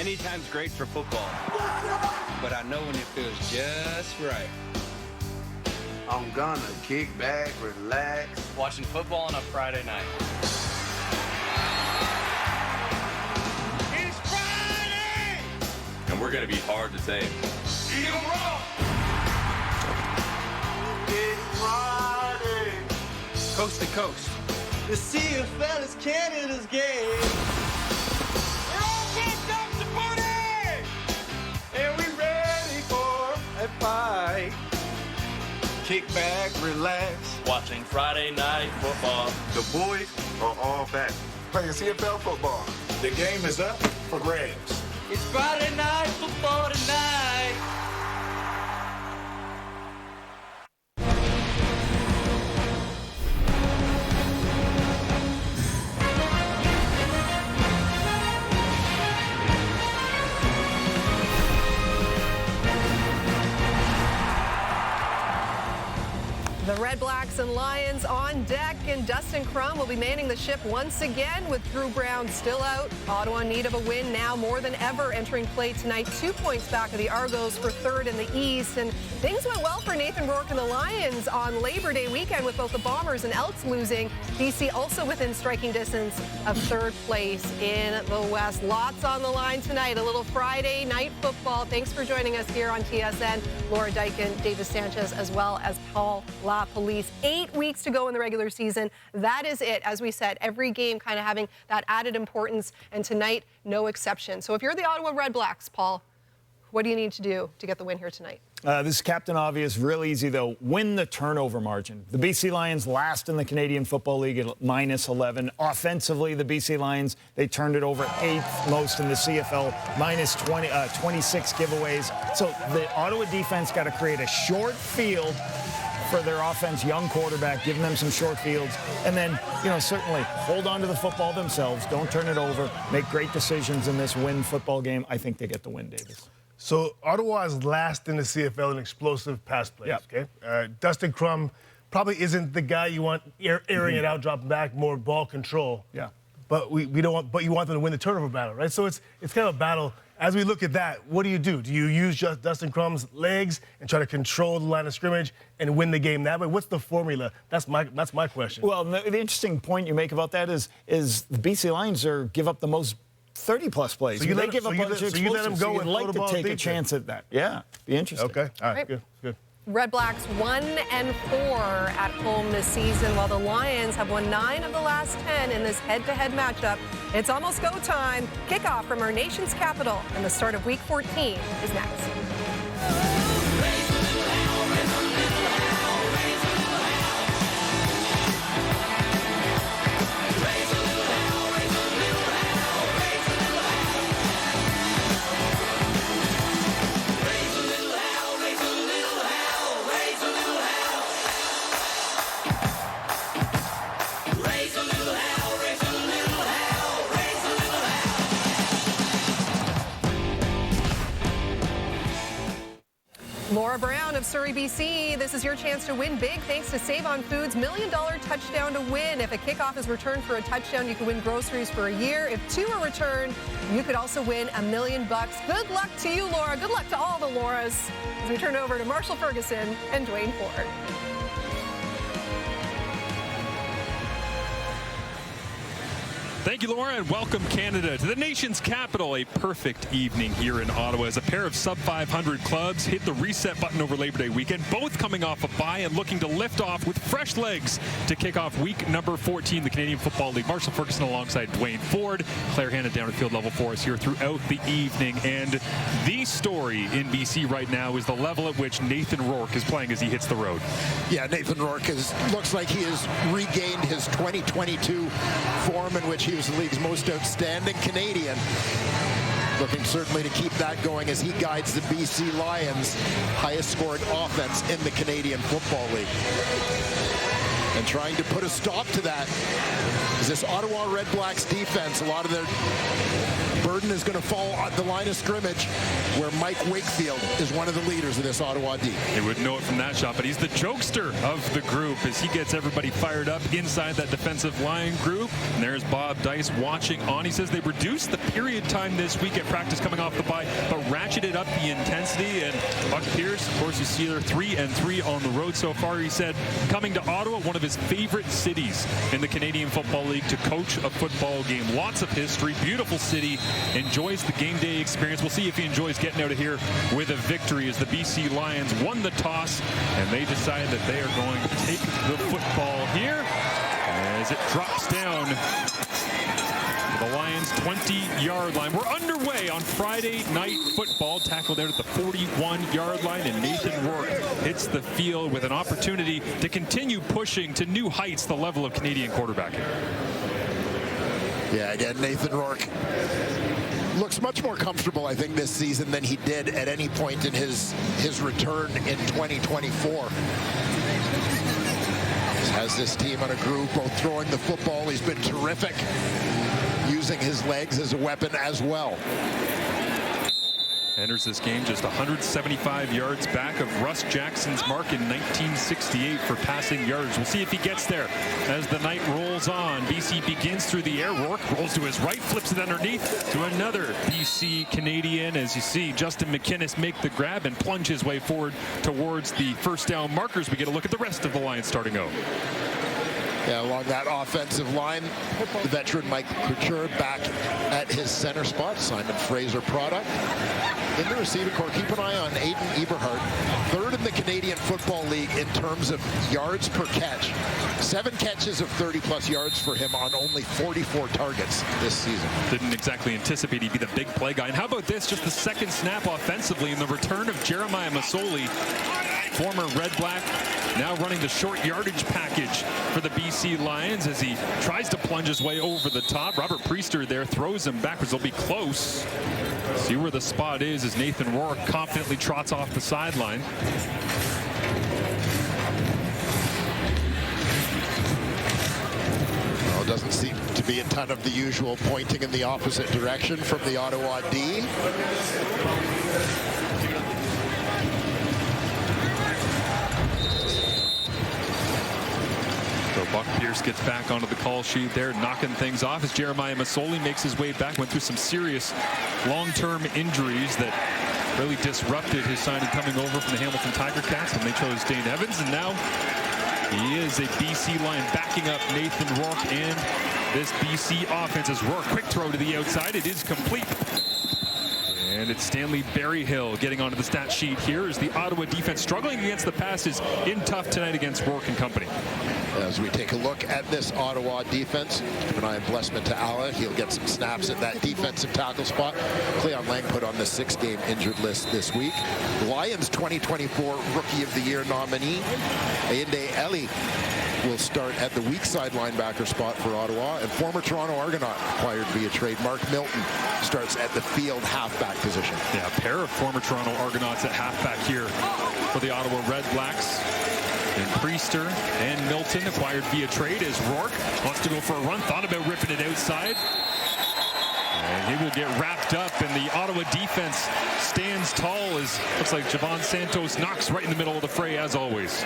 Anytime's great for football, but I know when it feels just right. I'm gonna kick back, relax. Watching football on a Friday night. It's Friday! And we're going to be hard to save. Eat 'em raw! It's Friday. Coast to coast. The CFL is Canada's game. We're all pumped up to party! And we ready for a fight. Kick back, relax. Watching Friday night football. The boys are all back. Playing CFL football. The game is up for grabs. It's Friday night football tonight. The Red Blacks and Lions on deck, and Dustin Crum will be manning the ship once again with Drew Brown still out. Ottawa in need of a win now more than ever entering play tonight. 2 points back of the Argos for third in the East, and things went well for Nathan Rourke and the Lions on Labor Day weekend with both the Bombers and Elks losing. BC also within striking distance of third place in the West. Lots on the line tonight. A little Friday night football. Thanks for joining us here on TSN. Laura Dykin, David Sanchez, as well as Paul Police. 8 weeks to go in the regular season. That is it. As we said, every game kind of having that added importance, and tonight, no exception. So if you're the Ottawa Red Blacks, Paul, what do you need to do to get the win here tonight? This is Captain Obvious. Real easy, though. Win the turnover margin. The BC Lions last in the Canadian Football League at -11. Offensively, the BC Lions, they turned it over 8th most in the CFL, -26 giveaways. So the Ottawa defense got to create a short field for their offense, young quarterback, giving them some short fields. And then, certainly hold on to the football themselves. Don't turn it over. Make great decisions in this win football game. I think they get the win, Davis. So Ottawa is last in the CFL in explosive pass plays. Yep. Okay, Dustin Crum probably isn't the guy you want airing it out, dropping back, more ball control. Yeah. But we don't want. But you want them to win the turnover battle, right? So it's kind of a battle. As we look at that, what do? Do you use just Dustin Crum's legs and try to control the line of scrimmage and win the game that way? What's the formula? That's my question. Well, the interesting point you make about that is the BC Lions give up the most 30-plus plays. So they give up a bunch of explosives. You let them go you'd and like to take a deep chance at that. Yeah, be interesting. Okay, all right. Good. Red Blacks 1-4 at home this season, while the Lions have won 9 of the last 10 in this head-to-head matchup. It's almost go time. Kickoff from our nation's capital, and the start of Week 14 is next. Laura Brown of Surrey, BC. This is your chance to win big thanks to Save on Foods' $1 million touchdown to win. If a kickoff is returned for a touchdown, you can win groceries for a year. If 2 are returned, you could also win $1 million. Good luck to you, Laura. Good luck to all the Lauras as we turn over to Marshall Ferguson and Dwayne Ford. Thank you, Laura, and welcome Canada to the nation's capital. A perfect evening here in Ottawa as a pair of sub-500 clubs hit the reset button over Labor Day weekend, both coming off a bye and looking to lift off with fresh legs to kick off week number 14, the Canadian Football League. Marshall Ferguson alongside Dwayne Ford. Claire Hanna down at field level for us here throughout the evening. And the story in BC right now is the level at which Nathan Rourke is playing as he hits the road. Yeah, Nathan Rourke looks like he has regained his 2022 form in which he was the league's most outstanding Canadian. Looking certainly to keep that going as he guides the BC Lions, highest scoring offense in the Canadian Football League. And trying to put a stop to that is this Ottawa Red Blacks defense. A lot of their Burden is going to fall at the line of scrimmage where Mike Wakefield is one of the leaders of this Ottawa D. You wouldn't know it from that shot, but he's the jokester of the group as he gets everybody fired up inside that defensive line group. And there's Bob Dice watching on. He says they reduced the period time this week at practice coming off the bye, but ratcheted up the intensity. And Buck Pierce, of course, you see they're 3-3 on the road so far. He said coming to Ottawa, one of his favorite cities in the Canadian Football League to coach a football game. Lots of history, beautiful city, enjoys the game day experience. We'll see if he enjoys getting out of here with a victory as the BC Lions won the toss and they decide that they are going to take the football here as it drops down to the Lions 20-yard line. We're underway on Friday Night Football, tackled out at the 41-yard line, and Nathan Rourke hits the field with an opportunity to continue pushing to new heights the level of Canadian quarterbacking. Yeah, again, Nathan Rourke looks much more comfortable, I think, this season than he did at any point in his return in 2024. Has this team on a groove, both throwing the football. He's been terrific using his legs as a weapon as well. Enters this game just 175 yards back of Russ Jackson's mark in 1968 for passing yards. We'll see if he gets there as the night rolls on. BC begins through the air. Rourke rolls to his right, flips it underneath to another BC Canadian. As you see, Justin McInnes make the grab and plunge his way forward towards the first down markers. We get a look at the rest of the Lions starting out. Yeah, along that offensive line, the veteran Mike Couture back at his center spot. Simon Fraser product. In the receiving corps, keep an eye on Aiden Eberhardt. Third in the Canadian Football League in terms of yards per catch. 7 catches of 30-plus yards for him on only 44 targets this season. Didn't exactly anticipate he'd be the big play guy. And how about this? Just the second snap offensively in the return of Jeremiah Masoli, former Red Black, now running the short yardage package for the BC Lions as he tries to plunge his way over the top. Robert Priester there throws him backwards. They'll be close. See where the spot is as Nathan Rourke confidently trots off the sideline. Well, it doesn't seem to be a ton of the usual pointing in the opposite direction from the Ottawa D. So Buck Pierce gets back onto the call sheet there, knocking things off as Jeremiah Masoli makes his way back. Went through some serious long-term injuries that really disrupted his signing coming over from the Hamilton Tiger Cats when they chose Dane Evans. And now he is a BC Lion backing up Nathan Rourke and this BC offense as Rourke quick throw to the outside. It is complete. And it's Stanley Berryhill getting onto the stat sheet here as the Ottawa defense struggling against the passes in tough tonight against Rourke and company. As we take a look at this Ottawa defense, keep an eye on Blessman Ta'ala. He'll get some snaps at that defensive tackle spot. Cleon Lang put on the 6-game injured list this week. The Lions 2024 Rookie of the Year nominee, Ayinde Eli, will start at the weak side linebacker spot for Ottawa, and former Toronto Argonaut acquired via trade Mark Milton starts at the field halfback position. Yeah, a pair of former Toronto Argonauts at halfback here for the Ottawa Red Blacks. And Priester and Milton acquired via trade as Rourke wants to go for a run, thought about ripping it outside. And he will get wrapped up, and the Ottawa defense stands tall as looks like Javon Santos Knox right in the middle of the fray as always.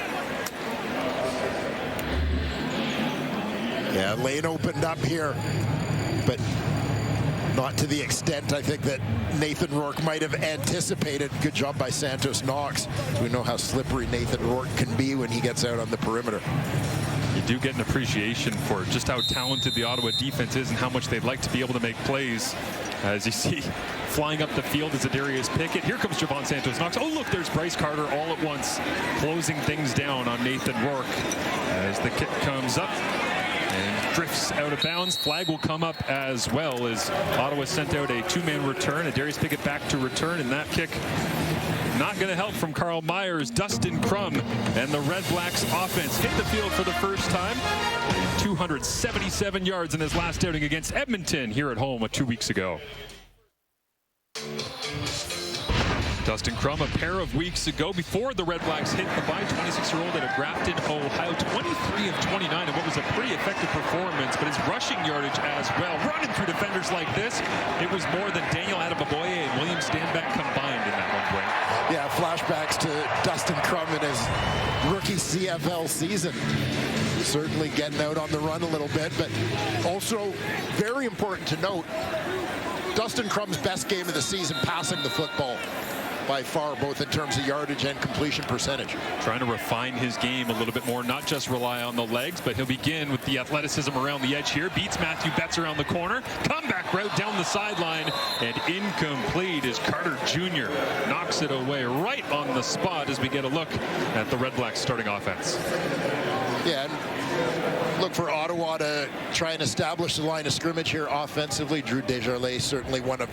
Yeah, lane opened up here, but not to the extent I think that Nathan Rourke might have anticipated. Good job by Santos Knox. We know how slippery Nathan Rourke can be when he gets out on the perimeter. You do get an appreciation for just how talented the Ottawa defense is and how much they'd like to be able to make plays. As you see, flying up the field is Adarius Pickett. Here comes Javon Santos Knox. Oh, look, there's Bryce Carter all at once, closing things down on Nathan Rourke as the kick comes up and drifts out of bounds. Flag will come up as well as Ottawa sent out a 2-man return. Adarius Pickett back to return, and that kick not going to help from Carl Myers. Dustin Crum and the Red Blacks offense hit the field for the first time. 277 yards in his last outing against Edmonton here at home 2 weeks ago. Dustin Crum, a pair of weeks ago, before the Red Blacks hit the bye, 26-year-old out of Grafton, Ohio, 23 of 29, and what was a pretty effective performance, but his rushing yardage as well. Running through defenders like this, it was more than Daniel Adeboboye and William Stanback combined in that one point. Yeah, flashbacks to Dustin Crum in his rookie CFL season. Certainly getting out on the run a little bit, but also very important to note, Dustin Crum's best game of the season passing the football by far, both in terms of yardage and completion percentage. Trying to refine his game a little bit more, not just rely on the legs, but he'll begin with the athleticism around the edge here. Beats Matthew Betts around the corner. Comeback route down the sideline, and incomplete as Carter Jr. knocks it away right on the spot as we get a look at the Red Blacks starting offense. Yeah, and look for Ottawa to try and establish the line of scrimmage here offensively. Drew Desjardins certainly one of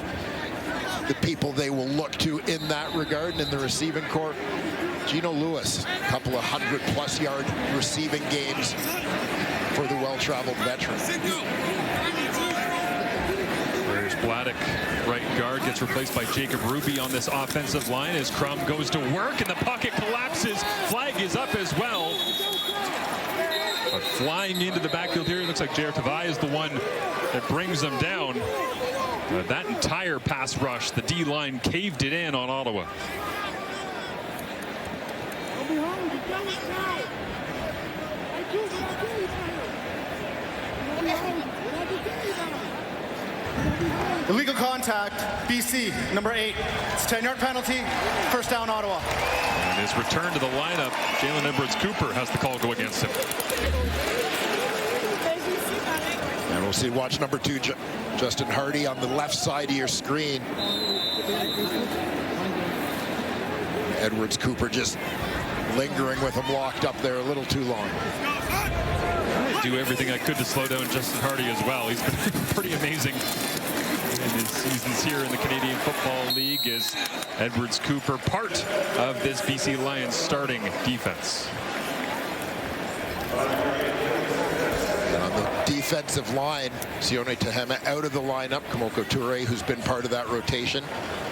the people they will look to in that regard. And in the receiving corps, Gino Lewis, a couple of 100-plus yard receiving games for the well-traveled veteran. There's Bladdock, right guard, gets replaced by Jacob Ruby on this offensive line as Crum goes to work and the pocket collapses. Flag is up as well. But flying into the backfield here, it looks like Jared Tavai is the one that brings them down. That entire pass rush, the D-line caved it in on Ottawa. Illegal contact, BC, number 8. It's a 10-yard penalty, first down Ottawa. And his return to the lineup, Jalen Edwards-Cooper has the call go against him. And we'll see, watch number 2, Justin Hardy on the left side of your screen. Edwards-Cooper just lingering with him locked up there a little too long. I do everything I could to slow down Justin Hardy as well. He's been pretty amazing in his seasons here in the Canadian Football League as Edwards-Cooper, part of this BC Lions starting defense. And on the defensive line, Sione Tehema out of the lineup. Kamoko Toure, who's been part of that rotation,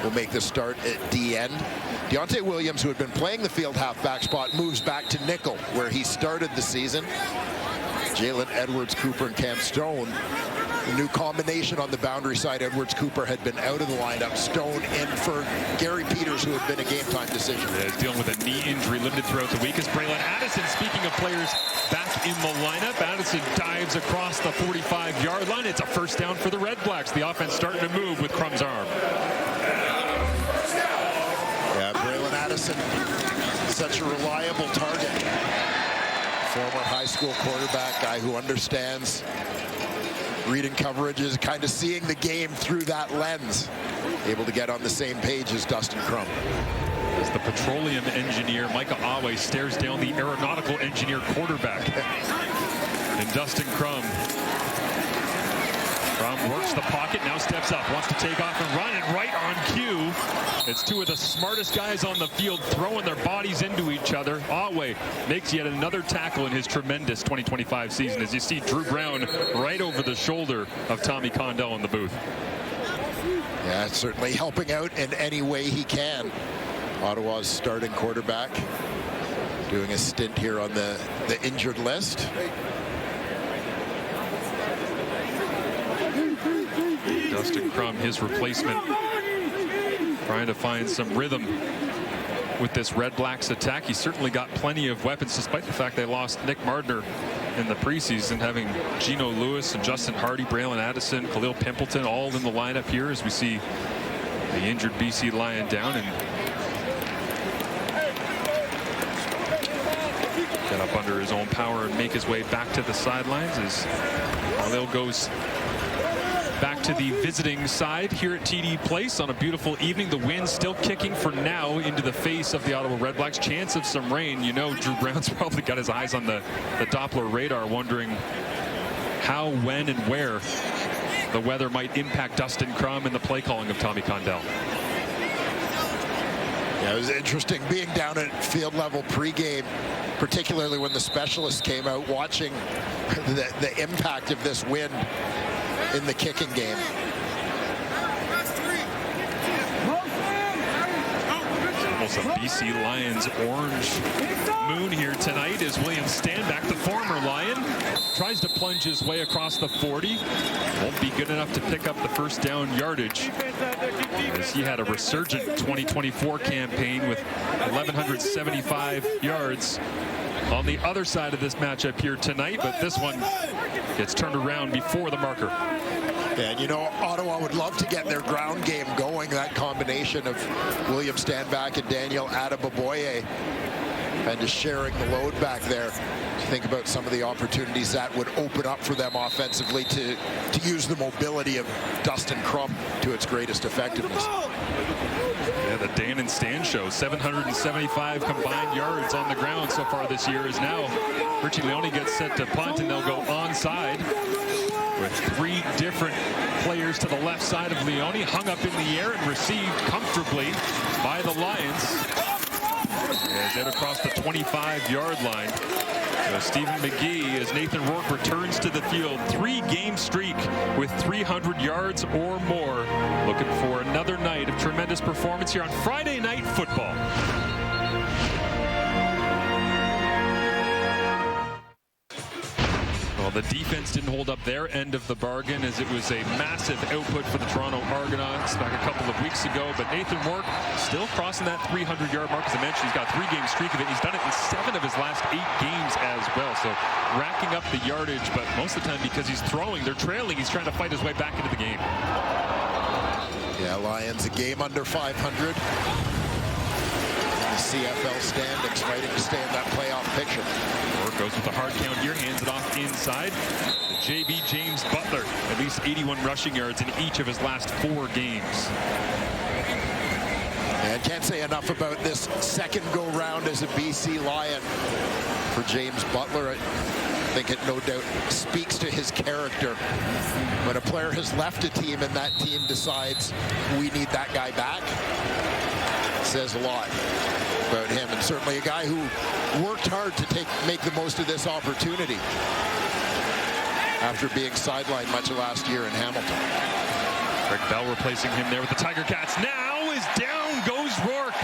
will make the start at D end. Deontay Williams, who had been playing the field halfback spot, moves back to nickel, where he started the season. Jalen Edwards-Cooper and Cam Stone. A new combination on the boundary side. Edwards-Cooper had been out of the lineup. Stone in for Gary Peters, who had been a game-time decision. Yeah, he's dealing with a knee injury limited throughout the week. As Braylon Addison, speaking of players back in the lineup, Addison dives across the 45-yard line. It's a first down for the Red Blacks. The offense starting to move with Crum's arm. Yeah, Braylon Addison, such a reliable target. Former high school quarterback, guy who understands reading coverages, kind of seeing the game through that lens. Able to get on the same page as Dustin Crum. As the petroleum engineer, Micah Awe stares down the aeronautical engineer quarterback. And Dustin Crum. Crum works the pocket, now steps up, wants to take off and run, and right on cue, it's two of the smartest guys on the field throwing their bodies into each other. Awe makes yet another tackle in his tremendous 2025 season, as you see Drew Brown right over the shoulder of Tommy Condell in the booth. Yeah, certainly helping out in any way he can. Ottawa's starting quarterback doing a stint here on the injured list. Dustin Crum, his replacement, trying to find some rhythm with this Red Blacks attack. He's certainly got plenty of weapons, despite the fact they lost Nick Mardner in the preseason, having Gino Lewis and Justin Hardy, Braylon Addison, Khalil Pimpleton all in the lineup here as we see the injured BC Lion down and get up under his own power and make his way back to the sidelines as Khalil goes back to the visiting side here at TD Place on a beautiful evening. The wind still kicking for now into the face of the Ottawa Red Blacks. Chance of some rain. You know, Drew Brown's probably got his eyes on the Doppler radar, wondering how, when, and where the weather might impact Dustin Crum and the play calling of Tommy Condell. Yeah, it was interesting being down at field level pregame, particularly when the specialists came out, watching the impact of this wind in the kicking game. almost a BC Lions orange moon here tonight as William Stanback, the former Lion, tries to plunge his way across the 40. Won't be good enough to pick up the first down yardage, as he had a resurgent 2024 campaign with 1,175 yards on the other side of this matchup here tonight, but this one gets turned around before the marker. And you know, Ottawa would love to get their ground game going. That combination of William Stanback and Daniel Adeboboye, and just sharing the load back there. Think about some of the opportunities that would open up for them offensively to use the mobility of Dustin Crum to its greatest effectiveness. Yeah, the Dan and Stan show, 775 combined yards on the ground so far this year, is now Richie Leone gets set to punt, and they'll go onside with 3 different players to the left side of Leone, hung up in the air and received comfortably by the Lions as they're across the 25-yard line. So Stephen McGee, as Nathan Rourke returns to the field, 3-game streak with 300 yards or more. Looking for another night of tremendous performance here on Friday Night Football. Well, the defense didn't hold up their end of the bargain, as it was a massive output for the Toronto Argonauts back a couple of weeks ago. But Nathan Rourke still crossing that 300-yard mark. As I mentioned, he's got a 3-game streak of it. He's done it in 7 of his last 8 games as well. So racking up the yardage, but most of the time because he's throwing, they're trailing. He's trying to fight his way back into the game. Yeah, Lions a game under 500. The CFL standings fighting to stay in that playoff picture. Rourke goes with the hard count here, hands it off inside. The JV James Butler, at least 81 rushing yards in each of his last 4 games. And can't say enough about this second go-round as a BC Lion for James Butler. I think it no doubt speaks to his character. When a player has left a team and that team decides we need that guy back, it says a lot about him, and certainly a guy who worked hard to make the most of this opportunity after being sidelined much of last year in Hamilton. Greg Bell replacing him there with the Tiger Cats. Now is down goes Rourke.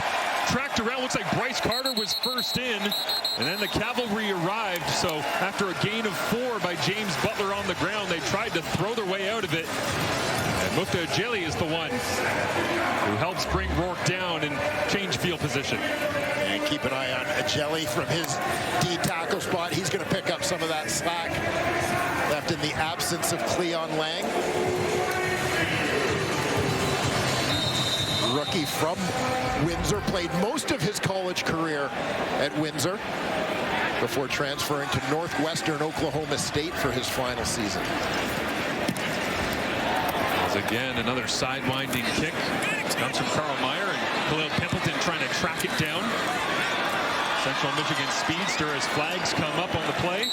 Tracked around, looks like Bryce Carter was first in, and then the cavalry arrived. So after a gain of 4 by James Butler on the ground, they tried to throw their way out of it. And Mukta Ajeli is the one who helps bring Rourke down and change field position. And keep an eye on Ajeli from his D tackle spot. He's going to pick up some of that slack left in the absence of Cleon Lang. Rookie from Windsor, played most of his college career at Windsor before transferring to Northwestern Oklahoma State for his final season. Again, another sidewinding kick. Comes from Carl Meyer, and Khalil Pimpleton trying to track it down. Central Michigan speedster, as flags come up on the play,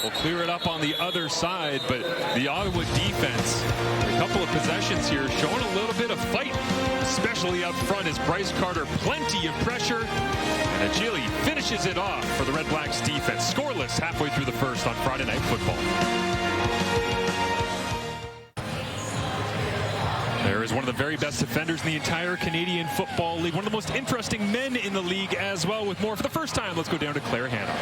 will clear it up on the other side, but the Ottawa defense, a couple of possessions here, showing a little bit of fight, especially up front, as Bryce Carter, plenty of pressure, and Ajeli finishes it off for the Red Blacks defense. Scoreless halfway through the first on Friday Night Football. There is one of the very best defenders in the entire Canadian Football League. One of the most interesting men in the league as well. With more for the first time, let's go down to Claire Hanna.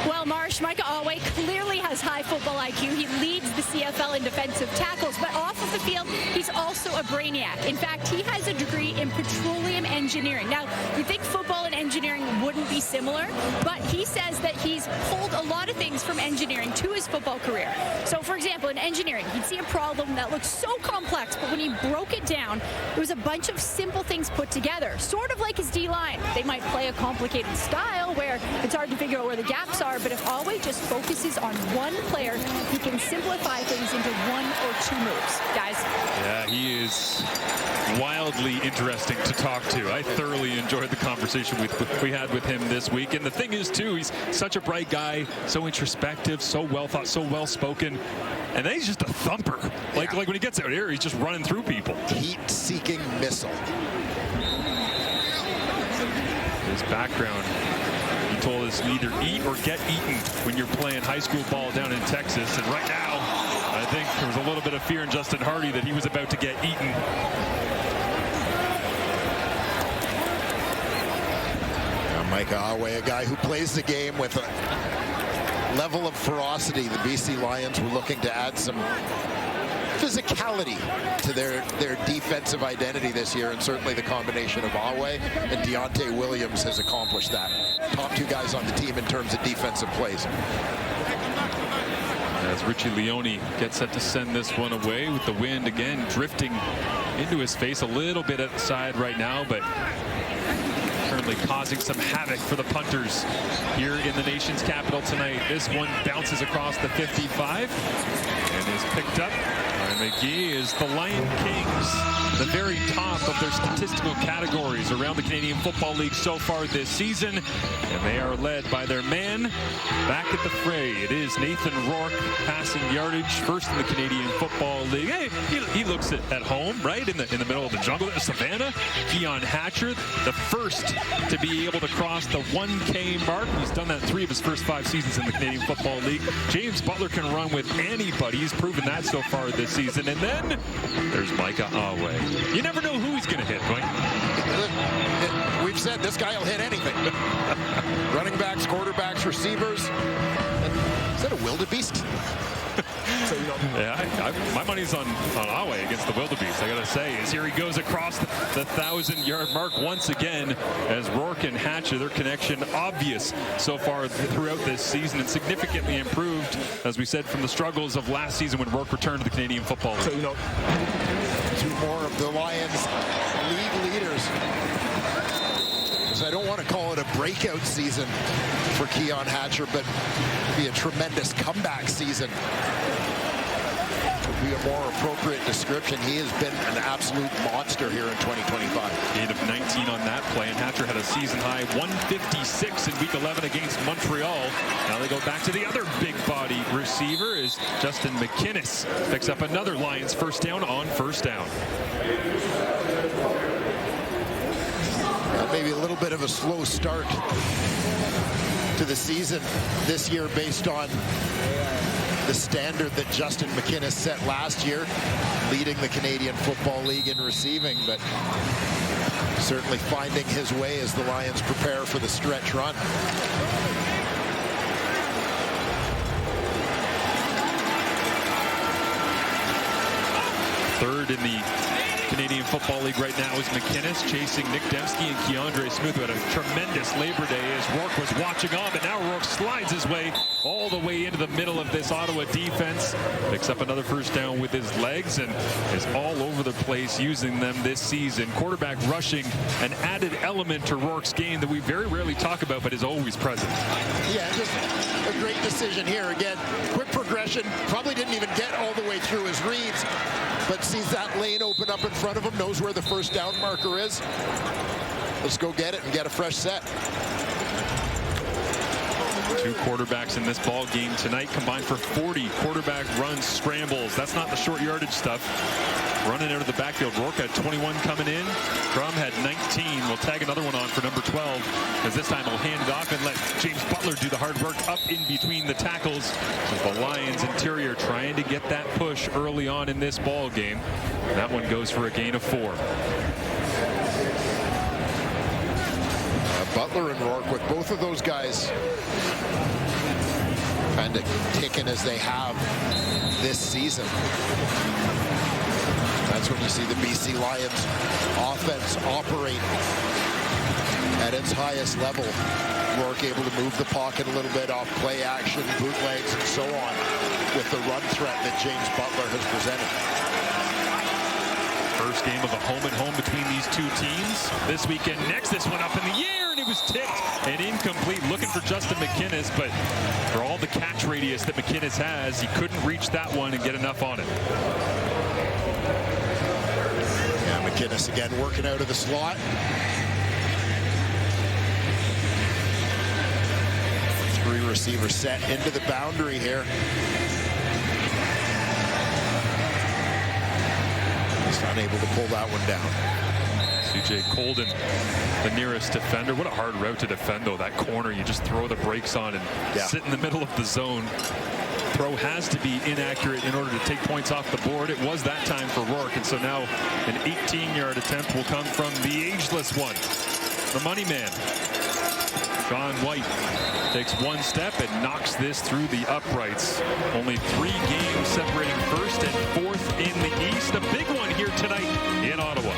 Well, Marsh, Micah Alway clearly has high football IQ. He leads the CFL in defensive tackles, but off of the field, he's also a brainiac. In fact, he has a degree in petroleum engineering. Now, you'd think football and engineering wouldn't be similar, but he says that he's pulled a lot of things from engineering to his football career. So, for example, in engineering, he'd see a problem that looks so complex, but when he broke it down, it was a bunch of simple things put together, sort of like his D-line. They might play a complicated style where it's hard to figure out where the gaps are, but if Alway just focuses on one player, he can simplify things into 1 or 2 moves. Guys? Yeah, he is wildly interesting to talk to. I thoroughly enjoyed the conversation we had with him this week. And the thing is, too, he's such a bright guy, so introspective, so well thought, so well spoken. And then he's just a thumper. Like when he gets out here, he's just running through people. Heat-seeking missile. His background, he told us, either eat or get eaten when you're playing high school ball down in Texas. And right now, I think there was a little bit of fear in Justin Hardy that he was about to get eaten. Micah Awe, a guy who plays the game with a level of ferocity. The BC Lions were looking to add some physicality to their defensive identity this year, and certainly the combination of Awe and Deontay Williams has accomplished that. Top two guys on the team in terms of defensive plays. As Richie Leone gets set to send this one away with the wind again drifting into his face a little bit at the side right now, but currently causing some havoc for the punters here in the nation's capital tonight. This one bounces across the 55 and is picked up. McGee is the Lion Kings, the very top of their statistical categories around the Canadian Football League so far this season, and they are led by their man back at the fray. It is Nathan Rourke, passing yardage, first in the Canadian Football League. Hey, he looks at home, right in the middle of the jungle, the savannah. Keon Hatcher, the first to be able to cross the 1K mark. He's done that 3 of his first 5 seasons in the Canadian Football League. James Butler can run with anybody. He's proven that so far this season. And then there's Micah Awe. You never know who he's going to hit, Mike. We've said this guy will hit anything. Running backs, quarterbacks, receivers. Is that a wildebeest? Yeah, my money's on Awe against the wildebeest, I gotta say. As here he goes across the 1,000-yard mark once again, as Rourke and Hatcher, their connection obvious so far throughout this season, and significantly improved, as we said, from the struggles of last season when Rourke returned to the Canadian Football League. So, you know, 2 more of the Lions league leaders. So I don't want to call it a breakout season for Keon Hatcher, but it'd be a tremendous comeback season. Would be a more appropriate description. He has been an absolute monster here in 2025. Gain of 19 on that play, and Hatcher had a season-high 156 in Week 11 against Montreal. Now they go back to the other big-body receiver as Justin McInnes picks up another Lions first down on first down. Maybe a little bit of a slow start to the season this year based on the standard that Justin McInnes set last year, leading the Canadian Football League in receiving, but certainly finding his way as the Lions prepare for the stretch run. Third in the Canadian Football League right now is McInnes, chasing Nick Dembski and Keandre Smith, who had a tremendous Labor Day as Rourke was watching on, but now Rourke slides his way all the way into the middle of this Ottawa defense, picks up another first down with his legs, and is all over the place using them this season. Quarterback rushing, an added element to Rourke's game that we very rarely talk about, but is always present. Yeah, just a great decision here. Again, quick progression, probably didn't even get all the way through his reads, but sees that lane open up in front of him, knows where the first down marker is. Let's go get it and get a fresh set. 2 quarterbacks in this ball game tonight combined for 40 quarterback runs, scrambles. That's not the short yardage stuff. Running out of the backfield. Rourke had 21 coming in. Crum had 19. We'll tag another one on for number 12, as this time he'll hand it off and let James Butler do the hard work up in between the tackles. As the Lions interior trying to get that push early on in this ball game. And that one goes for a gain of 4. Butler and Rourke, with both of those guys kind of ticking as they have this season. That's when you see the BC Lions offense operate at its highest level. Rourke able to move the pocket a little bit off play action, bootlegs, and so on, with the run threat that James Butler has presented. First game of a home-and-home between these 2 teams this weekend. Next, this one up in the air, and it was tipped and incomplete. Looking for Justin McInnes, but for all the catch radius that McInnes has, he couldn't reach that one and get enough on it. Yeah, McInnes again working out of the slot. 3 receiver set into the boundary here. Unable to pull that one down. CJ Colden, the nearest defender. What a hard route to defend, though. That corner, you just throw the brakes on and sit in the middle of the zone. Throw has to be inaccurate in order to take points off the board. It was that time for Rourke, and so now an 18-yard attempt will come from the ageless one, the money man. Sean White takes one step and knocks this through the uprights. Only 3 games separating first and fourth in the East. A big one here tonight in Ottawa.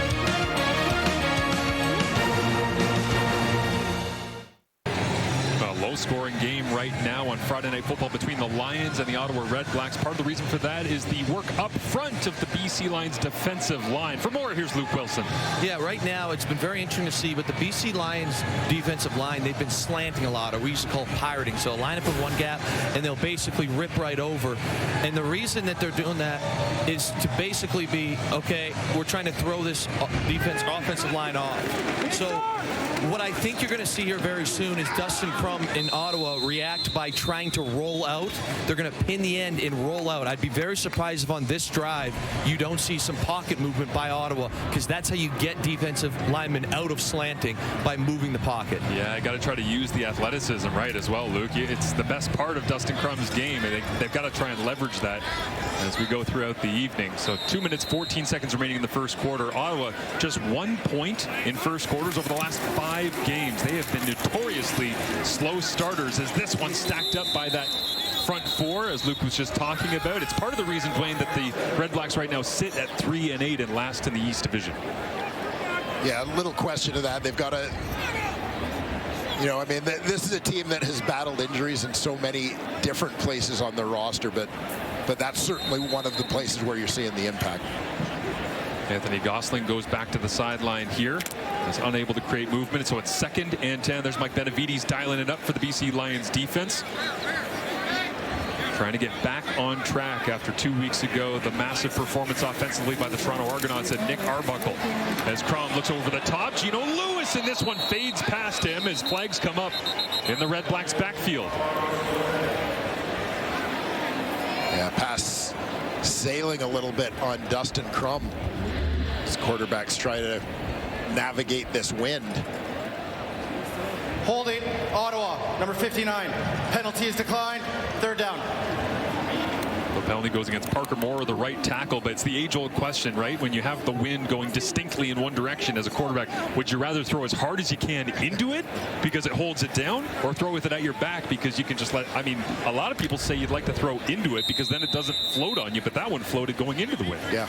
Low-scoring game right now on Friday Night Football between the Lions and the Ottawa REDBLACKS. Part of the reason for that is the work up front of the BC Lions defensive line. For more, here's Luke Wilson. Yeah, right now it's been very interesting to see, but the BC Lions defensive line, they've been slanting a lot, or we used to call pirating. So a lineup of one gap, and they'll basically rip right over. And the reason that they're doing that is to basically be, okay, we're trying to throw this offensive line off. So what I think you're going to see here very soon is Dustin Crum in Ottawa react by trying to roll out. They're going to pin the end and roll out. I'd be very surprised if on this drive you don't see some pocket movement by Ottawa, because that's how you get defensive linemen out of slanting, by moving the pocket. Yeah, I got to try to use the athleticism right as well, Luke. It's the best part of Dustin Crum's game, and they've got to try and leverage that as we go throughout the evening. So 2 minutes, 14 seconds remaining in the first quarter. Ottawa just 1 point in first quarters over the last 5 games. They have been notoriously slow starters, as this one stacked up by that front four, as Luke was just talking about. It's part of the reason, Dwayne, that the REDBLACKS right now sit at 3-8 and last in the East Division. Yeah, a little question to that. They've got to, I mean, this is a team that has battled injuries in so many different places on their roster, but that's certainly one of the places where you're seeing the impact. Anthony Gosling goes back to the sideline here. Is unable to create movement, so it's 2nd and 10. There's Mike Benavides dialing it up for the BC Lions defense. Trying to get back on track after 2 weeks ago, the massive performance offensively by the Toronto Argonauts and Nick Arbuckle. As Crum looks over the top, Gino Lewis, and this one fades past him as flags come up in the REDBLACKS backfield. Yeah, pass sailing a little bit on Dustin Crum as quarterbacks try to navigate this wind. Holding, Ottawa, number 59. Penalty is declined. 3rd down. The penalty goes against Parker Moore, the right tackle, but it's the age-old question, right? When you have the wind going distinctly in one direction as a quarterback, would you rather throw as hard as you can into it because it holds it down, or throw with it at your back because you can just I mean, a lot of people say you'd like to throw into it because then it doesn't float on you, but that one floated going into the wind. Yeah.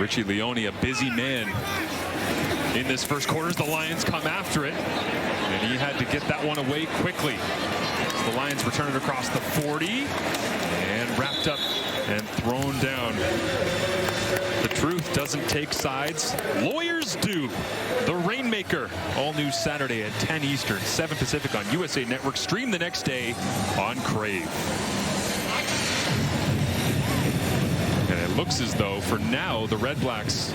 Richie Leone, a busy man in this first quarter as the Lions come after it, and he had to get that one away quickly. The Lions return it across the 40 and wrapped up and thrown down. The truth doesn't take sides. Lawyers do. The Rainmaker, all new Saturday at 10 Eastern, 7 Pacific on USA Network. Stream the next day on Crave. And it looks as though, for now, the REDBLACKS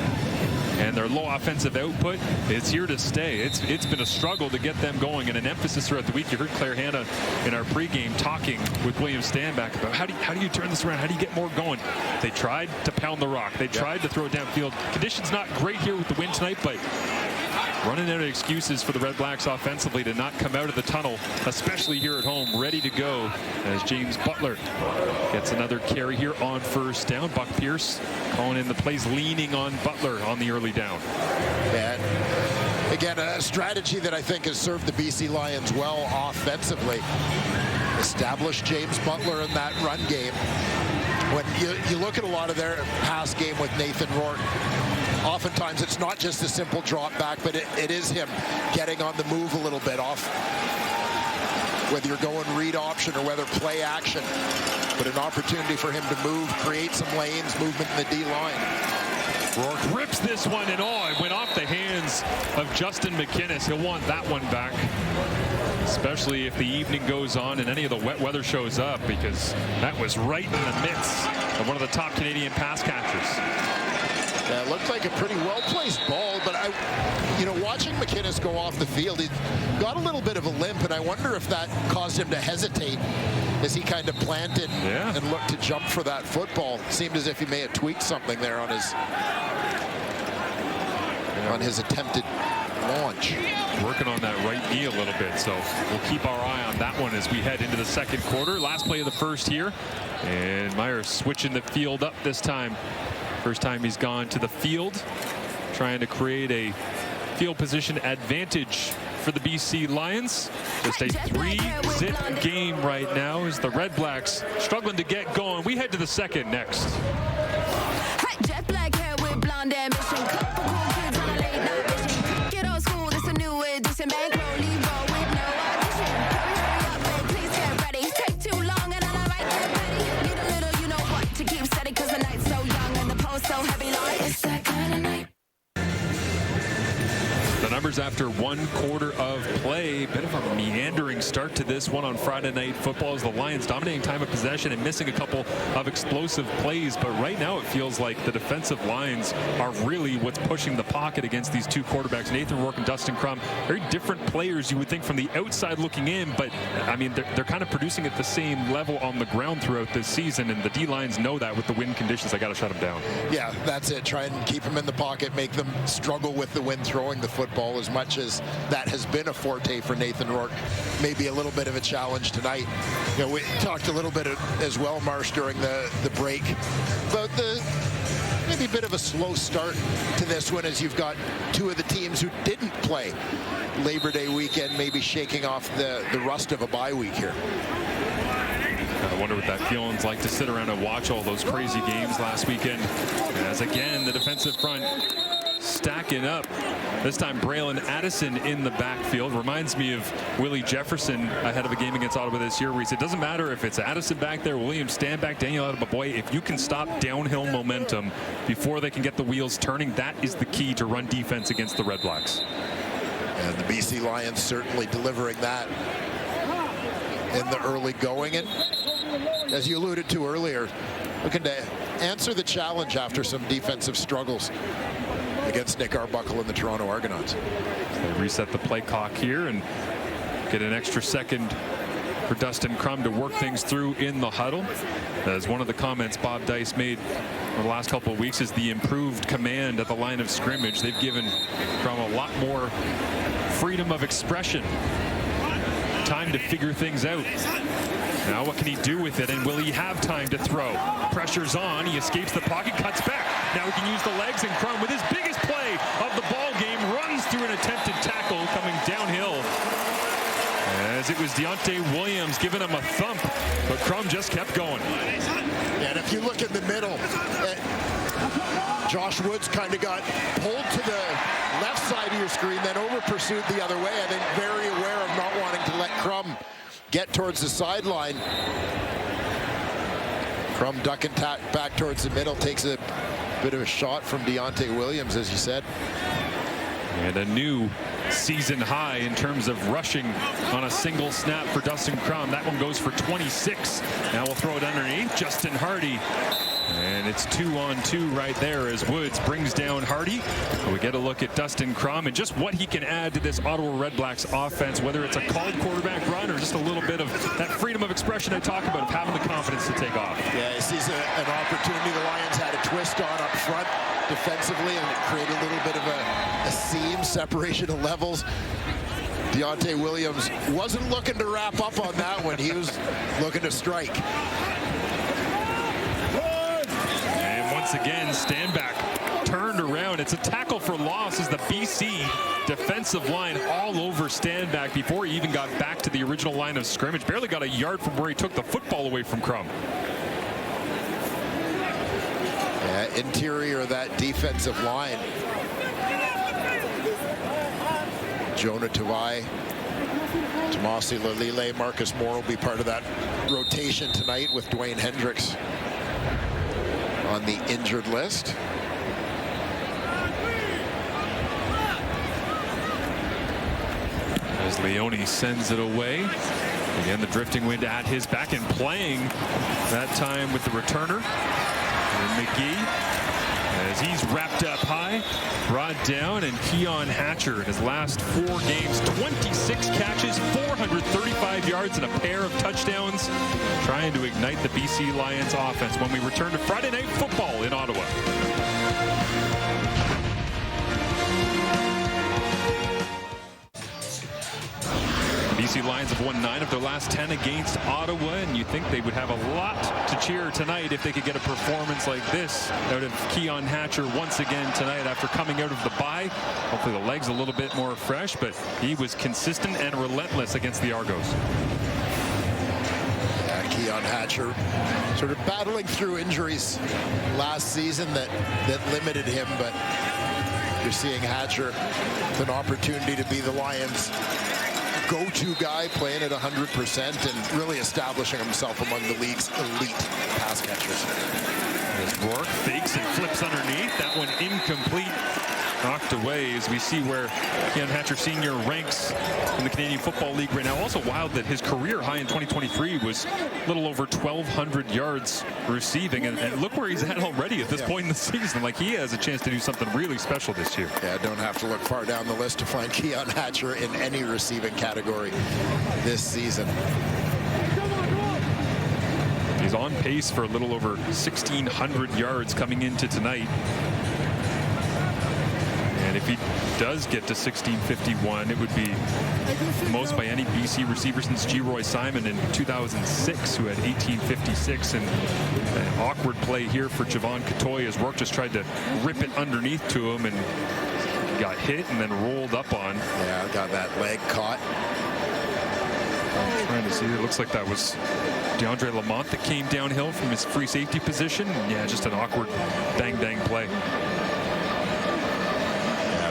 and their low offensive output, it's here to stay. It's been a struggle to get them going, and an emphasis throughout the week. You heard Claire Hanna in our pregame talking with William Stanback about how do you turn this around? How do you get more going? They tried to pound the rock. They tried to throw it downfield. Conditions not great here with the wind tonight, but running out of excuses for the REDBLACKS offensively to not come out of the tunnel, especially here at home, ready to go as James Butler gets another carry here on 1st down. Buck Pierce calling in the plays, leaning on Butler on the early down. And again, a strategy that I think has served the BC Lions well offensively. Establish James Butler in that run game. When you look at a lot of their pass game with Nathan Rourke, oftentimes it's not just a simple drop back, but it is him getting on the move a little bit off, whether you're going read option or whether play action, but an opportunity for him to move, create some lanes, movement in the D-line. Rourke rips this one, and it went off the hands of Justin McInnes. He'll want that one back, especially if the evening goes on and any of the wet weather shows up, because that was right in the midst of one of the top Canadian pass catchers. Yeah, it looked like a pretty well-placed ball, but watching McInnes go off the field, he got a little bit of a limp, and I wonder if that caused him to hesitate as he kind of planted and looked to jump for that football. It seemed as if he may have tweaked something there on his attempted launch. Working on that right knee a little bit, so we'll keep our eye on that one as we head into the second quarter. Last play of the first here, and Myers switching the field up this time First time he's gone to the field, trying to create a field position advantage for the BC Lions. Just a 3-zip game right now as the Red Blacks struggling to get going. We head to the second next. Jet black hair with blonde ambition. Couple cool kids on a late night vision. Get old school, this a new edition. Bankroll, leave roll with no audition. Hurry up, babe, please get ready. Take too long and I write get ready. Need a little, you know what, to keep steady. Cause the night's so young and the post so heavy. Like it's that kind of night. The numbers after 1 quarter of play. Bit of a meandering start to this one on Friday Night Football as the Lions dominating time of possession and missing a couple of explosive plays. But right now it feels like the defensive lines are really what's pushing the pocket against these two quarterbacks, Nathan Rourke and Dustin Crum. Very different players you would think from the outside looking in, but I mean they're kind of producing at the same level on the ground throughout this season, and the D-lines know that with the wind conditions. I got to shut them down. Yeah, that's it. Try and keep them in the pocket, make them struggle with the wind throwing the football. As much as that has been a forte for Nathan Rourke, maybe a little bit of a challenge tonight. You know, we talked a little bit as well, Marsh, during the break about maybe a bit of a slow start to this one, as you've got two of the teams who didn't play Labor Day weekend maybe shaking off the rust of a bye week here. I wonder what that feeling's like to sit around and watch all those crazy games last weekend, as again the defensive front stacking up. This time Braylon Addison in the backfield. Reminds me of Willie Jefferson ahead of a game against Ottawa this year, where he said it doesn't matter if it's Addison back there, William Stanback, Daniel Adebaboy, if you can stop downhill momentum before they can get the wheels turning, that is the key to run defense against the Red Blacks. And the BC Lions certainly delivering that in the early going. And as you alluded to earlier, looking to answer the challenge after some defensive struggles against Nick Arbuckle and the Toronto Argonauts. They reset the play clock here and get an extra second for Dustin Crum to work things through in the huddle. As one of the comments Bob Dice made over the last couple of weeks is the improved command at the line of scrimmage. They've given Crum a lot more freedom of expression, time to figure things out. Now what can he do with it, and will he have time to throw? Pressure's on, he escapes the pocket, cuts back. Now he can use the legs, and Crum with his biggest play of the ball game runs through an attempted tackle coming downhill. As it was Deontay Williams giving him a thump, but Crum just kept going. And if you look in the middle, Josh Woods kind of got pulled to the left side of your screen, then over pursued the other way. I think very aware of not wanting to let Crum get towards the sideline. Crum ducking back towards the middle, takes a bit of a shot from Deontay Williams, as you said. And a new season high in terms of rushing on a single snap for Dustin Crum. That one goes for 26. Now we'll throw it underneath Justin Hardy. And it's 2-on-2 right there as Woods brings down Hardy. We get a look at Dustin Crum and just what he can add to this Ottawa Red Blacks offense, whether it's a called quarterback run or just a little bit of that freedom of expression I talk about, of having the confidence to take off. Yeah, he sees an opportunity. The Lions had a twist on up front defensively, and it created a little bit of a seam, separation of levels. Deontay Williams wasn't looking to wrap up on that one. He was looking to strike. Once again, Stanback turned around. It's a tackle for loss as the BC defensive line all over Stanback before he even got back to the original line of scrimmage. Barely got a yard from where he took the football away from Crum. Yeah, interior of that defensive line. Jonah Tavai, Tomasi Lalile, Marcus Moore will be part of that rotation tonight with Dwayne Hendricks on the injured list. As Leone sends it away. Again, the drifting wind at his back and playing that time with the returner, McGee. As he's wrapped up high, brought down, and Keon Hatcher in his last 4 games, 26 catches, 435 yards, and a pair of touchdowns, trying to ignite the BC Lions offense when we return to Friday Night Football in Ottawa. BC BC Lions have won 9 of their last 10 against Ottawa, and you think they would have a lot to cheer tonight if they could get a performance like this out of Keon Hatcher once again tonight after coming out of the bye. Hopefully the leg's a little bit more fresh, but he was consistent and relentless against the Argos. Keon Hatcher sort of battling through injuries last season that limited him, but you're seeing Hatcher with an opportunity to be the Lions' go-to guy, playing at 100% and really establishing himself among the league's elite pass catchers. As Rourke fakes and flips underneath. That one incomplete. Knocked away as we see where Keon Hatcher Sr. ranks in the Canadian Football League right now. Also wild that his career high in 2023 was a little over 1,200 yards receiving. And look where he's at already at this point in the season. Like, he has a chance to do something really special this year. Yeah, don't have to look far down the list to find Keon Hatcher in any receiving category this season. He's on pace for a little over 1,600 yards coming into tonight. And if he does get to 1651, it would be the most by any BC receiver since G. Roy Simon in 2006, who had 1856. And an awkward play here for Javon Catoy as Rourke just tried to rip it underneath to him and got hit and then rolled up on. Yeah, got that leg caught. I'm trying to see. It looks like that was DeAndre Lamont that came downhill from his free safety position. Yeah, just an awkward bang-dang play.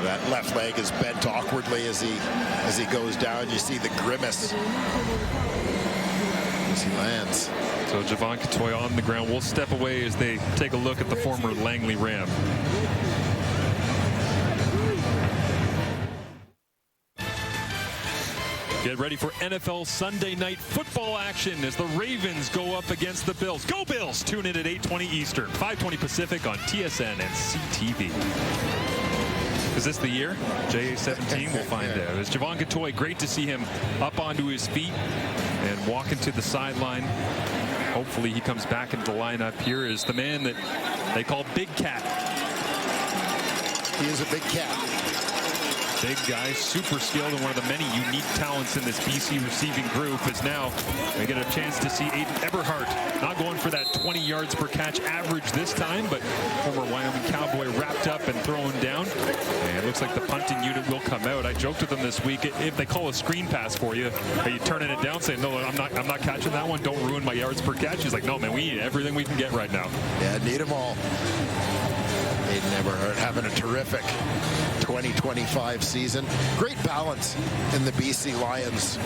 That left leg is bent awkwardly as he goes down. You see the grimace as he lands. So Javon Catoy on the ground. We'll step away as they take a look at the former Langley Ram. Get ready for NFL Sunday Night Football action as the Ravens go up against the Bills. Go Bills! Tune in at 8:20 Eastern, 5:20 Pacific on TSN and CTV. Is this the year? JA17, we'll find out. As Javon Catoy, great to see him up onto his feet and walking to the sideline. Hopefully he comes back into the lineup here as the man that they call Big Cat. He is a big cat. Big guy, super skilled, and one of the many unique talents in this BC receiving group is now we get a chance to see Aiden Eberhardt not going for that 20 yards per catch average this time, but former Wyoming Cowboy wrapped up and thrown down. And it looks like the punting unit will come out. I joked with them this week, if they call a screen pass for you, are you turning it down saying, no, I'm not catching that one, don't ruin my yards per catch? He's like, no, man, we need everything we can get right now. Yeah, need them all. Aiden Eberhardt having a terrific 2025 season. Great balance in the BC Lions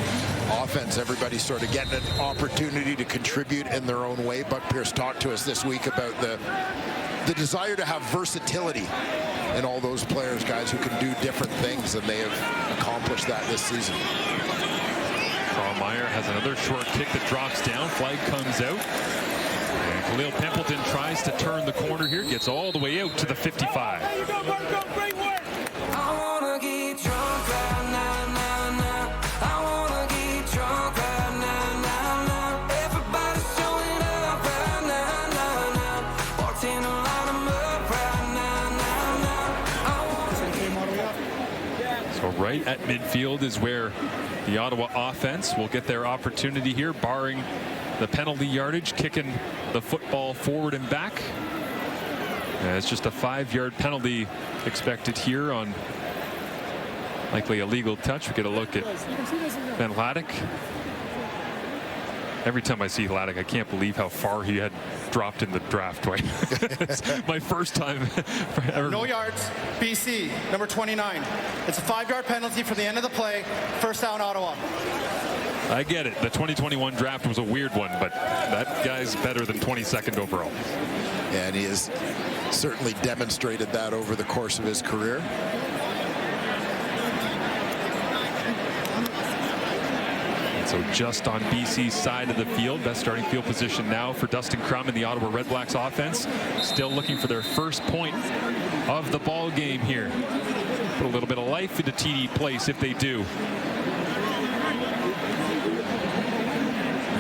offense. Everybody sort of getting an opportunity to contribute in their own way. Buck Pierce talked to us this week about the desire to have versatility in all those players, guys who can do different things, and they have accomplished that this season. Carl Meyer has another short kick that drops down. Flag comes out. And Khalil Pimpleton tries to turn the corner here. Gets all the way out to the 55. So right at midfield is where the Ottawa offense will get their opportunity here, barring the penalty yardage, kicking the football forward and back. It's just a 5-yard penalty expected here on likely a legal touch. We get a look at Ben Laddick. Every time I see Laddick, I can't believe how far he had dropped in the draft. It's my first time ever. No yards, BC, number 29. It's a 5-yard penalty for the end of the play. First down, Ottawa. I get it. The 2021 draft was a weird one, but that guy's better than 22nd overall. Yeah, and he has certainly demonstrated that over the course of his career. So just on BC's side of the field, best starting field position now for Dustin Crum and the Ottawa REDBLACKS offense. Still looking for their first point of the ball game here. Put a little bit of life into TD Place if they do.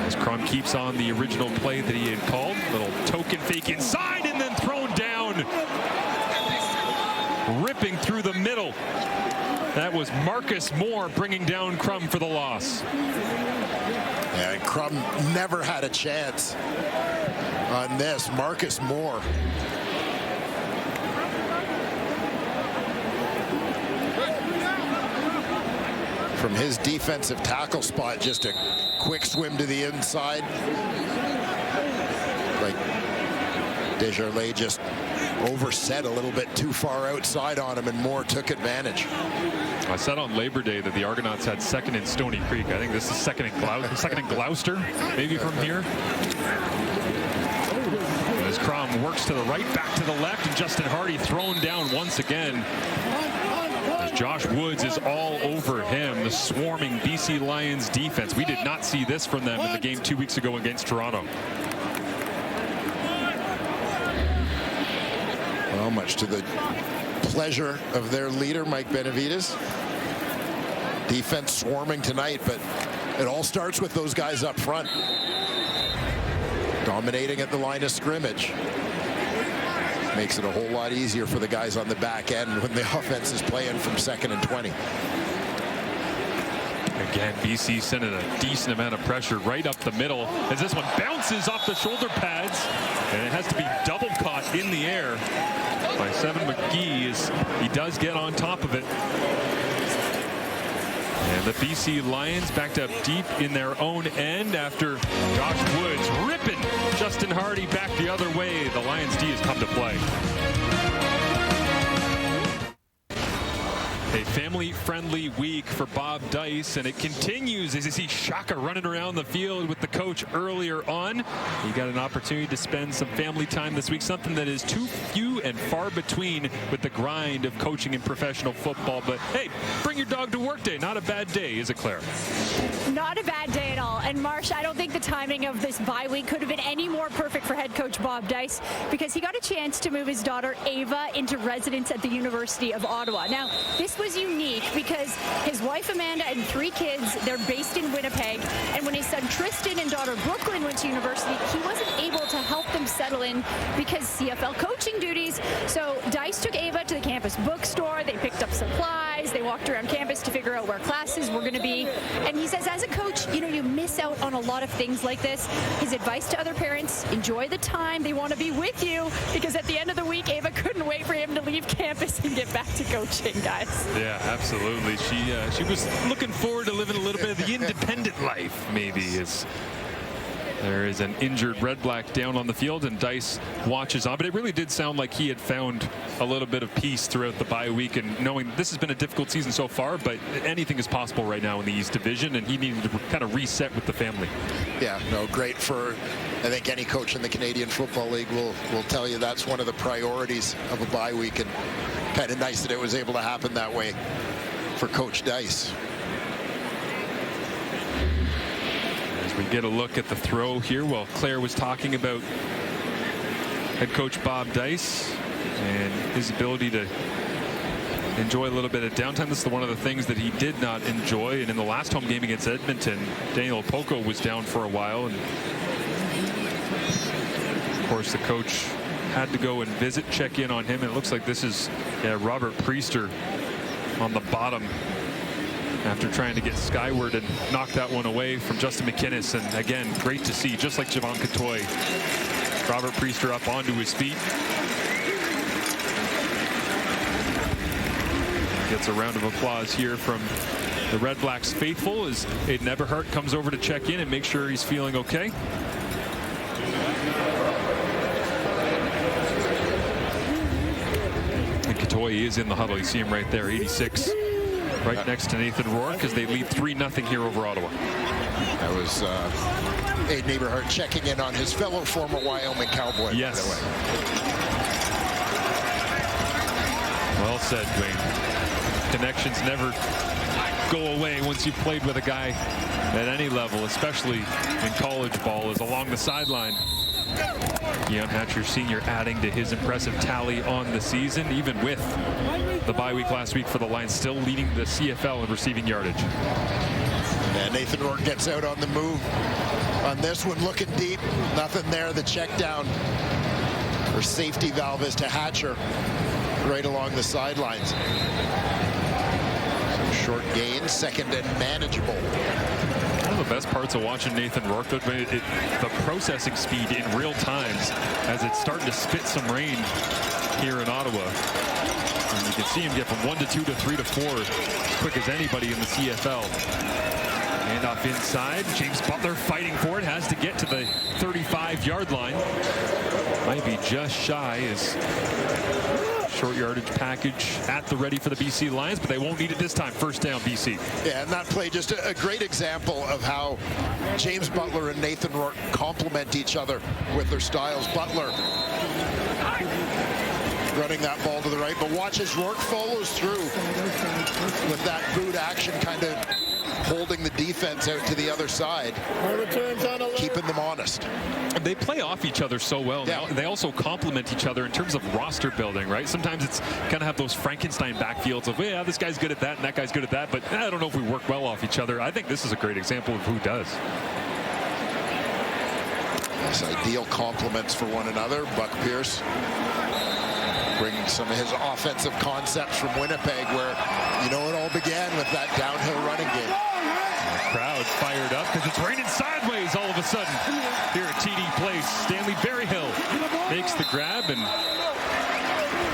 As Crum keeps on the original play that he had called. Little token fake inside and then thrown down. Ripping through the middle. That was Marcus Moore bringing down Crum for the loss. And Crum never had a chance on this. Marcus Moore. From his defensive tackle spot, just a quick swim to the inside. Like Desjardins just overset a little bit too far outside on him, and Moore took advantage. I said on Labor Day that the Argonauts had second in Stony Creek. I think this is second in Gloucester, maybe from here. As Crum works to the right, back to the left, and Justin Hardy thrown down once again. As Josh Woods is all over him, the swarming BC Lions defense. We did not see this from them in the game 2 weeks ago against Toronto. Well, much to the pleasure of their leader, Mike Benavides. Defense swarming tonight, but it all starts with those guys up front. Dominating at the line of scrimmage. Makes it a whole lot easier for the guys on the back end when the offense is playing from 2nd and 20. Again, BC sending a decent amount of pressure right up the middle as this one bounces off the shoulder pads, and it has to be double caught in the air by Seven McGee as he does get on top of it. And the BC Lions backed up deep in their own end after Josh Woods ripping Justin Hardy back the other way. The Lions D has come to play. A family-friendly week for Bob Dice, and it continues as you see Shaka running around the field with the coach earlier on. He got an opportunity to spend some family time this week, something that is too few and far between with the grind of coaching in professional football. But hey, bring your dog to work day. Not a bad day, is it, Claire? Not a bad day at all. And Marsh, I don't think the timing of this bye week could have been any more perfect for head coach Bob Dice, because he got a chance to move his daughter Ava into residence at the University of Ottawa. Now, this was unique because his wife Amanda and 3 kids, they're based in Winnipeg, and when his son Tristan and daughter Brooklyn went to university, he wasn't able to help them settle in because CFL coaching duties. So Dice took Ava to the campus bookstore, they picked up supplies, they walked around campus to figure out where classes were going to be, and he says as a coach, you know, you miss out on a lot of things like this. His advice to other parents: enjoy the time, they want to be with you, because at the end of the week Ava couldn't wait for him to leave campus and get back to coaching, guys. Yeah, absolutely. She was looking forward to living a little bit of the independent life, maybe. As there is an injured Red Black down on the field, and Dice watches on. But it really did sound like he had found a little bit of peace throughout the bye week, and knowing this has been a difficult season so far, but anything is possible right now in the East Division, and he needed to kind of reset with the family. Yeah, no, great for, I think any coach in the Canadian Football League will tell you that's one of the priorities of a bye week, and kind of nice that it was able to happen that way for Coach Dice. As we get a look at the throw here, well, Claire was talking about head coach Bob Dice and his ability to enjoy a little bit of downtime. This is one of the things that he did not enjoy. And in the last home game against Edmonton, Daniel Opoku was down for a while. And of course, the coach had to go and visit, check in on him. And it looks like this is Robert Priester on the bottom after trying to get skyward and knock that one away from Justin McInnes. And again, great to see, just like Javon Catoy, Robert Priester up onto his feet. Gets a round of applause here from the Red Blacks faithful as Aiden Eberhardt comes over to check in and make sure he's feeling okay. And Catoy is in the huddle. You see him right there, 86, right next to Nathan Rourke as they lead 3-0 here over Ottawa. That was Aiden Eberhardt checking in on his fellow former Wyoming Cowboy, yes. by the way. Well said, Dwayne. Connections never go away once you've played with a guy at any level, especially in college ball, is along the sideline. Keon Hatcher Sr. adding to his impressive tally on the season, even with the bye week last week for the Lions, still leading the CFL in receiving yardage. And Nathan Rourke gets out on the move on this one, looking deep. Nothing there. The check down or safety valve is to Hatcher right along the sidelines. Short gain, second and manageable. One of the best parts of watching Nathan Rourke, the processing speed in real times as it's starting to spit some rain here in Ottawa. And you can see him get from 1 to 2 to 3 to 4 as quick as anybody in the CFL. Handoff inside. James Butler fighting for it. Has to get to the 35-yard line. Might be just shy as short yardage package at the ready for the BC Lions, but they won't need it this time. First down, BC. Yeah, and that play, just a great example of how James Butler and Nathan Rourke complement each other with their styles. Butler running that ball to the right, but watch as Rourke follows through with that boot action, kind of holding the defense out to the other side, keeping them honest. They play off each other so well. Yeah. They also complement each other in terms of roster building, right? Sometimes it's kind of have those Frankenstein backfields of, yeah, this guy's good at that and that guy's good at that, but I don't know if we work well off each other. I think this is a great example of who does. It's ideal complements for one another. Buck Pierce bringing some of his offensive concepts from Winnipeg, where you know it all began with that downhill running game. The crowd fired up because it's raining sideways all of a sudden here at TD Place. Stanley Berryhill makes the grab, and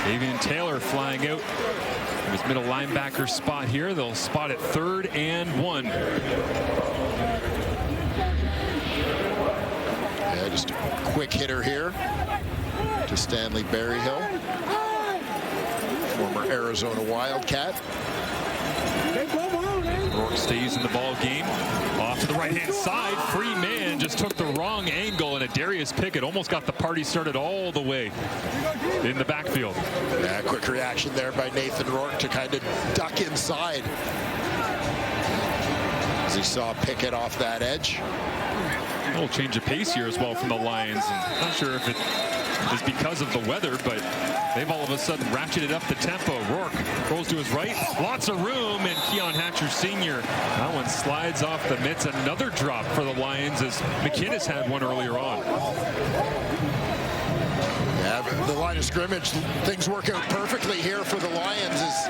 Davian Taylor flying out in his middle linebacker spot here. They'll spot it 3rd and 1. Yeah, just a quick hitter here to Stanley Berryhill, former Arizona Wildcat. Rourke stays in the ball game. Off to the right-hand side. Free man just took the wrong angle, and Darius Pickett almost got the party started all the way in the backfield. Yeah, quick reaction there by Nathan Rourke to kind of duck inside as he saw Pickett off that edge. A little change of pace here as well from the Lions. And not sure if it is because of the weather, but they've all of a sudden ratcheted up the tempo. Rourke rolls to his right, lots of room, and Keon Hatcher Sr. That one slides off the mitts. Another drop for the Lions as McInnes had one earlier on. Yeah, the line of scrimmage, things work out perfectly here for the Lions as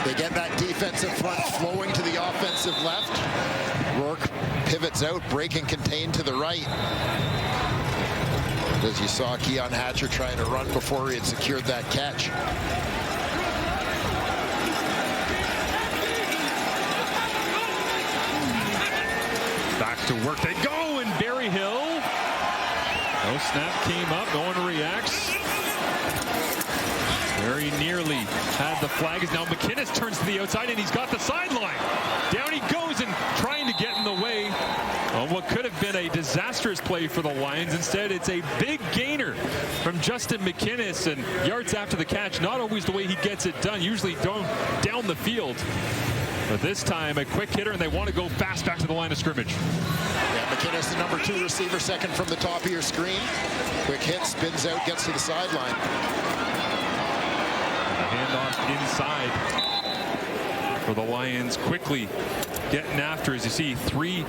they get that defensive front flowing to the offensive left. Rourke pivots out, breaking contained to the right. As you saw Keon Hatcher trying to run before he had secured that catch. Back to work they go, and Berryhill. No snap came up, no one reacts. Very nearly had the flag as now McInnes turns to the outside, and he's got the sideline. Down he goes and trying to get in the way on what could have been a disastrous play for the Lions. Instead, it's a big gainer from Justin McInnes, and yards after the catch, not always the way he gets it done, usually down the field. But this time, a quick hitter, and they want to go fast back to the line of scrimmage. Yeah, McInnes, the number 2 receiver, second from the top of your screen. Quick hit, spins out, gets to the sideline. Handoff inside for the Lions, quickly getting after. As you see, 3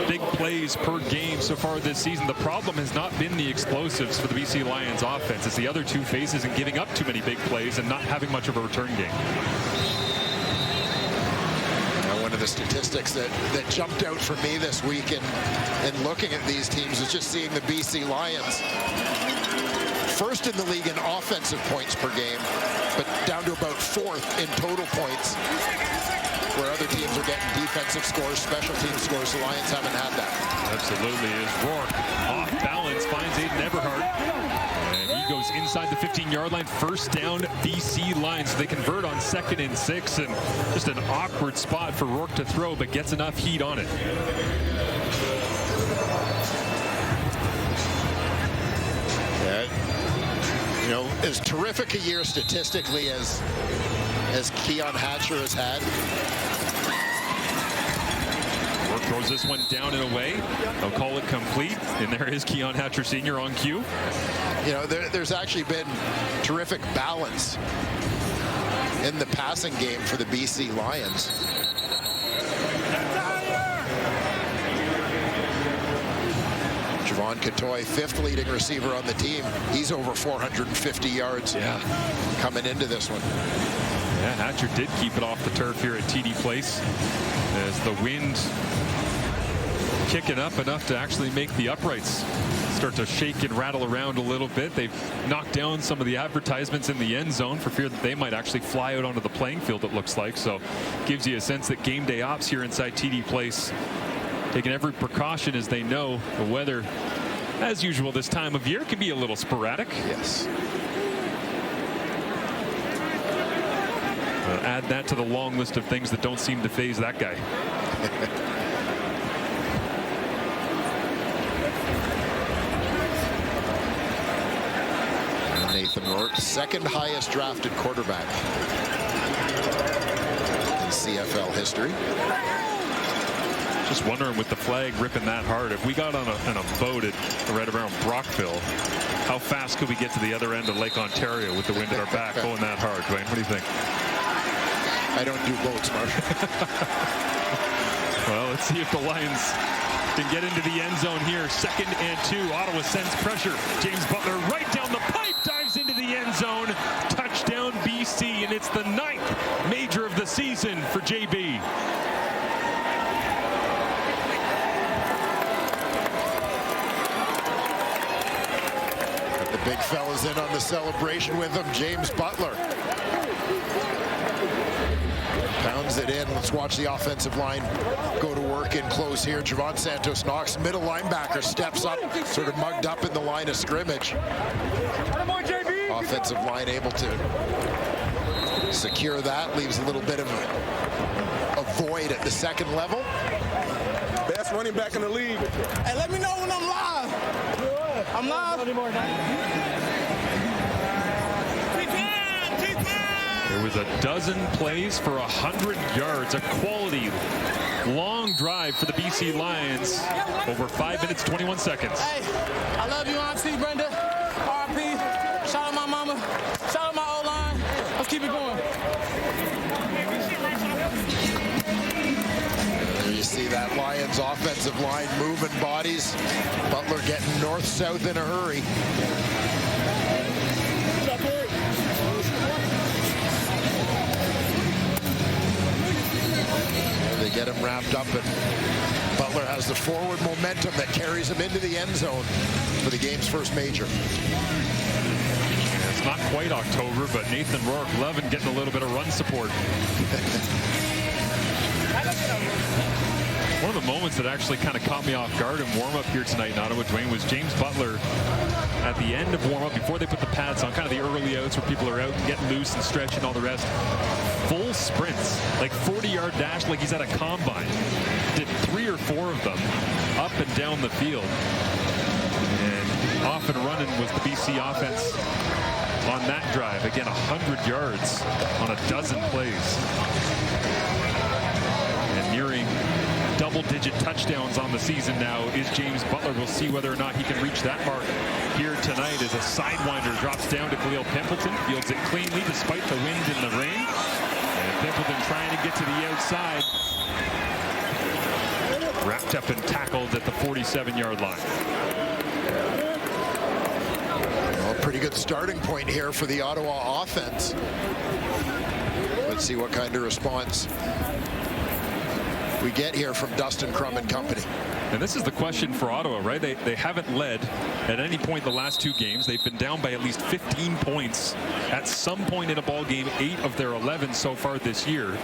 big plays per game so far this season. The problem has not been the explosives for the BC Lions offense. It's the other 2 phases and giving up too many big plays and not having much of a return game. One of the statistics that jumped out for me this week in looking at these teams is just seeing the BC Lions first in the league in offensive points per game, but down to about 4th in total points, where other teams are getting defensive scores, special team scores. The Lions haven't had that. Absolutely. As Rourke off balance finds Aiden Eberhardt, and he goes inside the 15-yard line. First down, BC Lions. They convert on 2nd and 6, and just an awkward spot for Rourke to throw, but gets enough heat on it. You know, as terrific a year statistically as Keon Hatcher has had. Rourke throws this one down and away. They'll call it complete, and there is Keon Hatcher Sr. on cue. You know, there's actually been terrific balance in the passing game for the BC Lions. Javon Katoy, 5th leading receiver on the team. He's over 450 yards coming into this one. Yeah, Hatcher did keep it off the turf here at TD Place as the wind kicking up enough to actually make the uprights start to shake and rattle around a little bit. They've knocked down some of the advertisements in the end zone for fear that they might actually fly out onto the playing field, it looks like. So gives you a sense that game day ops here inside TD Place taking every precaution as they know the weather, as usual this time of year, can be a little sporadic. Yes. Add that to the long list of things that don't seem to faze that guy. Nathan Rourke, second highest drafted quarterback in CFL history. Just wondering, with the flag ripping that hard, if we got on a boat right around Brockville, how fast could we get to the other end of Lake Ontario with the wind at our back going that hard? Dwayne, what do you think? I don't do boats, Marshall. Well, let's see if the Lions can get into the end zone here. 2nd and 2. Ottawa sends pressure. James Butler right down the pipe, dives into the end zone. Touchdown BC, and it's the 9th major of the season for JB. The big fella's in on the celebration with him, James Butler. Pounds it in. Let's watch the offensive line go to work in close here. Javon Santos Knox, middle linebacker, steps up, sort of mugged up in the line of scrimmage. Offensive line able to secure that. Leaves a little bit of a void at the second level. Best running back in the league. Hey, let me know when I'm live. I'm live. There was a dozen plays for 100 yards, a quality long drive for the BC Lions. Over 5 minutes, 21 seconds. Hey, I love you, Auntie Brenda. RP. Shout out my mama. Shout out my O-line. Let's keep it going. There you see that Lions offensive line moving bodies. Butler getting north-south in a hurry. They get him wrapped up, and Butler has the forward momentum that carries him into the end zone for the game's first major. It's not quite October, but Nathan Rourke loving getting a little bit of run support. One of the moments that actually kind of caught me off guard in warm-up here tonight in Ottawa, Dwayne, was James Butler at the end of warm-up, before they put the pads on, kind of the early outs where people are out and getting loose and stretching all the rest. Full sprints, like 40-yard dash, like he's at a combine. Did 3 or 4 of them up and down the field. And off and running was the BC offense on that drive. Again, 100 yards on a dozen plays. And nearing double-digit touchdowns on the season now is James Butler. We'll see whether or not he can reach that mark here tonight as a sidewinder drops down to Khalil Pimpleton. Fields it cleanly despite the wind and the rain. And Pimpleton trying to get to the outside. Wrapped up and tackled at the 47-yard line. Well, pretty good starting point here for the Ottawa offense. Let's see what kind of response we get here from Dustin Crum and company. And this is the question for Ottawa, right? They haven't led at any point in the last 2 games. They've been down by at least 15 points at some point in a ball game, 8 of their 11 so far this year.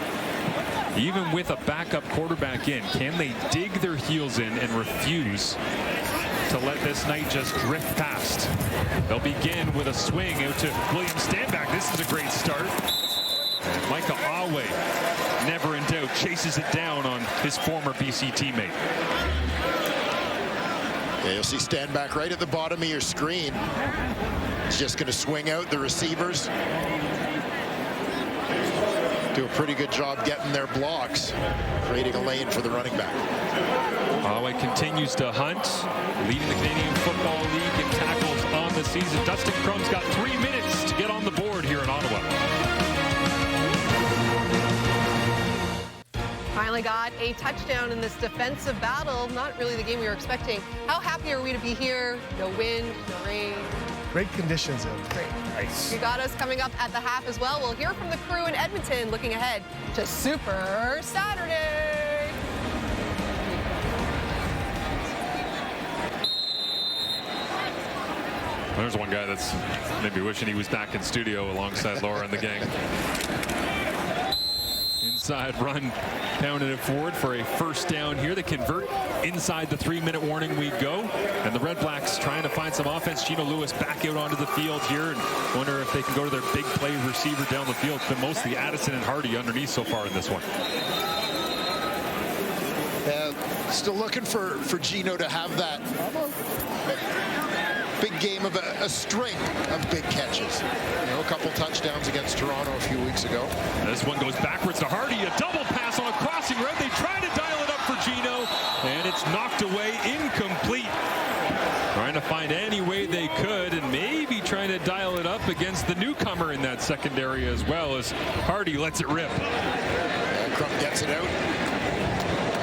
Even with a backup quarterback in, can they dig their heels in and refuse to let this night just drift past? They'll begin with a swing out to William Stanback. This is a great start. And Micah Awe, never in doubt, chases it down on his former BC teammate. Yeah, you'll see Stanback right at the bottom of your screen. He's just going to swing out the receivers. Do a pretty good job getting their blocks, creating a lane for the running back. Awe continues to hunt, leading the Canadian Football League in tackles on the season. Dustin Crum's got 3 minutes to get on the board here in Ottawa. Finally got a touchdown in this defensive battle. Not really the game we were expecting. How happy are we to be here? No wind, no rain. Great conditions out there. Great. Nice. You got us coming up at the half as well. We'll hear from the crew in Edmonton looking ahead to Super Saturday. There's one guy that's maybe wishing he was back in studio alongside Laura and the gang. Inside run, pounding it forward for a first down here. They convert inside the 3-minute warning we go. And the Red Blacks trying to find some offense. Gino Lewis back out onto the field here and wonder if they can go to their big play receiver down the field. But mostly Addison and Hardy underneath so far in this one. Still looking for Gino to have that big game of a string of big catches. You know, a couple touchdowns against Toronto a few weeks ago. This one goes backwards to Hardy. A double pass on a crossing route. They try to dial it up for Gino, and it's knocked away, incomplete. Trying to find any way they could, and maybe trying to dial it up against the newcomer in that secondary as well, as Hardy lets it rip. And Crump gets it out.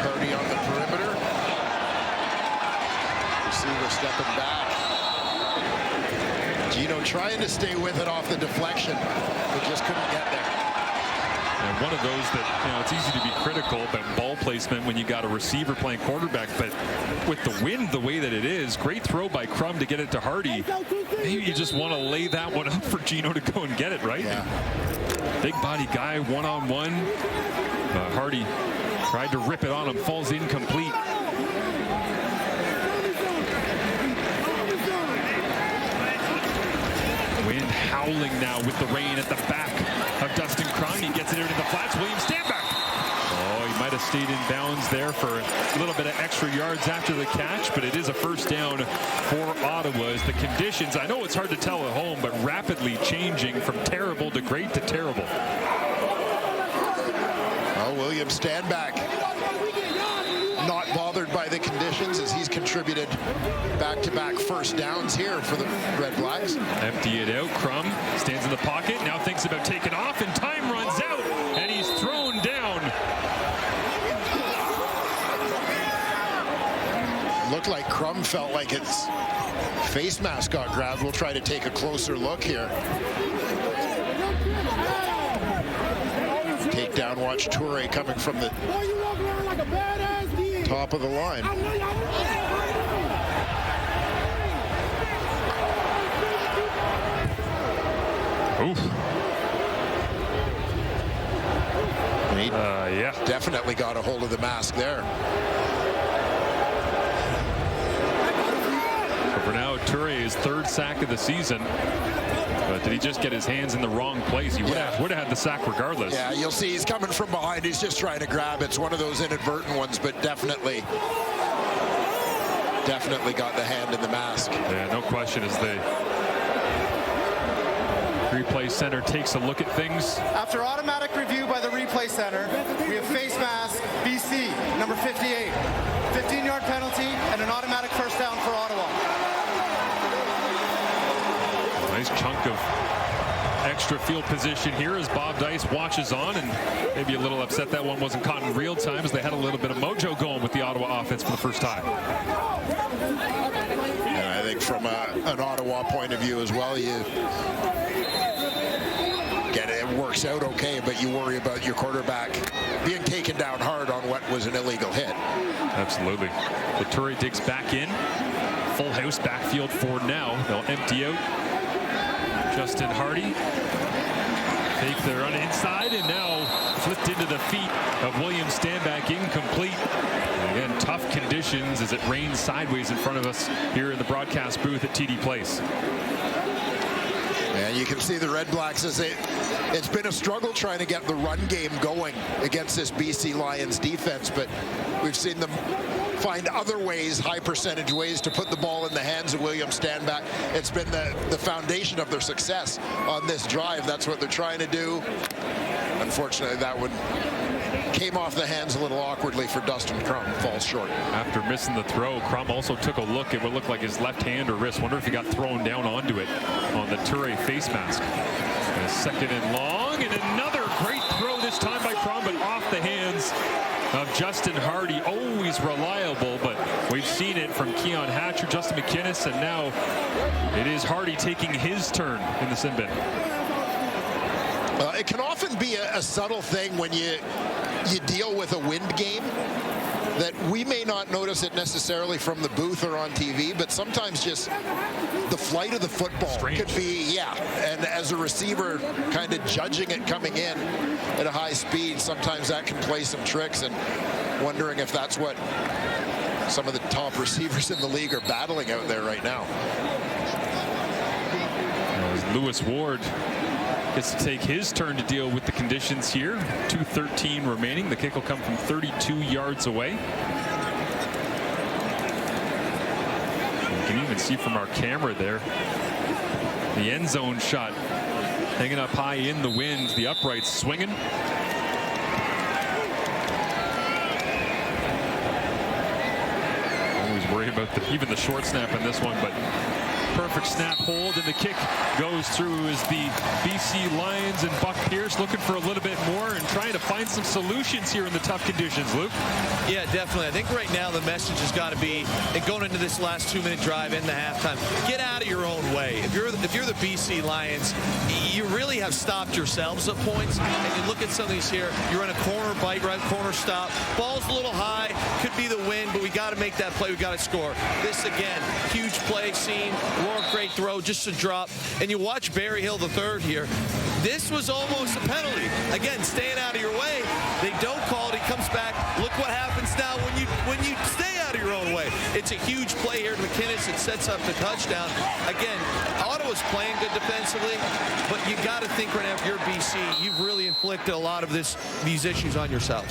Hardy on the perimeter. Receiver stepping back. Gino trying to stay with it off the deflection, but just couldn't get there. And one of those that, you know, it's easy to be critical about ball placement when you got a receiver playing quarterback, but with the wind the way that it is, great throw by Crum to get it to Hardy. Maybe you just want to lay that one up for Gino to go and get it, right? Yeah. Big body guy, one-on-one. Hardy tried to rip it on him, falls incomplete. Wind howling now with the rain at the back of Dustin Crum. He gets it into the flats. William Stanback. Oh, he might have stayed in bounds there for a little bit of extra yards after the catch, but it is a first down for Ottawa as the conditions, I know it's hard to tell at home, but rapidly changing from terrible to great to terrible. Oh, William Stanback not bothered by the conditions as he's contributed back-to-back first downs here for the Red Blacks. Empty it out. Crum stands in the pocket, now thinks about taking off, and time runs out, and he's thrown down. Looked like Crum felt like its face mask got grabbed. We'll try to take a closer look here. Takedown, watch Toure coming from the top of the line. Oof. Yeah. Definitely got a hold of the mask there. So for now, Toure, his third sack of the season. But did he just get his hands in the wrong place? He would have had the sack regardless. Yeah, you'll see he's coming from behind. He's just trying to grab. It's one of those inadvertent ones, but definitely got the hand in the mask. Yeah, no question as the replay center takes a look at things. After automatic review by the replay center, we have face mask, BC, number 58. 15-yard penalty and an automatic first down for Ottawa. Nice chunk of extra field position here as Bob Dice watches on, and maybe a little upset that one wasn't caught in real time as they had a little bit of mojo going with the Ottawa offense for the first time. And I think from an Ottawa point of view as well, you get it works out okay, but you worry about your quarterback being taken down hard on what was an illegal hit. Absolutely. The Toure digs back in. Full house backfield for now. They'll empty out Justin Hardy. Fake the run inside, and now flipped into the feet of William Stanback, incomplete. And again, tough conditions as it rains sideways in front of us here in the broadcast booth at TD Place. And you can see the Red Blacks as it's been a struggle trying to get the run game going against this BC Lions defense, but we've seen them find other ways, high percentage ways to put the ball in the hands of William Stanback. It's been the foundation of their success on this drive. That's what they're trying to do. Unfortunately, that one came off the hands a little awkwardly for Dustin Crum. Falls short. After missing the throw, Crum also took a look at what looked like his left hand or wrist. Wonder if he got thrown down onto it on the Toure face mask. And a second and long, and another great throw this time by Crum, but off the hands of Justin Hardy, always reliable, but we've seen it from Keon Hatcher, Justin McInnes, and now it is Hardy taking his turn in the sin bin. It can often be a subtle thing when you deal with a wind game that we may not notice it necessarily from the booth or on TV, but sometimes just the flight of the football could be, and as a receiver kind of judging it coming in at a high speed, sometimes that can play some tricks, and wondering if that's what some of the top receivers in the league are battling out there right now. As Lewis Ward gets to take his turn to deal with the conditions here. 2:13 remaining. The kick will come from 32 yards away. You can even see from our camera there the end zone shot hanging up high in the wind, the uprights swinging. Always worried about even the short snap in this one, but perfect snap hold, and the kick goes through as the BC Lions and Buck Pierce looking for a little bit more and trying to find some solutions here in the tough conditions, Luke. Yeah, definitely. I think right now the message has got to be, and going into this last 2-minute drive in the halftime, get out of your own way. If you're the BC Lions, you really have stopped yourselves at points, and you look at some of these here, you're in a corner bite, right corner stop, ball's a little high, could be the wind, but we got to make that play, we got to score. This again, huge play scene. Rourke, great throw, just a drop. And you watch Barry Hill III here. This was almost a penalty. Again, staying out of your way. They don't call it. He comes back. Look what happens now when you stay out of your own way. It's a huge play here to McInnes. It sets up the touchdown. Again, Ottawa's playing good defensively, but you got to think right now, if you're BC, you've really inflicted a lot of these issues on yourself.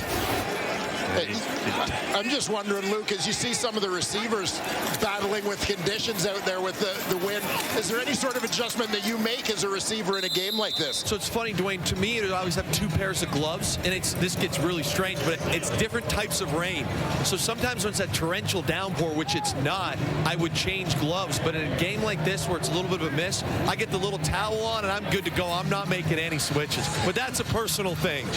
I'm just wondering, Luke, as you see some of the receivers battling with conditions out there with the wind, is there any sort of adjustment that you make as a receiver in a game like this? So it's funny, Dwayne, to me, I always have 2 pairs of gloves, and this gets really strange, but it's different types of rain. So sometimes when it's that torrential downpour, which it's not, I would change gloves. But in a game like this where it's a little bit of a miss, I get the little towel on, and I'm good to go. I'm not making any switches. But that's a personal thing.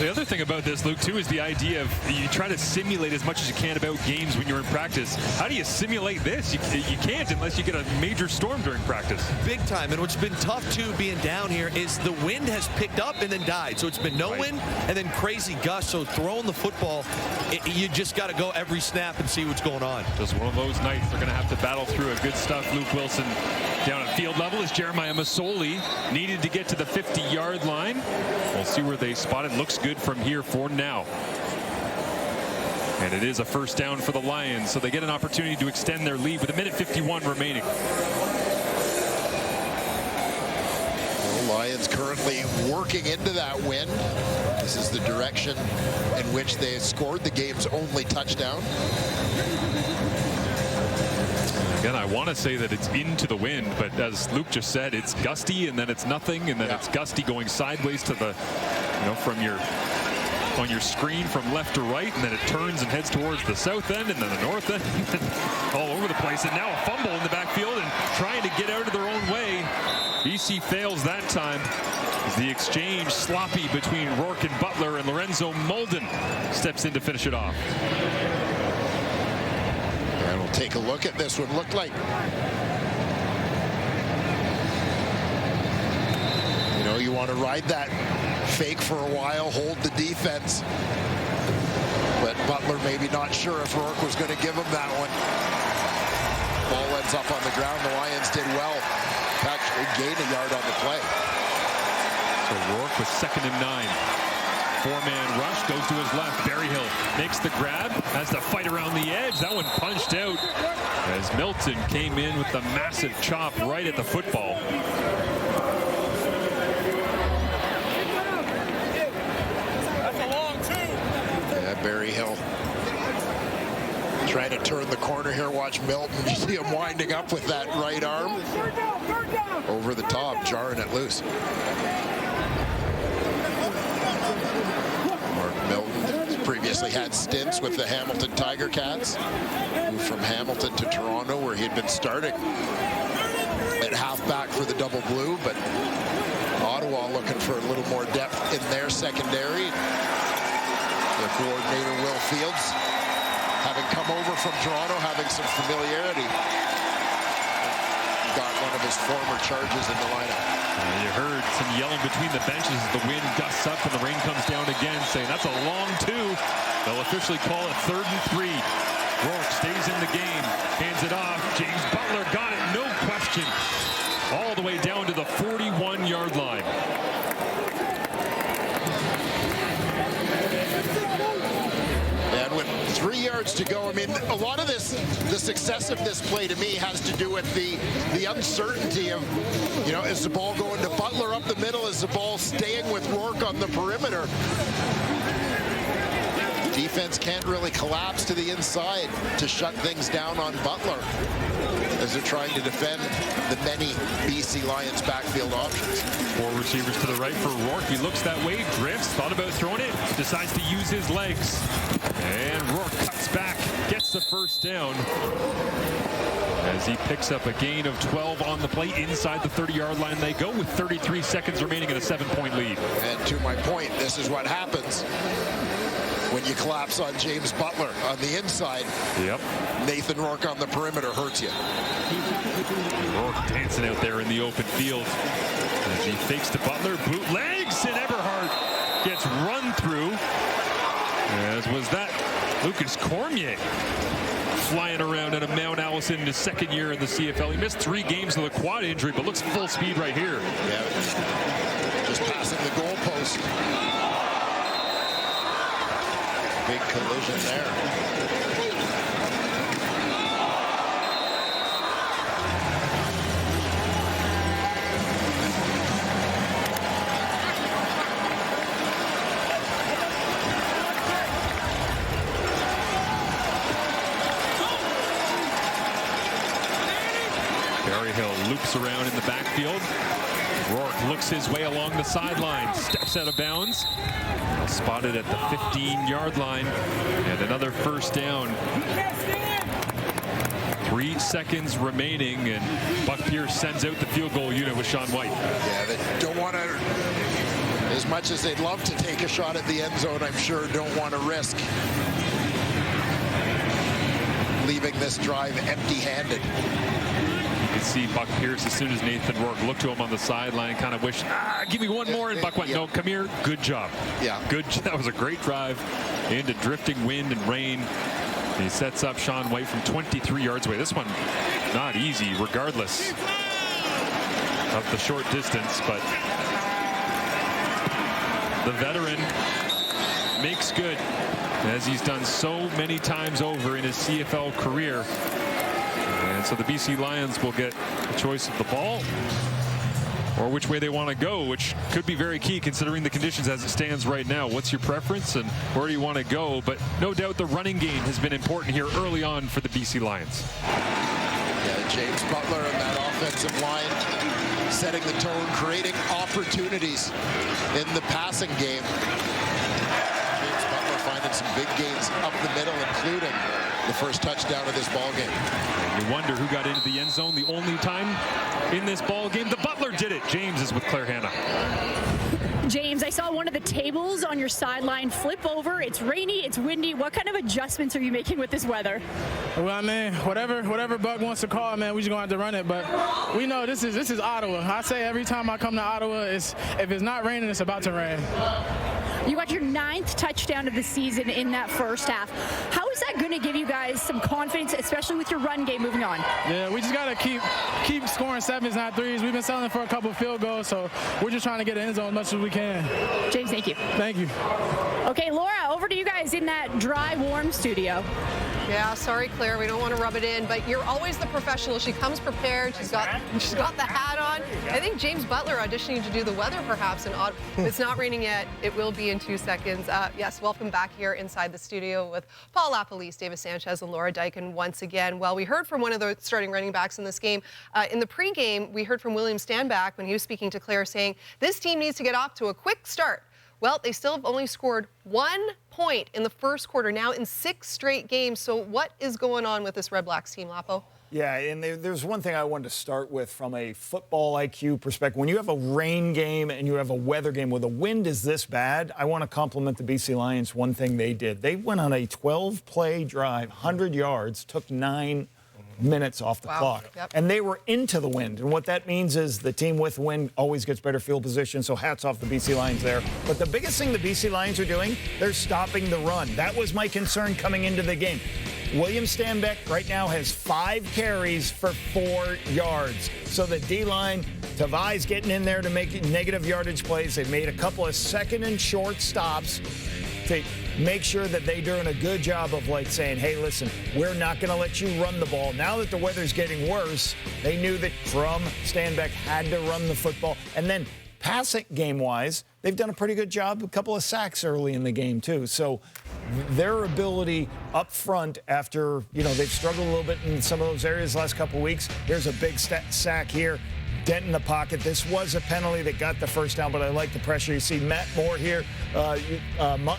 The other thing about this, Luke, too, is the idea of you try to simulate as much as you can about games when you're in practice. How do you simulate this? You can't unless you get a major storm during practice. Big time. And what's been tough, too, being down here is the wind has picked up and then died. So it's been no wind and then crazy gusts. So throwing the football, you just got to go every snap and see what's going on. Just one of those nights. They're going to have to battle through it. Good stuff. Luke Wilson down at field level as Jeremiah Masoli needed to get to the 50-yard line. We'll see where they spot it. Looks good from here for now. And it is a first down for the Lions, so they get an opportunity to extend their lead with 1:51 remaining. The Lions currently working into that wind. This is the direction in which they scored the game's only touchdown. Again, I want to say that it's into the wind, but as Luke just said, it's gusty, and then it's nothing, and then it's gusty going sideways to the, from your on your screen from left to right, and then it turns and heads towards the south end and then the north end, all over the place. And now a fumble in the backfield and trying to get out of their own way. BC fails that time as the exchange sloppy between Rourke and Butler, and Lorenzo Molden steps in to finish it off. And we'll take a look at this one. Looked like, you want to ride that fake for a while, hold the defense. But Butler maybe not sure if Rourke was going to give him that one. Ball ends up on the ground. The Lions did well. Actually gained a yard on the play. So Rourke with 2nd and 9. 4-man rush, goes to his left. Berryhill makes the grab, has to fight around the edge. That one punched out as Milton came in with the massive chop right at the football. Berryhill trying to turn the corner here. Watch Milton. You see him winding up with that right arm over the top, jarring it loose. Mark Milton previously had stints with the Hamilton Tiger Cats. Moved from Hamilton to Toronto, where he had been starting at halfback for the Double Blue, but Ottawa looking for a little more depth in their secondary. Their coordinator, Will Fields, having come over from Toronto, having some familiarity. Got one of his former charges in the lineup. You heard some yelling between the benches as the wind gusts up and the rain comes down again, saying that's a long 2. They'll officially call it 3rd and 3. Rourke stays in the game, hands it off. James Butler got it, no question. All the way down to the 41-yard line. And with 3 yards to go, I mean, a lot of this, the success of this play to me has to do with the uncertainty of, you know, is the ball going to Butler up the middle? Is the ball staying with Rourke on the perimeter? Defense can't really collapse to the inside to shut things down on Butler as they're trying to defend the many BC Lions backfield options. 4 receivers to the right for Rourke. He looks that way, drifts, thought about throwing it, decides to use his legs. And Rourke cuts back, gets the first down as he picks up a gain of 12 on the play. Inside the 30-yard line they go with 33 seconds remaining in a 7-point lead. And to my point, this is what happens when you collapse on James Butler on the inside. Yep. Nathan Rourke on the perimeter hurts you. Rourke dancing out there in the open field as he fakes to Butler, bootlegs, and Eberhardt gets run through, as was that Lucas Cormier flying around out of Mount Allison in his 2nd year in the CFL. He missed 3 games with a quad injury, but looks full speed right here. Yeah, just passing the goalpost. Big collision there. Berryhill loops around in the backfield. Rourke looks his way along the sideline, steps out of bounds. Spotted at the 15-yard line, and another first down. 3 seconds remaining, and Buck Pierce sends out the field goal unit with Sean White. Yeah, they don't want to, as much as they'd love to take a shot at the end zone, I'm sure don't want to risk leaving this drive empty-handed. You could see Buck Pierce, as soon as Nathan Rourke looked to him on the sideline, kind of wish, give me one more, and Buck went, no, come here, good job. Yeah. Good, that was a great drive into drifting wind and rain. He sets up Sean White from 23 yards away. This one, not easy, regardless of the short distance, but the veteran makes good, as he's done so many times over in his CFL career. And so the BC Lions will get a choice of the ball or which way they want to go, which could be very key considering the conditions as it stands right now. What's your preference and where do you want to go? But no doubt the running game has been important here early on for the BC Lions. Yeah, James Butler and that offensive line setting the tone, creating opportunities in the passing game. James Butler finding some big gains up the middle, including the first touchdown of this ball game. And you wonder who got into the end zone the only time in this ball game. The Butler did it. James is with Claire Hanna. James, I saw one of the tables on your sideline flip over. It's rainy, it's windy. What kind of adjustments are you making with this weather? Well, I mean, whatever Buck wants to call, man, we just gonna have to run it. But we know this is Ottawa. I say every time I come to Ottawa, if it's not raining, it's about to rain. You got your 9th touchdown of the season in that first half. How is that going to give you guys some confidence, especially with your run game moving on? Yeah, we just got to keep scoring 7s, not 3s. We've been selling for a couple of field goals, so we're just trying to get the end zone as much as we can. James, thank you. Thank you. Okay, Laura, over to you guys in that dry, warm studio. Yeah, sorry, Claire, we don't want to rub it in, but you're always the professional. She comes prepared. She's got the hat on. I think James Butler auditioning to do the weather, perhaps. And it's not raining yet. It will be in 2 seconds. Yes, welcome back here inside the studio with Paul LaPolice, David Sanchez, and Laura Dyken once again. Well, we heard from one of the starting running backs in this game. In the pregame, we heard from William Stanback when he was speaking to Claire, saying this team needs to get off to a quick start. Well, they still have only scored 1 point in the first quarter, now in 6 straight games. So what is going on with this Red Blacks team, Lapo? Yeah, and there's one thing I wanted to start with from a football IQ perspective. When you have a rain game and you have a weather game where the wind is this bad, I want to compliment the BC Lions. One thing they did. They went on a 12-play drive, 100 yards, took 9 minutes off the clock. Yep. And they were into the wind. And what that means is the team with wind always gets better field position, so hats off the BC Lions there. But the biggest thing the BC Lions are doing, they're stopping the run. That was my concern coming into the game. William Stanbeck right now has 5 carries for 4 yards. So the D-line, Tavai's getting in there to make negative yardage plays. They've made a couple of second and short stops to make sure that they're doing a good job of like saying, hey, listen, we're not going to let you run the ball. Now that the weather's getting worse, they knew that Crum, Stanbeck had to run the football. And then passing game-wise, they've done a pretty good job, a couple of sacks early in the game too. So their ability up front after, they've struggled a little bit in some of those areas the last couple of weeks. Here's a big sack here. Dent in the pocket. This was a penalty that got the first down, but I like the pressure. You see Matt Moore here,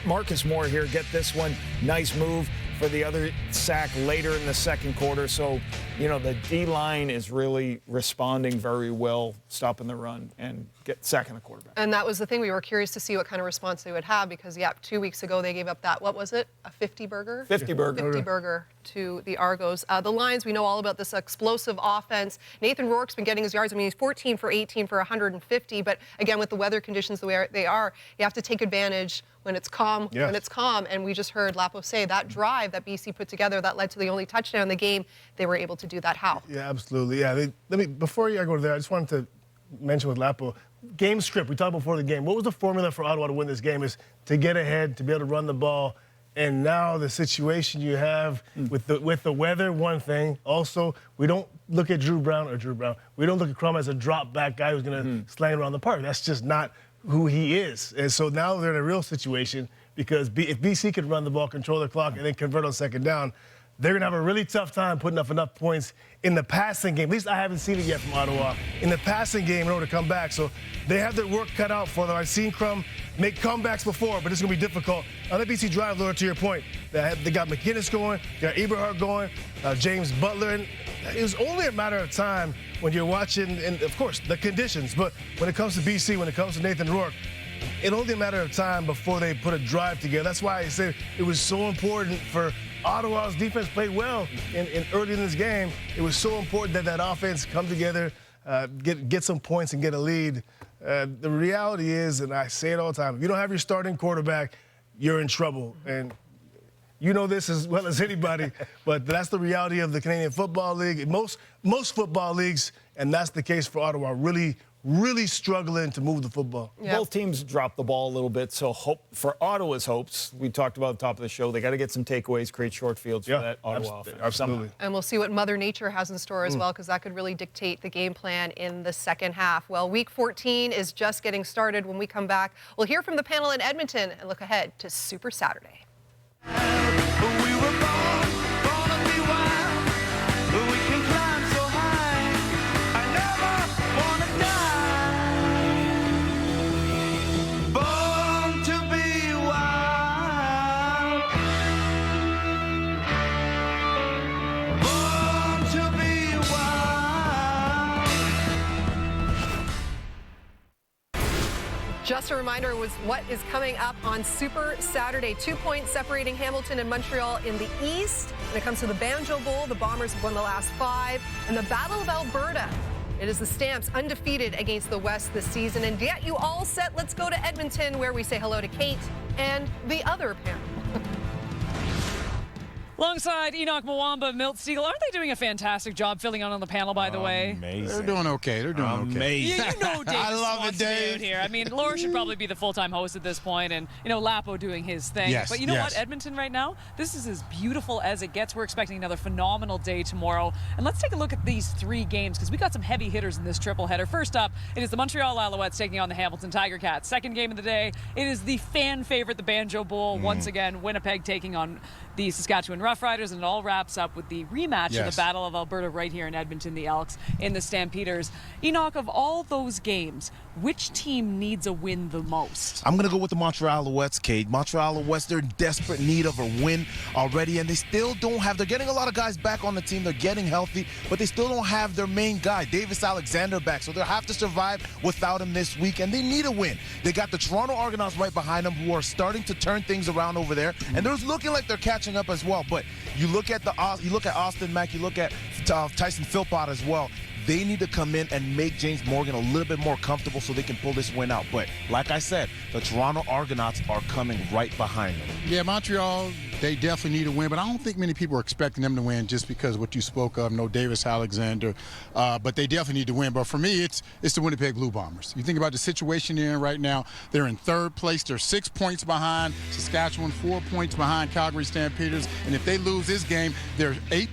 Marcus Moore here get this one. Nice move for the other sack later in the second quarter. So, the D-line is really responding very well, stopping the run and sacking the quarterback. And that was the thing. We were curious to see what kind of response they would have because, 2 weeks ago they gave up that, what was it, a 50 burger? 50 burger. 50 burger to the Argos. The Lions, we know all about this explosive offense. Nathan Rourke's been getting his yards. I mean, he's 14 for 18 for 150. But, again, with the weather conditions the way they are, you have to take advantage when it's calm, when it's calm. And we just heard Lapo say that drive that BC put together that led to the only touchdown in the game, they were able to do that. How? Yeah, absolutely. Yeah, before I go there, I just wanted to mention with Lapo, game script, we talked before the game. What was the formula for Ottawa to win this game? Is to get ahead, to be able to run the ball. And now the situation you have with the weather, one thing. Also, we don't look at Drew Brown. We don't look at Crum as a drop-back guy who's going to slang around the park. That's just not who he is. And so now they're in a real situation because if BC could run the ball, control the clock, and then convert on second down, they're going to have a really tough time putting up enough points in the passing game. At least I haven't seen it yet from Ottawa in the passing game in order to come back. So they have their work cut out for them. I've seen Crum make comebacks before, but it's going to be difficult. Now, let BC drive, Laura, to your point. They got McGinnis going, they got Eberhardt going, James Butler. And it was only a matter of time when you're watching, and of course, the conditions. But when it comes to BC, when it comes to Nathan Rourke, it's only a matter of time before they put a drive together. That's why I said it was so important for Ottawa's defense played well in early in this game. It was so important that offense come together, get some points and get a lead. The reality is, and I say it all the time, if you don't have your starting quarterback, you're in trouble. And you know this as well as anybody, but that's the reality of the Canadian Football League. Most football leagues, and that's the case for Ottawa, really struggling to move the football. Yep. Both teams dropped the ball a little bit, so hope for Ottawa's hopes, we talked about at the top of the show, they got to get some takeaways, create short fields for that Ottawa offense. Absolutely. And we'll see what Mother Nature has in store as well, because that could really dictate the game plan in the second half. Well, Week 14 is just getting started. When we come back, we'll hear from the panel in Edmonton and look ahead to Super Saturday. Just a reminder was what is coming up on Super Saturday. 2 points separating Hamilton and Montreal in the East. When it comes to the Banjo Bowl, the Bombers have won the last 5. And the Battle of Alberta, it is the Stamps undefeated against the West this season. And get you all set, let's go to Edmonton, where we say hello to Kate and the other panel. Alongside Enoch Mwamba, Milt Siegel, aren't they doing a fantastic job filling in on the panel, by the way? Amazing. They're doing okay. They're doing okay. You know Dave I love it, Dave. Here. I mean, Laura should probably be the full-time host at this point, and, Lapo doing his thing. Yes, but you know what, Edmonton right now, this is as beautiful as it gets. We're expecting another phenomenal day tomorrow. And let's take a look at these 3 games, because we got some heavy hitters in this triple header. First up, it is the Montreal Alouettes taking on the Hamilton Tiger Cats. Second game of the day, it is the fan favorite, the Banjo Bowl. Once again, Winnipeg taking on the Saskatchewan Roughriders, and it all wraps up with the rematch of Yes. the Battle of Alberta right here in Edmonton, the Elks in the Stampeders. Enoch, of all those games, which team needs a win the most? I'm going to go with the Montreal Alouettes, Cade. Montreal Alouettes, they're in desperate need of a win already, and they still don't have, they're getting a lot of guys back on the team. They're getting healthy, but they still don't have their main guy, Davis Alexander, back. So they'll have to survive without him this week, and they need a win. They got the Toronto Argonauts right behind them who are starting to turn things around over there, and they're looking like they're catching up as well. But you look at Austin Mack, you look at Tyson Philpott as well. They need to come in and make James Morgan a little bit more comfortable so they can pull this win out. But like I said, the Toronto Argonauts are coming right behind them. Yeah, Montreal, they definitely need a win, but I don't think many people are expecting them to win just because of what you spoke of. No Davis Alexander, but they definitely need to win. But for me, it's the Winnipeg Blue Bombers. You think about the situation they're in right now. They're in third place. They're 6 points behind Saskatchewan, 4 points behind Calgary Stampeders. And if they lose this game, they're 8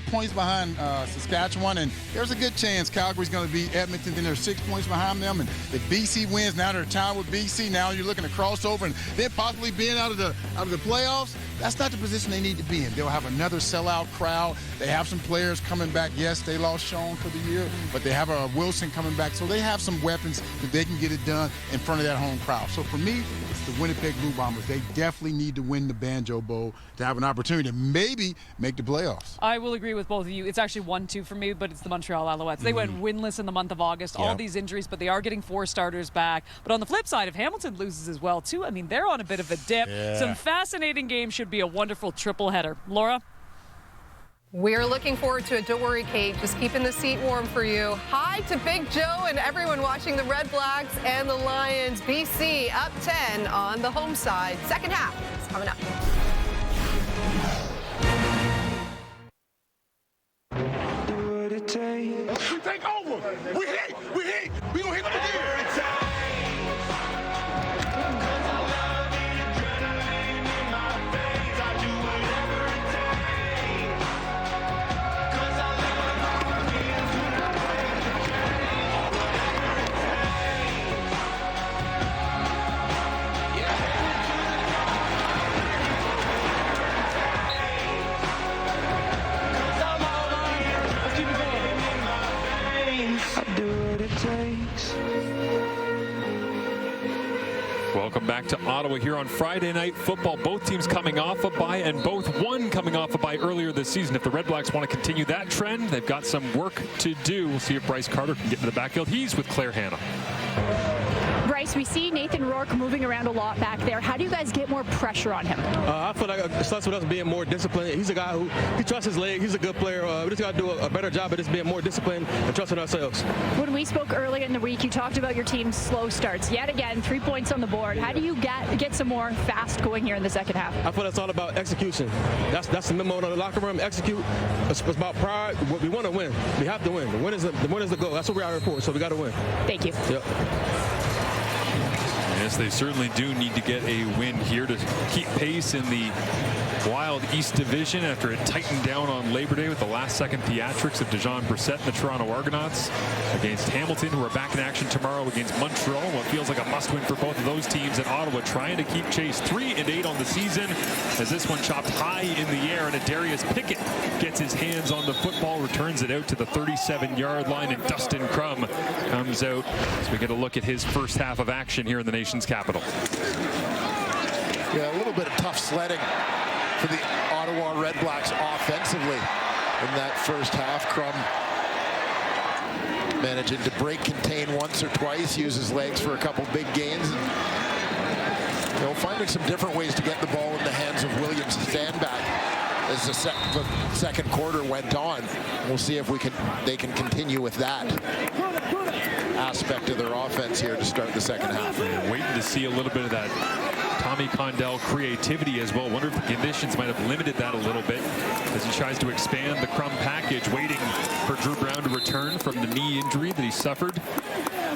points behind Saskatchewan. And there's a good chance Calgary's going to beat Edmonton. Then they're 6 points behind them. And if BC wins, now they're tied with BC. Now you're looking at crossover, and they're possibly being out of the playoffs. That's not the position they need to be in. They'll have another sellout crowd. They have some players coming back. Yes, they lost Sean for the year, but they have a Wilson coming back. So they have some weapons that they can get it done in front of that home crowd. So for me, it's the Winnipeg Blue Bombers. They definitely need to win the Banjo Bowl to have an opportunity to maybe make the playoffs. I will agree with both of you. It's actually 1-2 for me, but it's the Montreal Alouettes. They went winless in the month of August. All these injuries, but they are getting 4 starters back. But on the flip side, if Hamilton loses as well, too, I mean, they're on a bit of a dip. Yeah. Some fascinating games. Should be a wonderful triple header. Laura? We're looking forward to it. Don't worry, Kate. Just keeping the seat warm for you. Hi to Big Joe and everyone watching the Red Blacks and the Lions. BC up 10 on the home side. Second half is coming up. We take over. We hit. We gonna hit them again. Welcome back to Ottawa here on Friday Night Football. Both teams coming off a bye, and both one coming off a bye earlier this season. If the Red Blacks want to continue that trend, they've got some work to do. We'll see if Bryce Carter can get into the backfield. He's with Claire Hanna. Bryce, we see Nathan Rourke moving around a lot back there. How do you guys get more pressure on him? I feel like it starts with us being more disciplined. He's a guy who he trusts his leg. He's a good player. We just got to do a better job of just being more disciplined and trusting ourselves. When we spoke earlier in the week, you talked about your team's slow starts. Yet again, 3 points on the board. How do you get some more fast going here in the second half? I feel that's all about execution. That's the memo in the locker room. Execute. It's about pride. We want to win. We have to win. The win is the goal. That's what we are here for. So we got to win. Thank you. Yep. Yes, they certainly do need to get a win here to keep pace in the Wild East Division after it tightened down on Labor Day with the last-second theatrics of Dejan Brissett and the Toronto Argonauts against Hamilton, who are back in action tomorrow against Montreal. What feels like a must-win for both of those teams, and Ottawa trying to keep chase 3-8 on the season as this one chopped high in the air, and Adarius Pickett gets his hands on the football, returns it out to the 37-yard line, and Dustin Crum comes out as we get a look at his first half of action here in the nation's capital. Yeah, a little bit of tough sledding for the Ottawa Red Blacks offensively in that first half. Crum managing to break contain once or twice, use his legs for a couple big gains, and finding some different ways to get the ball in the hands of Williams Standback as the second quarter went on. We'll see if they can continue with that aspect of their offense here to start the second half. And waiting to see a little bit of that Tommy Condell creativity as well. Wonder if the conditions might have limited that a little bit as he tries to expand the Crum package, waiting for Drew Brown to return from the knee injury that he suffered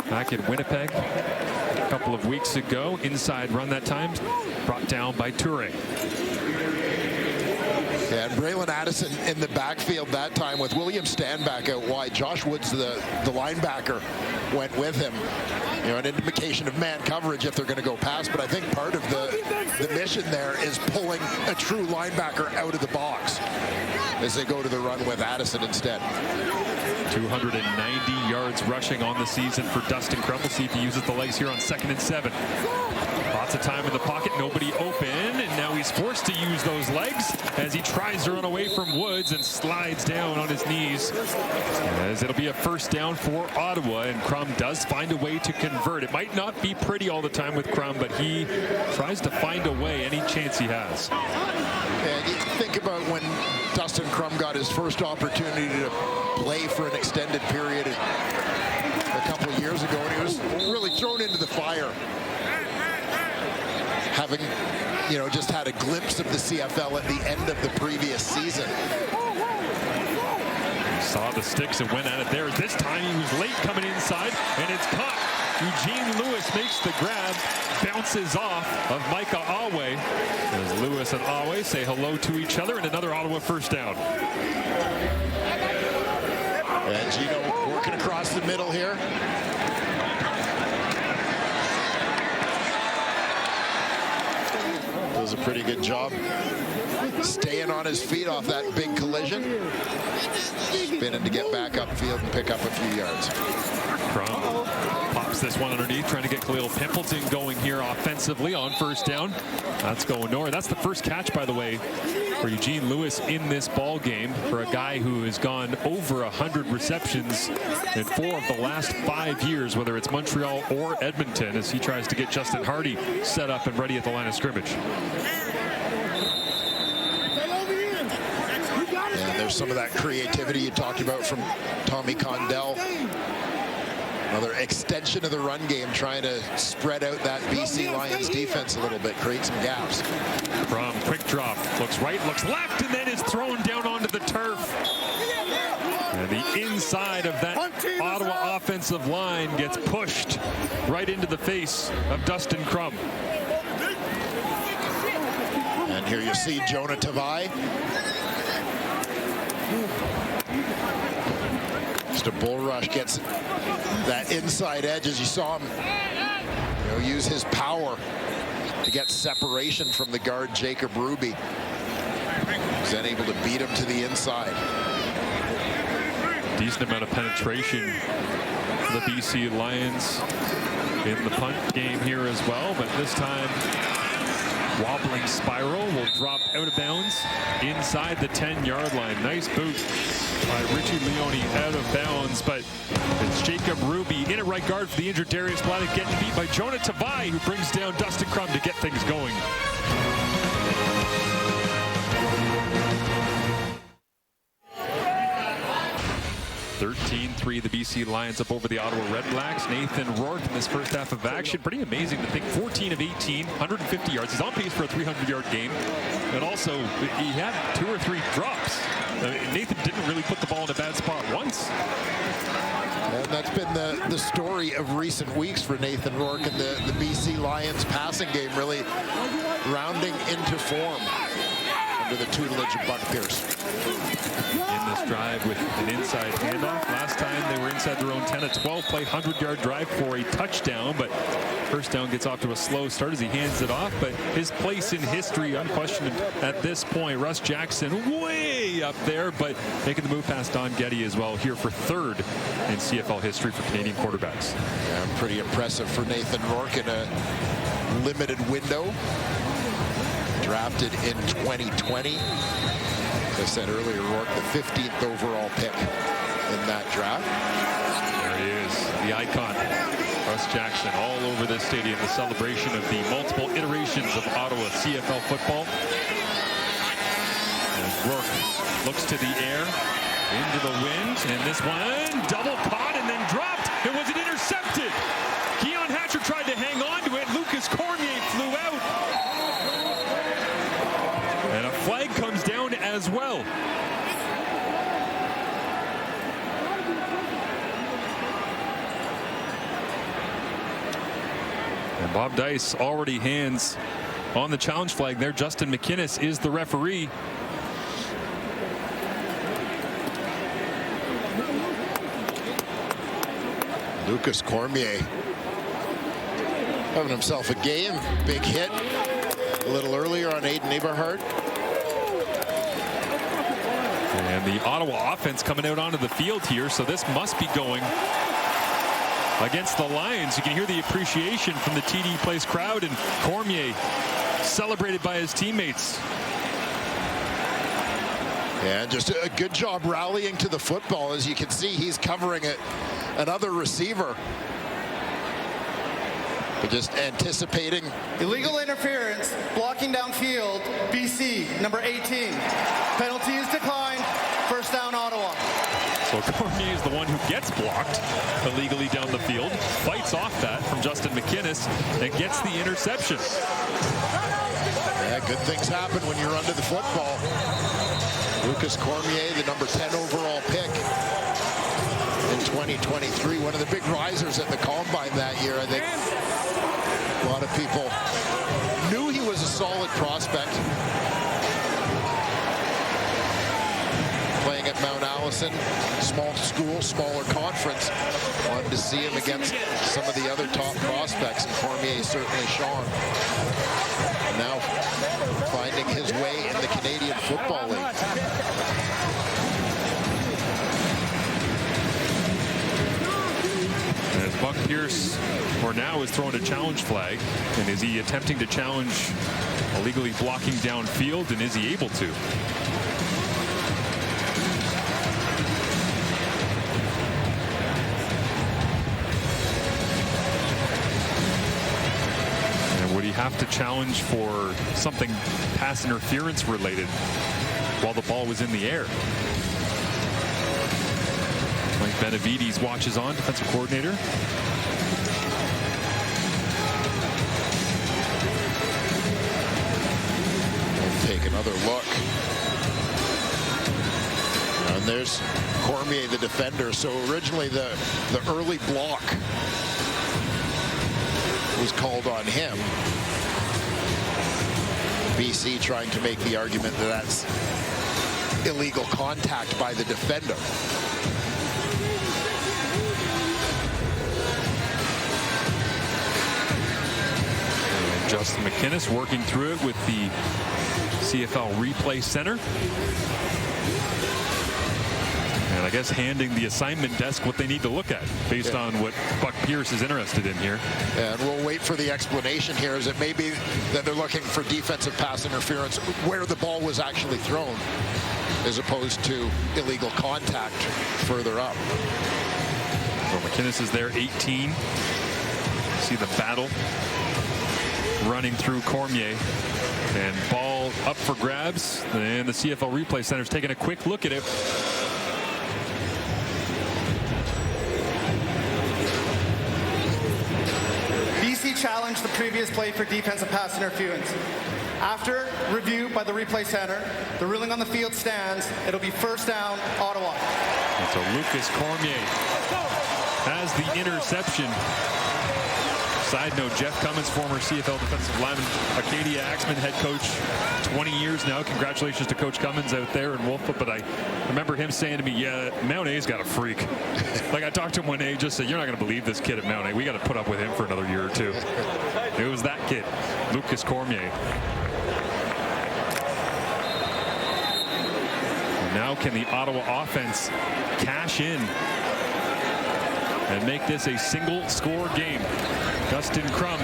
back in Winnipeg a couple of weeks ago. Inside run that time, brought down by Toure. And Braylon Addison in the backfield that time with William Stanback out wide. Josh Woods, the linebacker, went with him. You know, an indication of man coverage if they're going to go pass, but I think part of the mission there is pulling a true linebacker out of the box as they go to the run with Addison instead. 290 yards rushing on the season for Dustin Crum. We'll see if he uses the legs here on 2nd and 7. Lots of time in the pocket, nobody open, and now he's forced to use those legs as he tries to run away from Woods and slides down on his knees, as it'll be a first down for Ottawa, and Crum does find a way to convert. It might not be pretty all the time with Crum, but he tries to find a way any chance he has. And you think about when Dustin Crum got his first opportunity to play for an extended period a couple of years ago, and he was really thrown into the fire, having, you know, just had a glimpse of the CFL at the end of the previous season. Saw the sticks and went at it there. This time he was late coming inside, and it's caught. Eugene Lewis makes the grab, bounces off of Micah Awe, as Lewis and Awe say hello to each other, and another Ottawa first down. And Gino working across the middle here. Does a pretty good job staying on his feet off that big collision. Spinning to get back upfield and pick up a few yards. Crum pops this one underneath, trying to get Khalil Pimpleton going here offensively on first down. That's going nowhere. That's the first catch, by the way, for Eugene Lewis in this ball game, for a guy who has gone over 100 receptions in 4 of the last 5 years, whether it's Montreal or Edmonton, as he tries to get Justin Hardy set up and ready at the line of scrimmage. And there's some of that creativity you talked about from Tommy Condell. Another extension of the run game, trying to spread out that BC Lions defense a little bit, create some gaps. Crum, quick drop, looks right, looks left, and then is thrown down onto the turf. And the inside of that Ottawa offensive line gets pushed right into the face of Dustin Crum. And here you see Jonah Tavai. Just a bull rush, gets that inside edge as you saw him, use his power to get separation from the guard Jacob Ruby. He's then able to beat him to the inside. Decent amount of penetration for the BC Lions in the punt game here as well, but this time wobbling spiral will drop out of bounds inside the 10-yard line. Nice boot by Richie Leone out of bounds, but it's Jacob Ruby in at right guard for the injured Darius Bladdock, getting beat by Jonah Tavai, who brings down Dustin Crum to get things going. (13-3) the BC Lions up over the Ottawa REDBLACKS. Nathan Rourke in this first half of action. Pretty amazing to think 14 of 18, 150 yards. He's on pace for a 300-yard game. And also, he had 2 or 3 drops. Nathan didn't really put the ball in a bad spot once. And that's been the story of recent weeks for Nathan Rourke and the BC Lions passing game, really rounding into form under the tutelage of Buck Pierce. In this drive with an inside handoff. Last time they were inside their own 10, a 12-play, 100-yard drive for a touchdown, but first down gets off to a slow start as he hands it off, but his place in history unquestioned at this point. Russ Jackson way up there, but making the move past Don Getty as well here for 3rd in CFL history for Canadian quarterbacks. Yeah, pretty impressive for Nathan Rourke in a limited window. Drafted in 2020. As I said earlier, Rourke, the 15th overall pick in that draft. There he is, the icon, Russ Jackson, all over this stadium, the celebration of the multiple iterations of Ottawa CFL football. As Rourke looks to the air, into the wind, and this one double caught and then dropped. It wasn't intercepted. Keon Hatcher tried to hang on to it. Lucas Cormier flew out. And a flag comes down as well. And Bob Dice already hands on the challenge flag there. Justin McInnes is the referee. Lucas Cormier having himself a game. Big hit a little earlier on Aiden Eberhardt. And the Ottawa offense coming out onto the field here, so this must be going against the Lions. You can hear the appreciation from the TD Place crowd, and Cormier celebrated by his teammates. Yeah, just a good job rallying to the football. As you can see, he's covering another receiver. But just anticipating. Illegal interference, blocking downfield, BC, number 18. Penalty is declined. First down, Ottawa. So Cormier is the one who gets blocked illegally down the field, fights off that from Justin McInnes, and gets the interception. Yeah, good things happen when you're under the football. Lucas Cormier, the number 10 overall pick in 2023. One of the big risers at the Combine that year. I think a lot of people knew he was a solid prospect. Playing at Mount Allison, small school, smaller conference. Wanted to see him against some of the other top prospects, and Cormier certainly shone. And now finding his way in the Canadian Football League. As Buck Pierce, or now, is throwing a challenge flag, and is he attempting to challenge illegally blocking downfield, and is he able to? Would he have to challenge for something pass interference related while the ball was in the air? Mike Benavides watches on, defensive coordinator. We'll take another look. And there's Cormier, the defender. So originally the early block was called on him. BC trying to make the argument that that's illegal contact by the defender. And Justin McInnes working through it with the CFL Replay Center. And I guess handing the assignment desk what they need to look at based on what Buck Pierce is interested in here. And we'll wait for the explanation here. Is it maybe that they're looking for defensive pass interference where the ball was actually thrown as opposed to illegal contact further up? So McInnes is there, 18. See the battle running through Cormier. And ball up for grabs. And the CFL Replay Center is taking a quick look at it. Challenged the previous play for defensive pass interference. After review by the replay center, the ruling on the field stands. It'll be first down, Ottawa. And so Lucas Cormier has the interception. Side note, Jeff Cummins, former CFL defensive lineman, Acadia Axeman head coach, 20 years now. Congratulations to Coach Cummins out there in Wolffoot. But I remember him saying to me, yeah, Mount A's got a freak. Like I talked to him one day, just said, you're not going to believe this kid at Mount A. We got to put up with him for another year or two. It was that kid, Lucas Cormier. Now can the Ottawa offense cash in and make this a single score game? Dustin Crum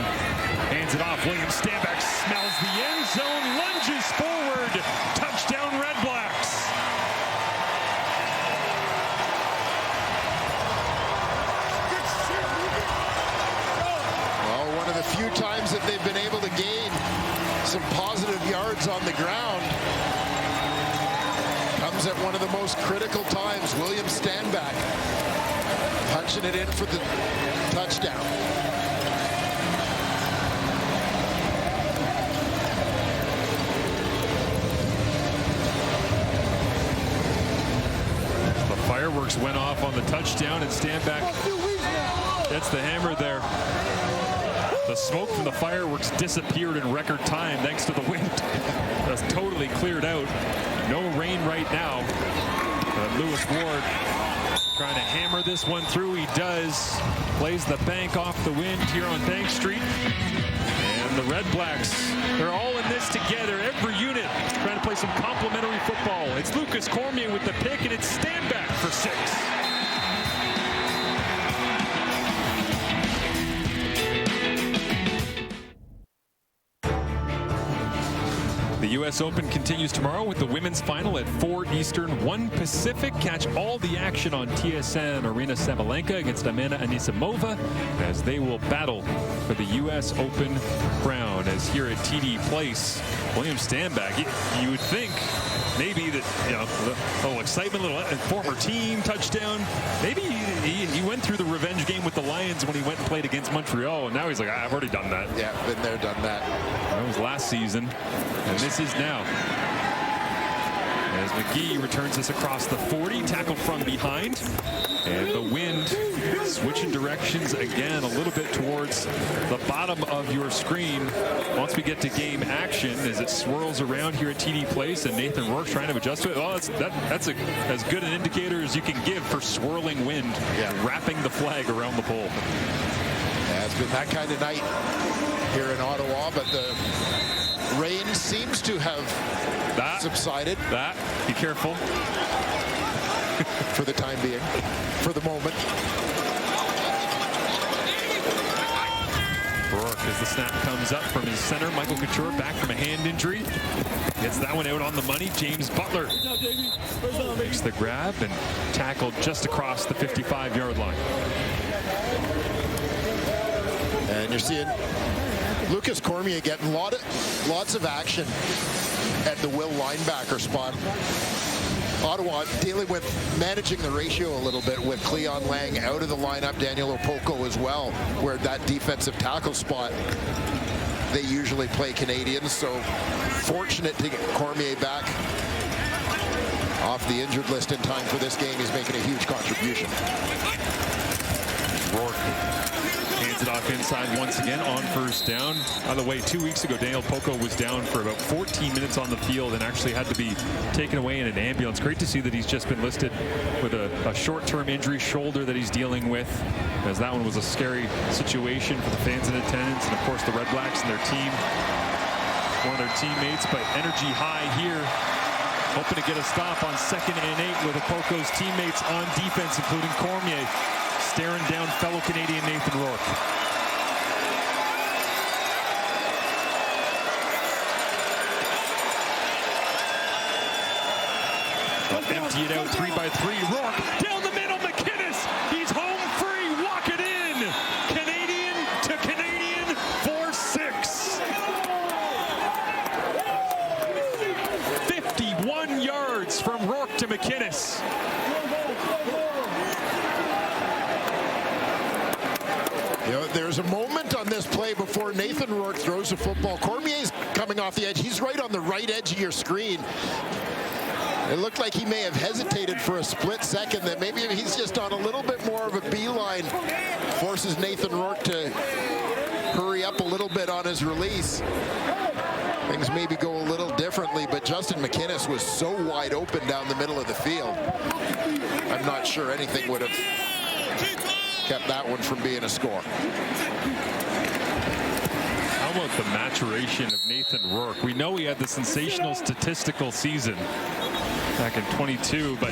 hands it off. William Stanback smells the end zone, lunges forward. Touchdown, Red Blacks. Well, one of the few times that they've been able to gain some positive yards on the ground comes at one of the most critical times. William Stanback punching it in for the touchdown. Fireworks went off on the touchdown, and Stanback gets the hammer there. The smoke from the fireworks disappeared in record time thanks to the wind. That's totally cleared out. No rain right now. Lewis Ward Trying to hammer this one through. He does. Plays the bank off the wind here on Bank Street. And the Red Blacks, they're all in this together. Every unit trying to play some complementary football. It's Lucas Cormier with the pick, and it's Stanback for 6. The U.S. Open continues tomorrow with the women's final at 4 Eastern, 1 Pacific. Catch all the action on TSN. Arina Sabalenka against Amanda Anisimova as they will battle for the U.S. Open crown. As here at TD Place, William Stanback, you would think maybe that, you know, a little excitement, a little former team touchdown. Maybe he went through the revenge game with the Lions when he went and played against Montreal, and now he's like, I've already done that. Yeah, been there, done that. That was last season, and this is now. As McGee returns this across the 40, tackled from behind, and the wind switching directions again a little bit towards the bottom of your screen once we get to game action as it swirls around here at TD Place, and Nathan Rourke trying to adjust to it. Well, that's as good an indicator as you can give for swirling wind, wrapping the flag around the pole. Yeah, it's been that kind of night here in Ottawa, but the rain seems to have subsided. Be careful. For the time being, for the moment. Rourke, as the snap comes up from his center, Michael Couture back from a hand injury. Gets that one out on the money. James Butler makes the grab and tackled just across the 55-yard line. And you're seeing Lucas Cormier getting lots of action at the will linebacker spot. Ottawa dealing with managing the ratio a little bit with Cleon Lang out of the lineup, Daniel Opoko as well, where that defensive tackle spot they usually play Canadians. So fortunate to get Cormier back off the injured list in time for this game. He's making a huge contribution. Rourke hands it off inside once again on first down. By the way, 2 weeks ago, Daniel Opoko was down for about 14 minutes on the field and actually had to be taken away in an ambulance. Great to see that he's just been listed with a short-term injury shoulder that he's dealing with, as that one was a scary situation for the fans in attendance and, of course, the Red Blacks and their team. One of their teammates, but energy high here. Hoping to get a stop on 2nd and 8 with Opoko's teammates on defense, including Cormier, staring down fellow Canadian Nathan Rourke. Empty it out 3-by-3. Rourke down the middle. McInnes. He's home free. Walk it in. Canadian to Canadian for 6. 51 yards from Rourke to McInnes. You know, there's a moment on this play before Nathan Rourke throws the football. Cormier's coming off the edge. He's right on the right edge of your screen. It looked like he may have hesitated for a split second, that maybe he's just on a little bit more of a beeline. Forces Nathan Rourke to hurry up a little bit on his release. Things maybe go a little differently, but Justin McInnes was so wide open down the middle of the field. I'm not sure anything would have kept that one from being a score. How about the maturation of Nathan Rourke? We know he had the sensational statistical season back in 22, but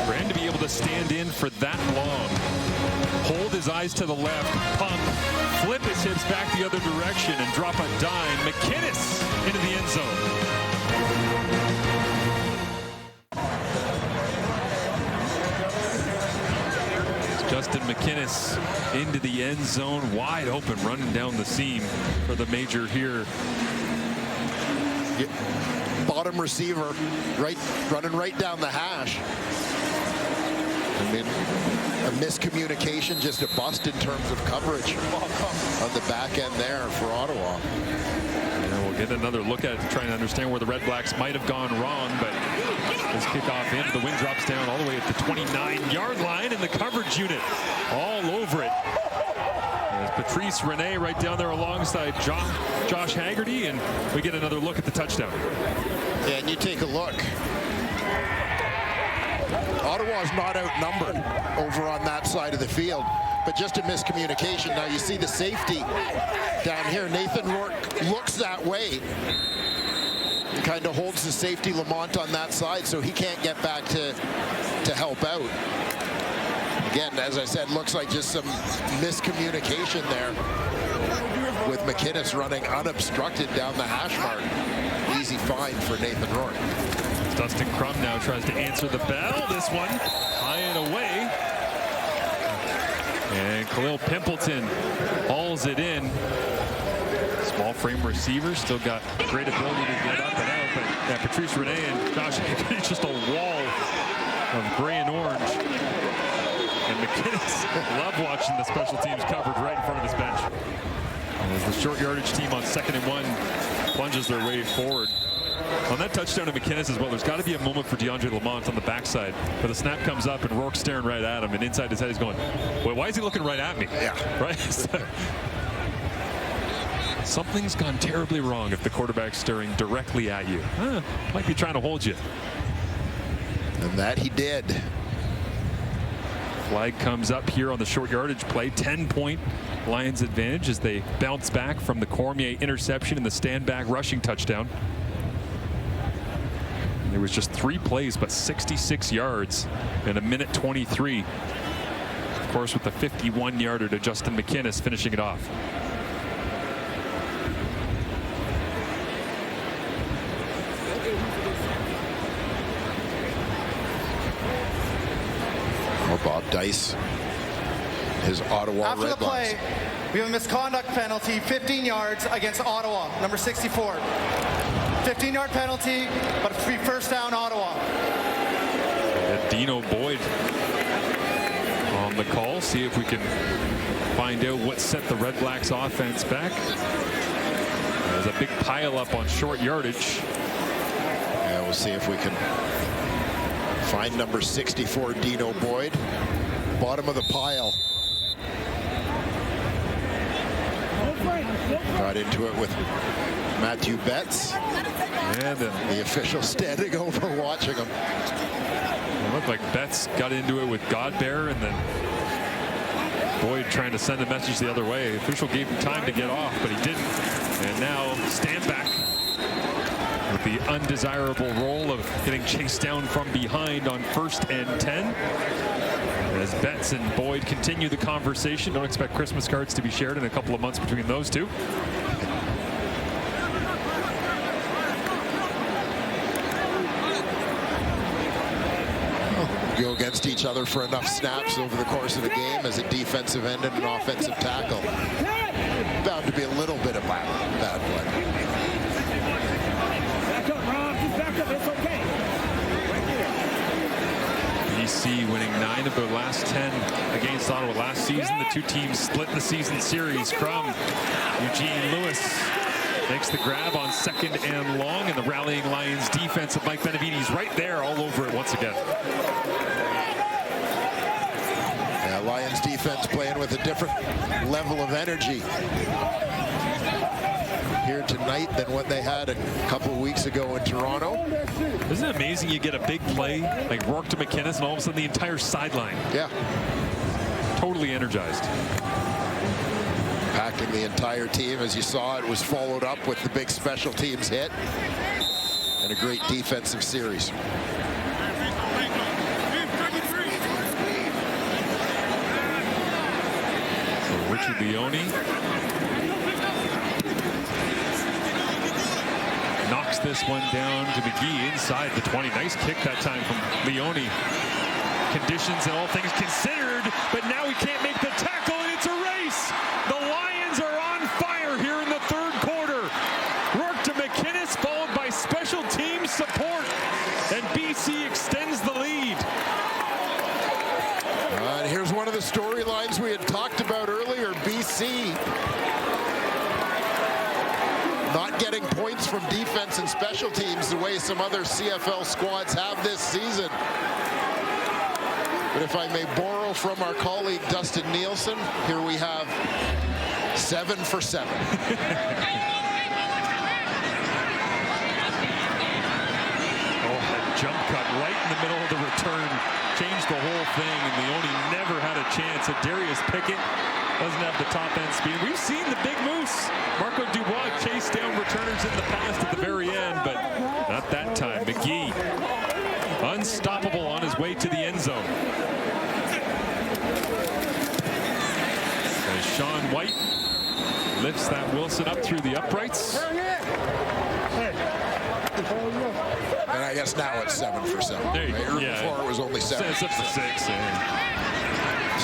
for him to be able to stand in for that long, hold his eyes to the left, pump, flip his hips back the other direction, and drop a dime. McInnes into the end zone. Justin McInnes into the end zone, wide open, running down the seam for the major here. Bottom receiver, running right down the hash. I mean, a miscommunication, just a bust in terms of coverage on the back end there for Ottawa. And we'll get another look at it, trying to understand where the Red Blacks might have gone wrong, but this kickoff in, the wind drops down all the way at the 29-yard line, and the coverage unit all over it. There's Patrice Rene right down there alongside Josh Haggerty, and we get another look at the touchdown. Yeah, and you take a look. Ottawa is not outnumbered over on that side of the field, but just a miscommunication. Now you see the safety down here. Nathan Rourke looks that way. He kind of holds the safety Lamont on that side, so he can't get back to help out. Again, as I said, looks like just some miscommunication there with McInnes running unobstructed down the hash mark. Easy find for Nathan Rourke. Dustin Crum now tries to answer the bell. This one high and away. And Khalil Pimpleton hauls it in. Small frame receiver, still got great ability to get up and out. But yeah, Patrice Rene and Josh, it's just a wall of gray and orange. And McInnes love watching the special teams coverage right in front of his bench. As the short yardage team on 2nd and 1 plunges their way forward. On that touchdown to McInnes as well, there's got to be a moment for DeAndre Lamont on the backside. But the snap comes up and Rourke's staring right at him, and inside his head he's going, wait, why is he looking right at me? Yeah. Right? Something's gone terribly wrong if the quarterback's staring directly at you. Might be trying to hold you. And that he did. Flag comes up here on the short yardage play. 10-point Lions advantage as they bounce back from the Cormier interception and the stand-back rushing touchdown. There was just 3 plays, but 66 yards in 1:23. Of course, with the 51-yarder to Justin McInnes finishing it off. Bob Dice, his Ottawa After the play, we have a misconduct penalty, 15 yards against Ottawa, number 64. 15-yard penalty, but a free first down Ottawa. Dino Boyd on the call. See if we can find out what set the Red Blacks offense back. There's a big pile up on short yardage. Yeah, we'll see if we can find number 64, Dino Boyd. Bottom of the pile. Got into it with Matthew Betts. And the official standing over watching him. It looked like Betts got into it with Godbear, and then Boyd trying to send a message the other way. The official gave him time to get off, but he didn't. And now stand back with the undesirable role of getting chased down from behind on 1st and 10. As Betts and Boyd continue the conversation. Don't expect Christmas cards to be shared in a couple of months between those two. Go against each other for enough snaps over the course of the game as a defensive end and an offensive tackle. Bound to be a little bit of bad blood. Back up, Rob. Just back up. It's okay. BC winning 9 of their last 10 against Ottawa last season. The two teams split the season series. Crum, Eugene Lewis makes the grab on 2nd and long, and the rallying Lions defense of Mike Benavides right there all over it once again. Yeah, Lions defense playing with a different level of energy here tonight than what they had a couple of weeks ago in Toronto. Isn't it amazing you get a big play like Rourke to McInnes and all of a sudden the entire sideline? Yeah. Totally energized. Packing the entire team. As you saw, it was followed up with the big special teams hit and a great defensive series. So Richard Leone knocks this one down to McGee inside the 20. Nice kick that time from Leone. Conditions and all things considered, but now he can't make the tackle, and it's a race. The Lions are on fire here in the 3rd quarter. Rourke to McInnes, followed by special team support, and BC extends the lead. And here's one of the storylines we had talked about earlier. BC not getting points from defense and special teams the way some other CFL squads have this season. But if I may borrow from our colleague Dustin Nielsen, here we have 7 for 7. jump cut right in the middle of the return. Changed the whole thing, and Leone never had a chance. And Darius Pickett doesn't have the top end speed. We've seen the big moose. Marco Dubois chased down returners in the past at the very end, but not that time. McGee, unstoppable on his way to the end zone. As Sean White lifts that Wilson up through the uprights. And I guess now it's 7 for 7. There you go. Right? Before it was only 7. It's up to 6. It's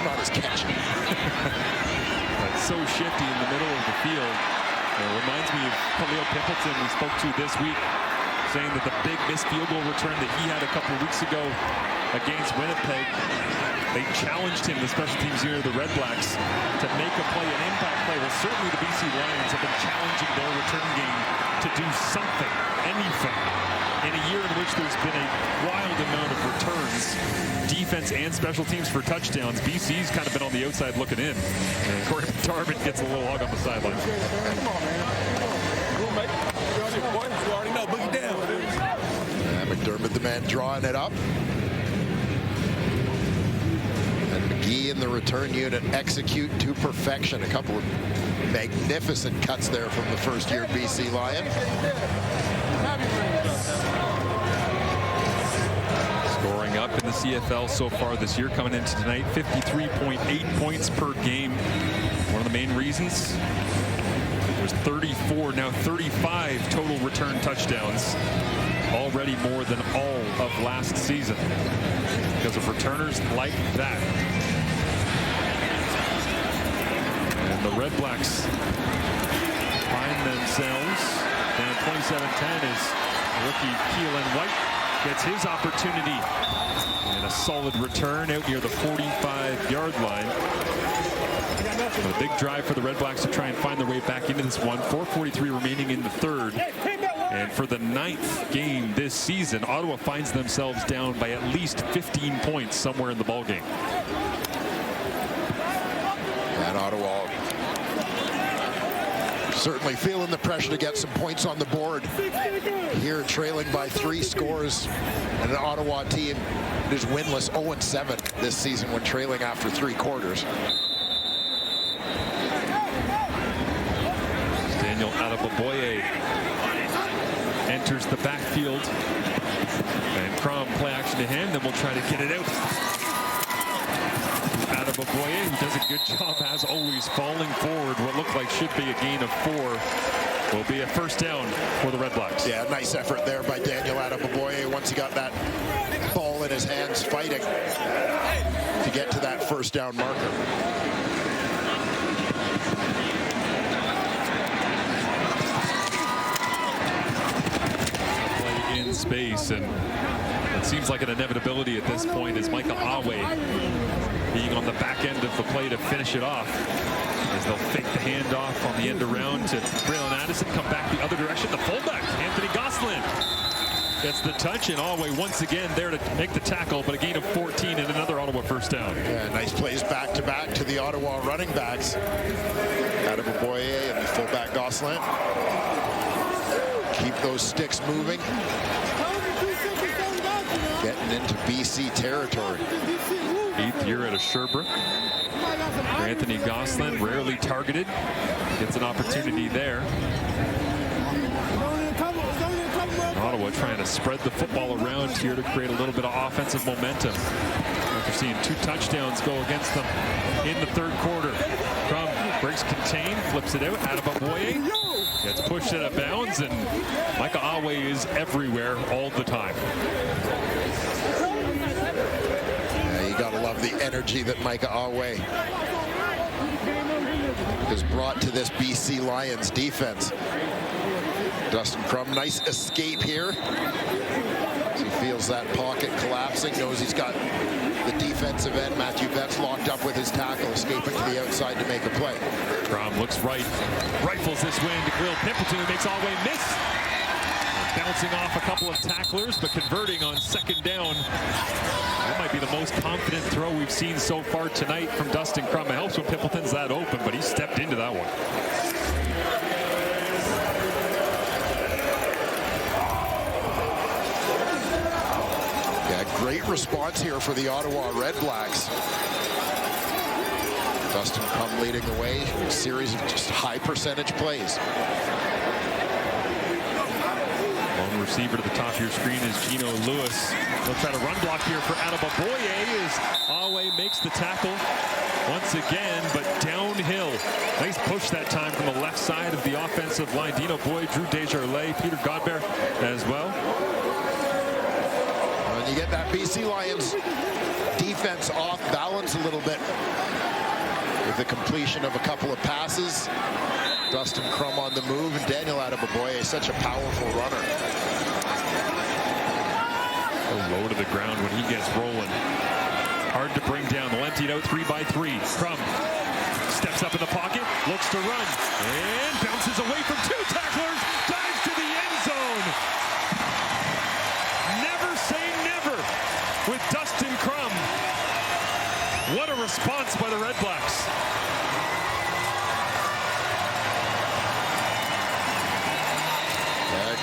not as catchy. That's so shifty in the middle of the field. It reminds me of Khalil Pimpleton we spoke to this week, saying that the big missed field goal return that he had a couple of weeks ago against Winnipeg, they challenged him, the special teams unit of the REDBLACKS, to make a play, an impact play. Well, certainly the BC Lions have been challenging their return game to do something, anything. In a year in which there's been a wild amount of returns, defense and special teams for touchdowns, BC's kind of been on the outside looking in. And Corey McDermott gets a little hug on the sideline. Come on, man. Cool, mate. You on your point? You already know. Boogie down. McDermott, the man drawing it up. And McGee in the return unit execute to perfection. A couple of magnificent cuts there from the first-year BC Lion. Scoring up in the CFL so far this year, coming into tonight, 53.8 points per game. One of the main reasons, there's 34, now 35 total return touchdowns. Already more than all of last season because of returners like that. And the REDBLACKS find themselves down 27-10 as rookie Keelan White gets his opportunity. And a solid return out near the 45-yard line. A big drive for the REDBLACKS to try and find their way back into this one. 4:43 remaining in the third. And for the 9th game this season, Ottawa finds themselves down by at least 15 points somewhere in the ballgame. And Ottawa certainly feeling the pressure to get some points on the board. Here trailing by 3 scores. And an Ottawa team that is winless 0-7 this season when trailing after 3 quarters. Daniel Adeboboye enters the backfield. And Crom play action to him, then we'll try to get it out. Adeboboye, who does a good job, as always, falling forward. What looked like should be a gain of 4 will be a first down for the REDBLACKS. Yeah, nice effort there by Daniel Adeboboye once he got that ball in his hands, fighting to get to that first down marker. In space, and it seems like an inevitability at this point as Michael Awe being on the back end of the play to finish it off, as they'll fake the handoff on the end around to Braylon Addison, come back the other direction. The fullback, Anthony Gosselin, gets the touch, and Awe once again there to make the tackle, but a gain of 14 and another Ottawa first down. Yeah, nice plays back-to-back to the Ottawa running backs. Adeboboye and the fullback Gosselin. Keep those sticks moving. Getting into BC territory. 8th year at Sherbrooke. For Anthony Gosselin, rarely targeted. Gets an opportunity there. Ottawa trying to spread the football around here to create a little bit of offensive momentum. After seeing 2 touchdowns go against them in the third quarter. Crum breaks contain, flips it out. Adeboboye gets pushed out of bounds, and Michael Awe is everywhere all the time. Yeah, you gotta love the energy that Micah Awe has brought to this BC Lions defense. Dustin Crum, nice escape here. He feels that pocket collapsing, knows he's got the defensive end, Matthew Betts, locked up with his tackle, escaping to the outside to make a play. Crum looks right, rifles this way into Will Pimpleton, who makes Awe miss. Bouncing off a couple of tacklers, but converting on second down. That might be the most confident throw we've seen so far tonight from Dustin Crum. It helps when Pimpleton's that open, but he stepped into that one. great response here for the Ottawa REDBLACKS. Dustin Crum leading the way, a series of just high percentage plays. Lone receiver to the top of your screen is Gino Lewis. They'll try to run block here for Adebaboye as Awe makes the tackle once again, but downhill. Nice push that time from the left side of the offensive line. Dino Boyd, Drew Desjardins, Peter Godber as well. And you get that BC Lions defense off balance a little bit with the completion of a couple of passes. Dustin Crum on the move, and Daniel Adebaboye, such a powerful runner. Low to the ground when he gets rolling. Hard to bring down. They'll empty it out 3-by-3. Crum steps up in the pocket, looks to run, and bounces away from two tacklers, dives to the end zone. Never say never with Dustin Crum. What a response by the REDBLACKS.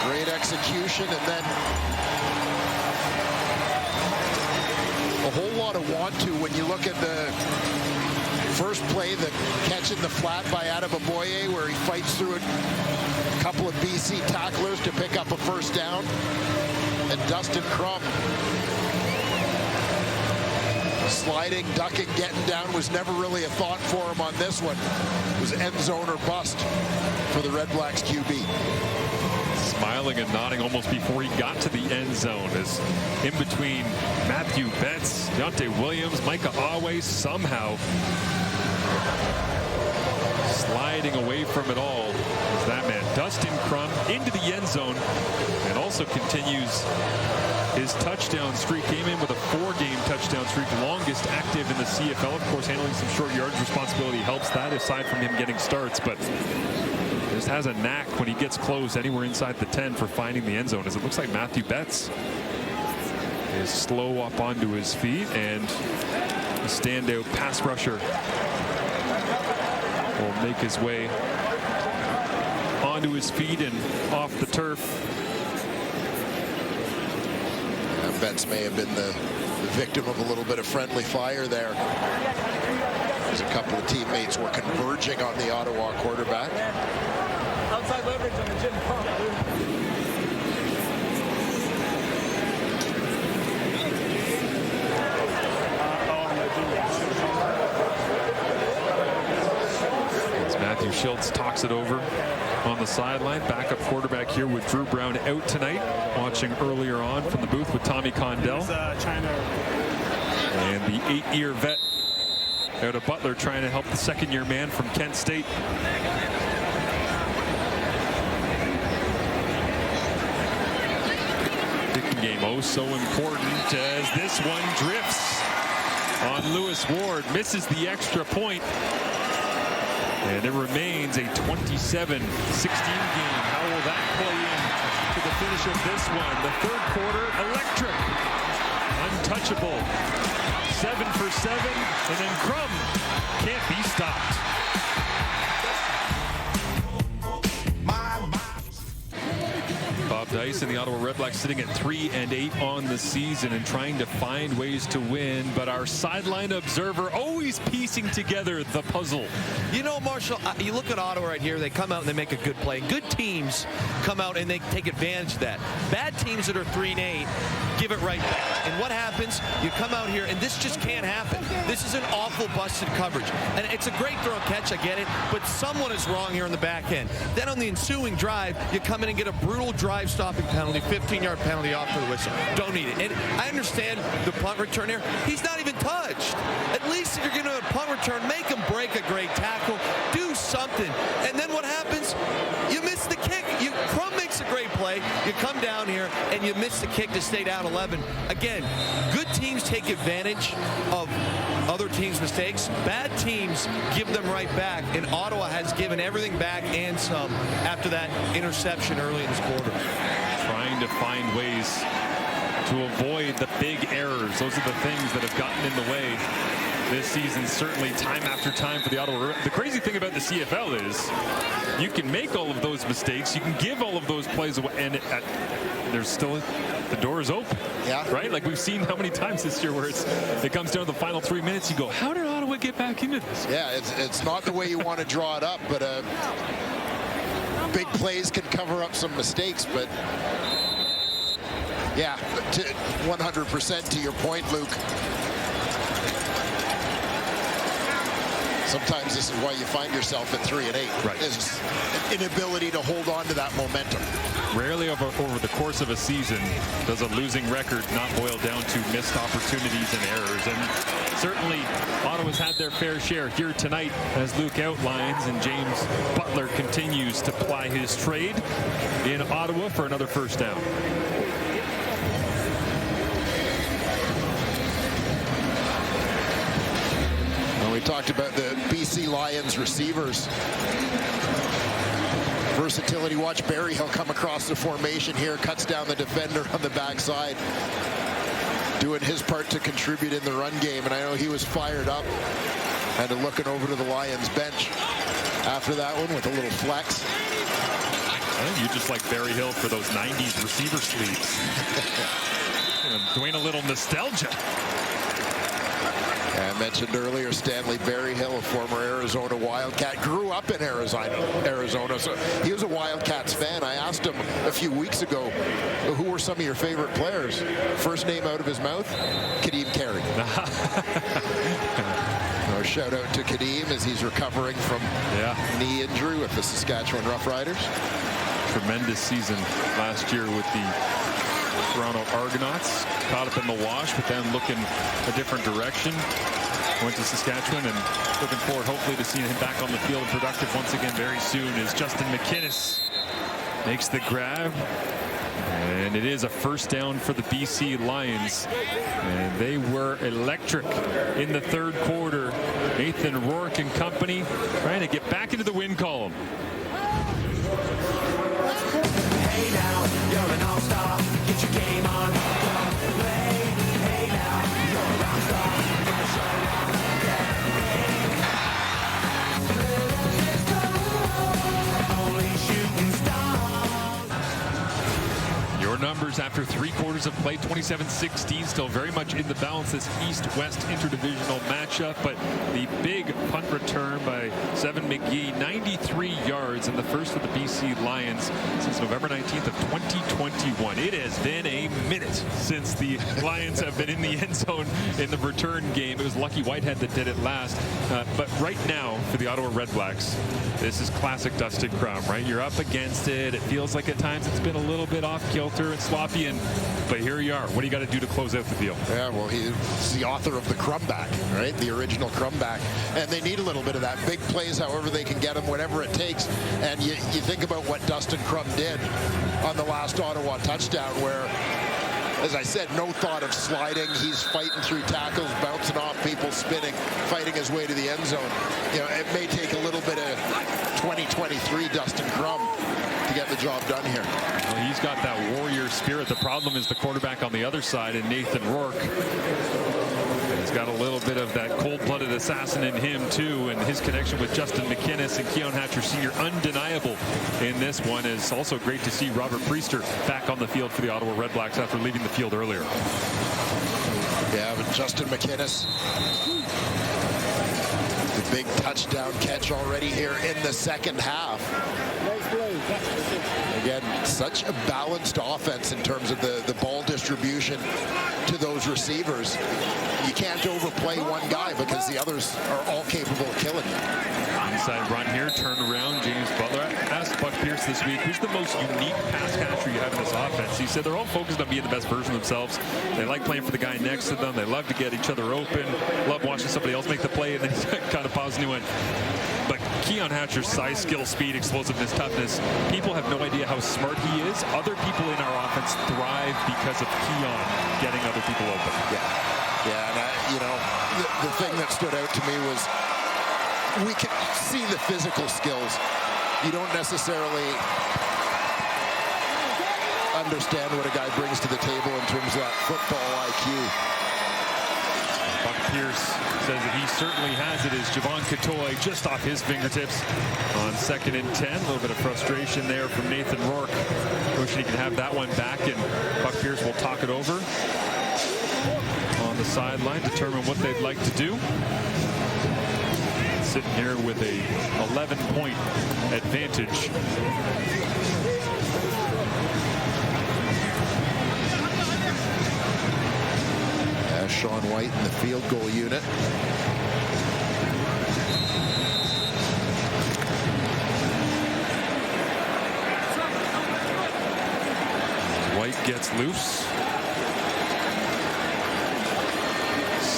Great execution, and then a whole lot of want to when you look at the first play, the catch in the flat by Adebaboye, where he fights through a couple of BC tacklers to pick up a first down, and Dustin Crum sliding, ducking, getting down was never really a thought for him on this one. It was end zone or bust for the REDBLACKS QB. Smiling and nodding almost before he got to the end zone, as in between Matthew Betts, Deontay Williams, Micah Awe somehow sliding away from it all as that man Dustin Crum into the end zone, and also continues his touchdown streak. Came in with a 4-game touchdown streak, longest active in the CFL. Of course, handling some short yardage responsibility helps that, aside from him getting starts, but just has a knack when he gets close anywhere inside the 10 for finding the end zone, as it looks like Matthew Betts is slow up onto his feet, and the standout pass rusher will make his way onto his feet and off the turf. Betts may have been the victim of a little bit of friendly fire there, as a couple of teammates were converging on the Ottawa quarterback. Outside leverage on the gym pump, As Matthew Schultz talks it over on the sideline. Backup quarterback here with Drew Brown out tonight. Watching earlier on from the booth with Tommy Condell. And the 8-year vet out of Butler trying to help the second-year man from Kent State. Kicking game, oh so important, as this one drifts on Lewis Ward. Misses the extra point. And it remains a 27-16 game. How will that play in to the finish of this one? The third quarter, electric, untouchable. 7 for 7, and then Crum can't be stopped. Bob Dice and the Ottawa REDBLACKS sitting at 3-8 on the season and trying to find ways to win, but our sideline observer always piecing together the puzzle. You know, Marshall, you look at Ottawa right here, they come out and they make a good play. Good teams come out and they take advantage of that. Bad teams that are 3-8 give it right back. And what happens? You come out here, and this just can't happen. This is an awful busted coverage. And it's a great throw catch, I get it, but someone is wrong here on the back end. Then on the ensuing drive, you come in and get a brutal drive stopping penalty, 15-yard penalty off for the whistle. Don't need it. And I understand the punt return here. He's not even touched. At least if you're going to punt return, make him break a great tackle. Do something. And then what happens? You miss the kick. Crum makes a great play. You come down here and you miss the kick to stay down 11. Again, good teams take advantage of other teams' mistakes. Bad teams give them right back. And Ottawa has given everything back and some after that interception early in this quarter. Trying to find ways to avoid the big errors. Those are the things that have gotten in the way this season, certainly time after time for the Ottawa. The crazy thing about the CFL is you can make all of those mistakes, you can give all of those plays away, and there's still the door is open. Yeah. Right? Like we've seen how many times this year where it comes down to the final 3 minutes, you go, how did Ottawa get back into this? Yeah, it's not the way you want to draw it up, but big plays can cover up some mistakes, but yeah, 100% to your point, Luke. Sometimes this is why you find yourself at 3-8. Right. Is an inability to hold on to that momentum. Rarely over the course of a season does a losing record not boil down to missed opportunities and errors. And certainly Ottawa's had their fair share here tonight, as Luke outlines, and James Butler continues to ply his trade in Ottawa for another first down. We talked about the BC Lions receivers. Versatility. Watch Berryhill come across the formation here, cuts down the defender on the backside, doing his part to contribute in the run game. And I know he was fired up and looking over to the Lions bench after that one with a little flex. I think you just like Berryhill for those 90s receiver sleeves. Doing a little nostalgia. I mentioned earlier Stanley Berryhill, a former Arizona Wildcat, grew up in Arizona, so he was a Wildcats fan. I asked him a few weeks ago, who were some of your favorite players? First name out of his mouth, Kadeem Carey. Our shout out to Kadeem as he's recovering from knee injury with the Saskatchewan Roughriders. Tremendous season last year with the Toronto Argonauts, caught up in the wash, but then looking a different direction. Went to Saskatchewan and looking forward hopefully to seeing him back on the field and productive once again very soon as Justin McInnes makes the grab. And it is a first down for the BC Lions. And they were electric in the third quarter. Nathan Rourke and company trying to get back into the win column. Hey now, you're an all-star. Get your game on. Come play. Hey now, you're a rock star. Gonna show up. Let's go. Only shooting stars. Your numbers after 3 quarters of play, 27-16, still very much in the balance, this East-West interdivisional matchup, but the big punt return by Seven McGee, 93 yards in the first for the BC Lions since November 19th of 2021. It has been a minute since the Lions have been in the end zone in the return game. It was Lucky Whitehead that did it last, but right now for the Ottawa Redblacks, this is classic Dustin Crum, right? You're up against it. It feels like at times it's been a little bit off kilter and sloppy, but here you are. What do you got to do to close out the deal? Yeah, well, he's the author of the Crumback, right? The original Crumback. And they need a little bit of that. Big plays, however they can get them, whatever it takes. And you think about what Dustin Crum did on the last Ottawa touchdown where, as I said, no thought of sliding. He's fighting through tackles, bouncing off people, spinning, fighting his way to the end zone. You know, it may take a little bit of 2023 Dustin Crum to get the job done here. Well, he's got that warrior spirit. The problem is the quarterback on the other side, and Nathan Rourke. He's got a little bit of that cold-blooded assassin in him, too, and his connection with Justin McInnes and Keon Hatcher Sr. undeniable in this one. Is also great to see Robert Priester back on the field for the Ottawa Redblacks after leaving the field earlier. Yeah, but Justin McInnes, the big touchdown catch already here in the second half. Again, such a balanced offense in terms of the ball distribution to those receivers. You can't overplay one guy because the others are all capable of killing you. Inside run here, turn around, James Butler. I asked Buck Pierce this week, who's the most unique pass catcher you have in this offense? He said they're all focused on being the best version of themselves. They like playing for the guy next to them. They love to get each other open. Love watching somebody else make the play, and then he kind of paused and he went, but Keon Hatcher's size, skill, speed, explosiveness, toughness, people have no idea how smart he is. Other people in our offense thrive because of Keon getting other people open. Yeah, and you know, the thing that stood out to me was we can see the physical skills. You don't necessarily understand what a guy brings to the table in terms of that football IQ. Buck Pierce says that he certainly has it as Javon Catoy just off his fingertips on 2nd and 10. A little bit of frustration there from Nathan Rourke. Wishing he could have that one back, and Buck Pierce will talk it over on the sideline, determine what they'd like to do. Sitting here with a 11-point advantage. Sean White in the field goal unit. White gets loose.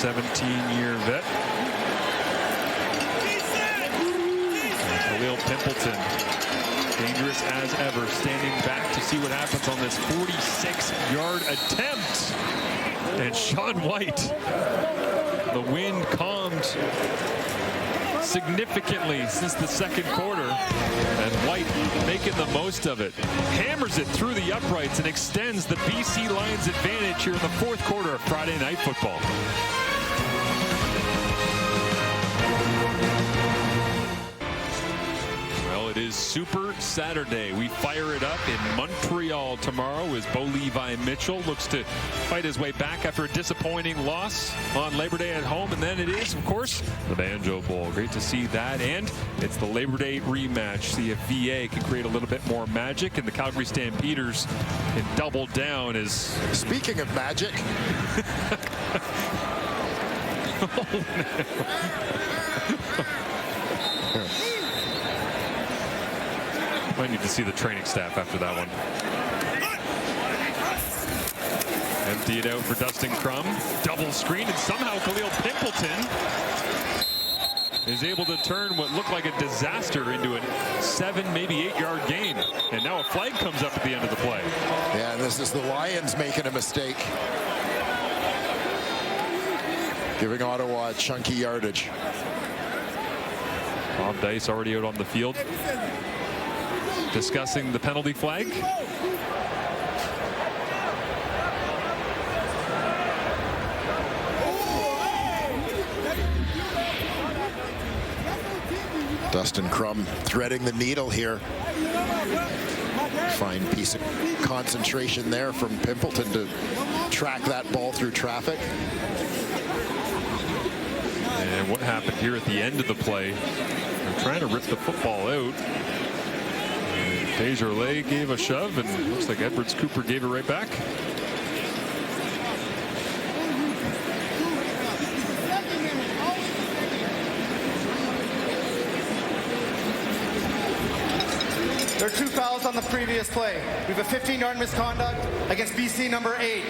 17-year vet. Khalil Pimpleton, dangerous as ever, standing back to see what happens on this 46-yard attempt. And Sean White, the wind calmed significantly since the second quarter, and White making the most of it. Hammers it through the uprights and extends the BC Lions advantage here in the fourth quarter of Friday Night Football. It is Super Saturday. We fire it up in Montreal tomorrow as Bo Levi Mitchell looks to fight his way back after a disappointing loss on Labor Day at home. And then it is, of course, the Banjo Bowl. Great to see that. And it's the Labor Day rematch. See if VA can create a little bit more magic, and the Calgary Stampeders can double down as... Speaking of magic. Might need to see the training staff after that one. Empty it out for Dustin Crum. Double screen, and somehow Khalil Pimpleton is able to turn what looked like a disaster into a 7, maybe 8-yard gain. And now a flag comes up at the end of the play. Yeah, and this is the Lions making a mistake. Giving Ottawa a chunky yardage. Bob Dice already out on the field, discussing the penalty flag. Dustin Crum threading the needle here. Fine piece of concentration there from Pimpleton to track that ball through traffic. And what happened here at the end of the play? They're trying to rip the football out. Desjardins gave a shove, and looks like Edwards Cooper gave it right back. There are 2 fouls on the previous play. We have a 15-yard misconduct against BC number 8.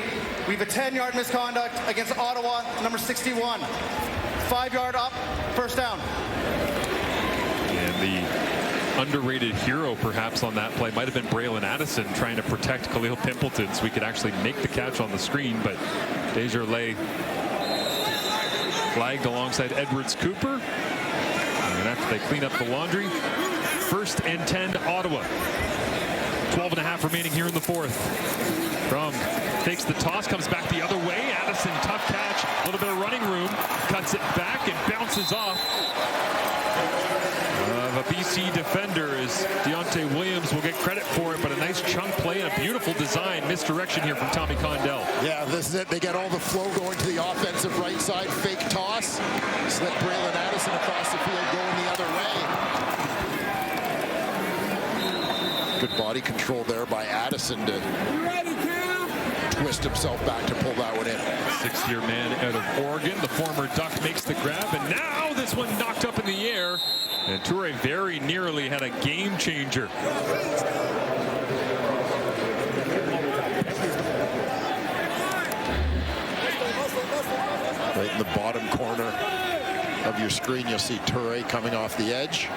We have a 10-yard misconduct against Ottawa number 61. 5-yard up, first down. And the underrated hero perhaps on that play might have been Braylon Addison trying to protect Khalil Pimpleton so we could actually make the catch on the screen, but Desjardins flagged alongside Edwards Cooper. And after they clean up the laundry, 1st and 10 Ottawa. 12.5 remaining here in the fourth. Crum takes the toss, comes back the other way. Addison, tough catch, a little bit of running room, cuts it back and bounces off a BC defender as Deontay Williams will get credit for it, but a nice chunk play and a beautiful design. Misdirection here from Tommy Condell. Yeah, this is it. They get all the flow going to the offensive right side. Fake toss. Slip Braylon Addison across the field going the other way. Good body control there by Addison to twist himself back to pull that one in. 6th-year man out of Oregon. The former Duck makes the grab, and now this one knocked up in the air. And Toure very nearly had a game changer. Right in the bottom corner of your screen, you'll see Toure coming off the edge.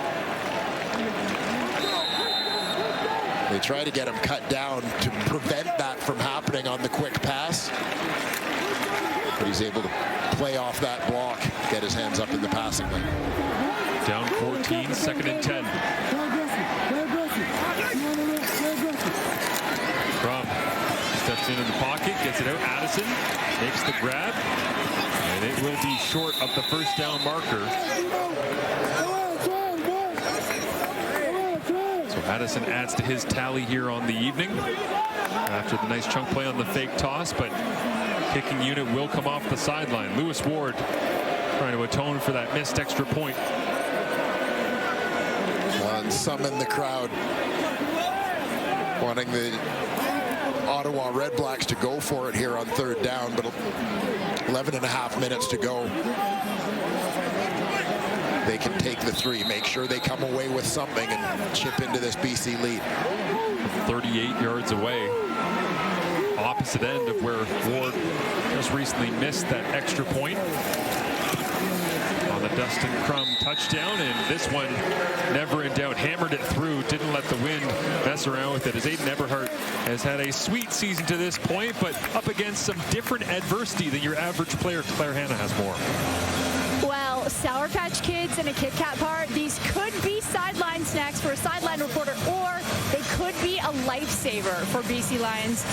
They try to get him cut down to prevent that from happening on the quick pass. But he's able to play off that block, get his hands up in the passing lane. Down 14, 2nd and 10. Crum Steps into the pocket, gets it out. Addison makes the grab, and it will be short of the first down marker. So Addison adds to his tally here on the evening after the nice chunk play on the fake toss, but kicking unit will come off the sideline. Lewis Ward trying to atone for that missed extra point. And some in the crowd wanting the Ottawa REDBLACKS to go for it here on third down, but 11.5 minutes to go. They can take the 3, make sure they come away with something and chip into this BC lead. 38 yards away, opposite end of where Ward just recently missed that extra point on the Dustin Crum touchdown, and this one never in doubt, hammered it through, didn't let the wind mess around with it, as Aiden Eberhardt has had a sweet season to this point, but up against some different adversity than your average player. Claire Hanna has more. Well, Sour Patch Kids and a Kit Kat bar, these could be sideline snacks for a sideline reporter, or they could be a lifesaver for BC Lions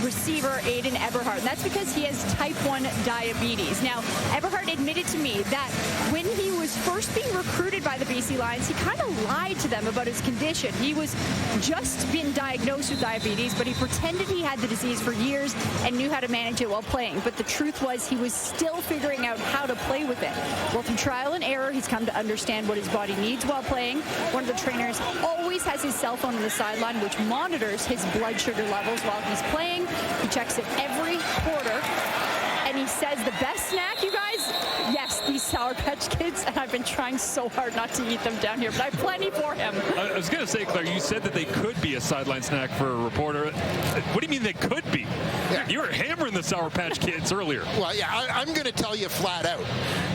receiver Aiden Eberhardt. And that's because he has type 1 diabetes. Now, Eberhardt admitted to me that when he was first being recruited by the BC Lions, he kind of lied to them about his condition. He was just been diagnosed with diabetes, but he pretended he had the disease for years and knew how to manage it while playing. But the truth was he was still figuring out how to play with it. Well, through trial and error, he's come to understand what his body needs while playing. One of the trainers always has his cell phone on the sideline, which monitors his blood sugar levels while he's playing. He checks it every quarter. And he says the best snack, you guys, yes, these Sour Patch Kids, and I've been trying so hard not to eat them down here, but I have plenty for him. I was going to say, Claire, you said that they could be a sideline snack for a reporter. What do you mean they could be? Yeah. You were hammering the Sour Patch Kids earlier. Well, yeah, I'm going to tell you flat out.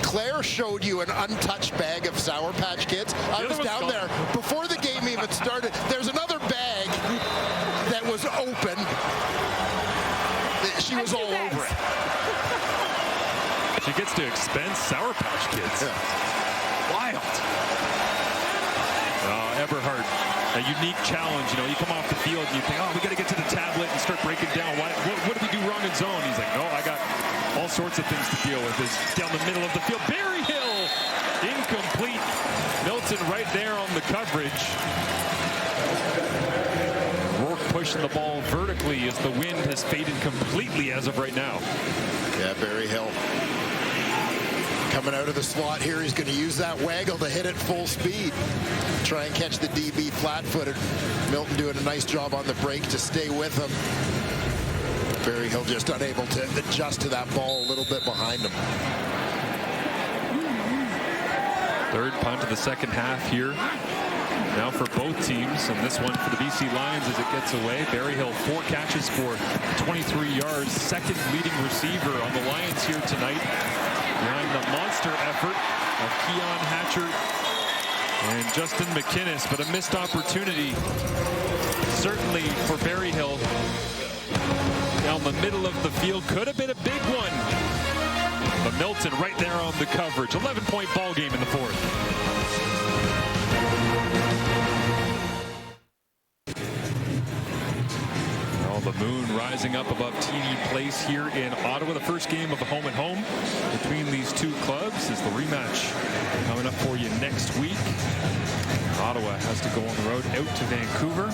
Claire showed you an untouched bag of Sour Patch Kids. I was down there before the game even started. There's another bag that was open. She was all over it. She gets to expense Sour Patch Kids. Yeah. Wild. Eberhardt, a unique challenge. You know, you come off the field and you think, oh, we got to get to the tablet and start breaking down. What do we do wrong in zone? He's like, no, I got all sorts of things to deal with. Is down the middle of the field. Berryhill, incomplete. Milton right there on the coverage. Rourke pushing the ball vertically as the wind has faded completely as of right now. Yeah, Berryhill coming out of the slot here. He's going to use that waggle to hit it full speed. Try and catch the DB flat-footed. Milton doing a nice job on the break to stay with him. Berryhill just unable to adjust to that ball a little bit behind him. Third punt of the second half here. Now for both teams, and this one for the BC Lions as it gets away. Berryhill, 4 catches for 23 yards. Second leading receiver on the Lions here tonight, behind the monster effort of Keon Hatcher and Justin McInnes, but a missed opportunity certainly for Berryhill down the middle of the field. Could have been a big one, but Milton right there on the coverage. 11-point ball game in the fourth. The moon rising up above TD Place here in Ottawa. The first game of a home-and-home between these two clubs is the rematch coming up for you next week. Ottawa has to go on the road out to Vancouver.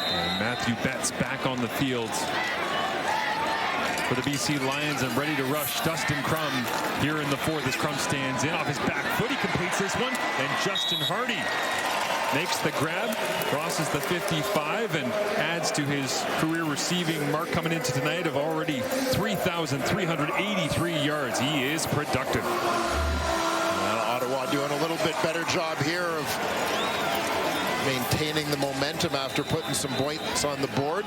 And Matthew Betts back on the field for the BC Lions and ready to rush. Dustin Crum here in the fourth as Crum stands in off his back foot. He completes this one, and Justin Hardy makes the grab, crosses the 55, and adds to his career receiving mark coming into tonight of already 3,383 yards. He is productive. Ottawa doing a little bit better job here of maintaining the momentum after putting some points on the board.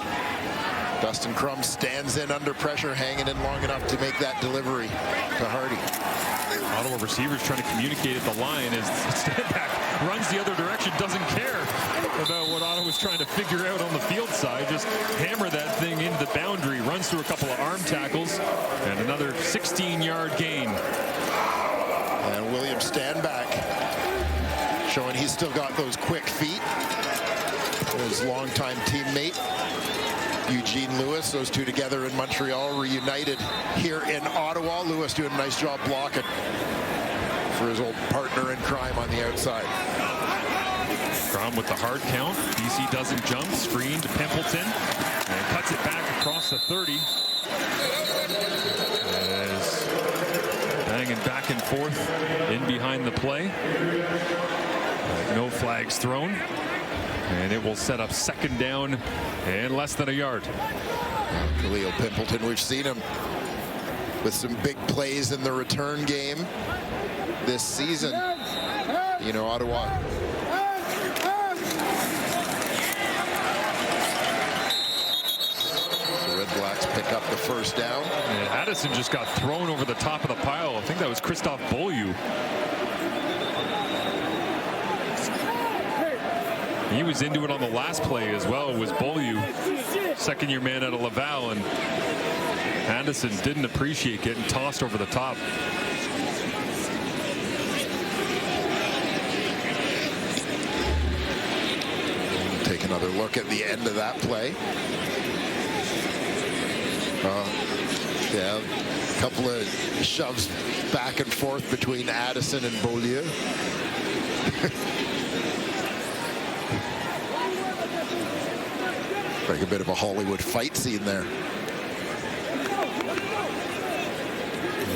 Dustin Crum stands in under pressure, hanging in long enough to make that delivery to Hardy. Ottawa receivers trying to communicate at the line as Standback runs the other direction, doesn't care about what Ottawa's trying to figure out on the field side. Just hammer that thing into the boundary, runs through a couple of arm tackles, and another 16-yard gain. And William Standback showing he's still got those quick feet. His longtime teammate Eugene Lewis, those two together in Montreal, reunited here in Ottawa. Lewis doing a nice job blocking for his old partner in crime on the outside. Crum with the hard count. BC doesn't jump. Screen to Pimpleton. And cuts it back across the 30. As banging back and forth in behind the play. No flags thrown. And it will set up second down and less than a yard. Khalil Pimpleton, we've seen him with some big plays in the return game this season. You know, Ottawa. The Red Blacks pick up the first down. And Addison just got thrown over the top of the pile. I think that was Christophe Beaulieu. He was into it on the last play as well. It was Beaulieu, second-year man out of Laval, and Addison didn't appreciate getting tossed over the top. Take another look at the end of that play. Yeah, a couple of shoves back and forth between Addison and Beaulieu. Like a bit of a Hollywood fight scene there.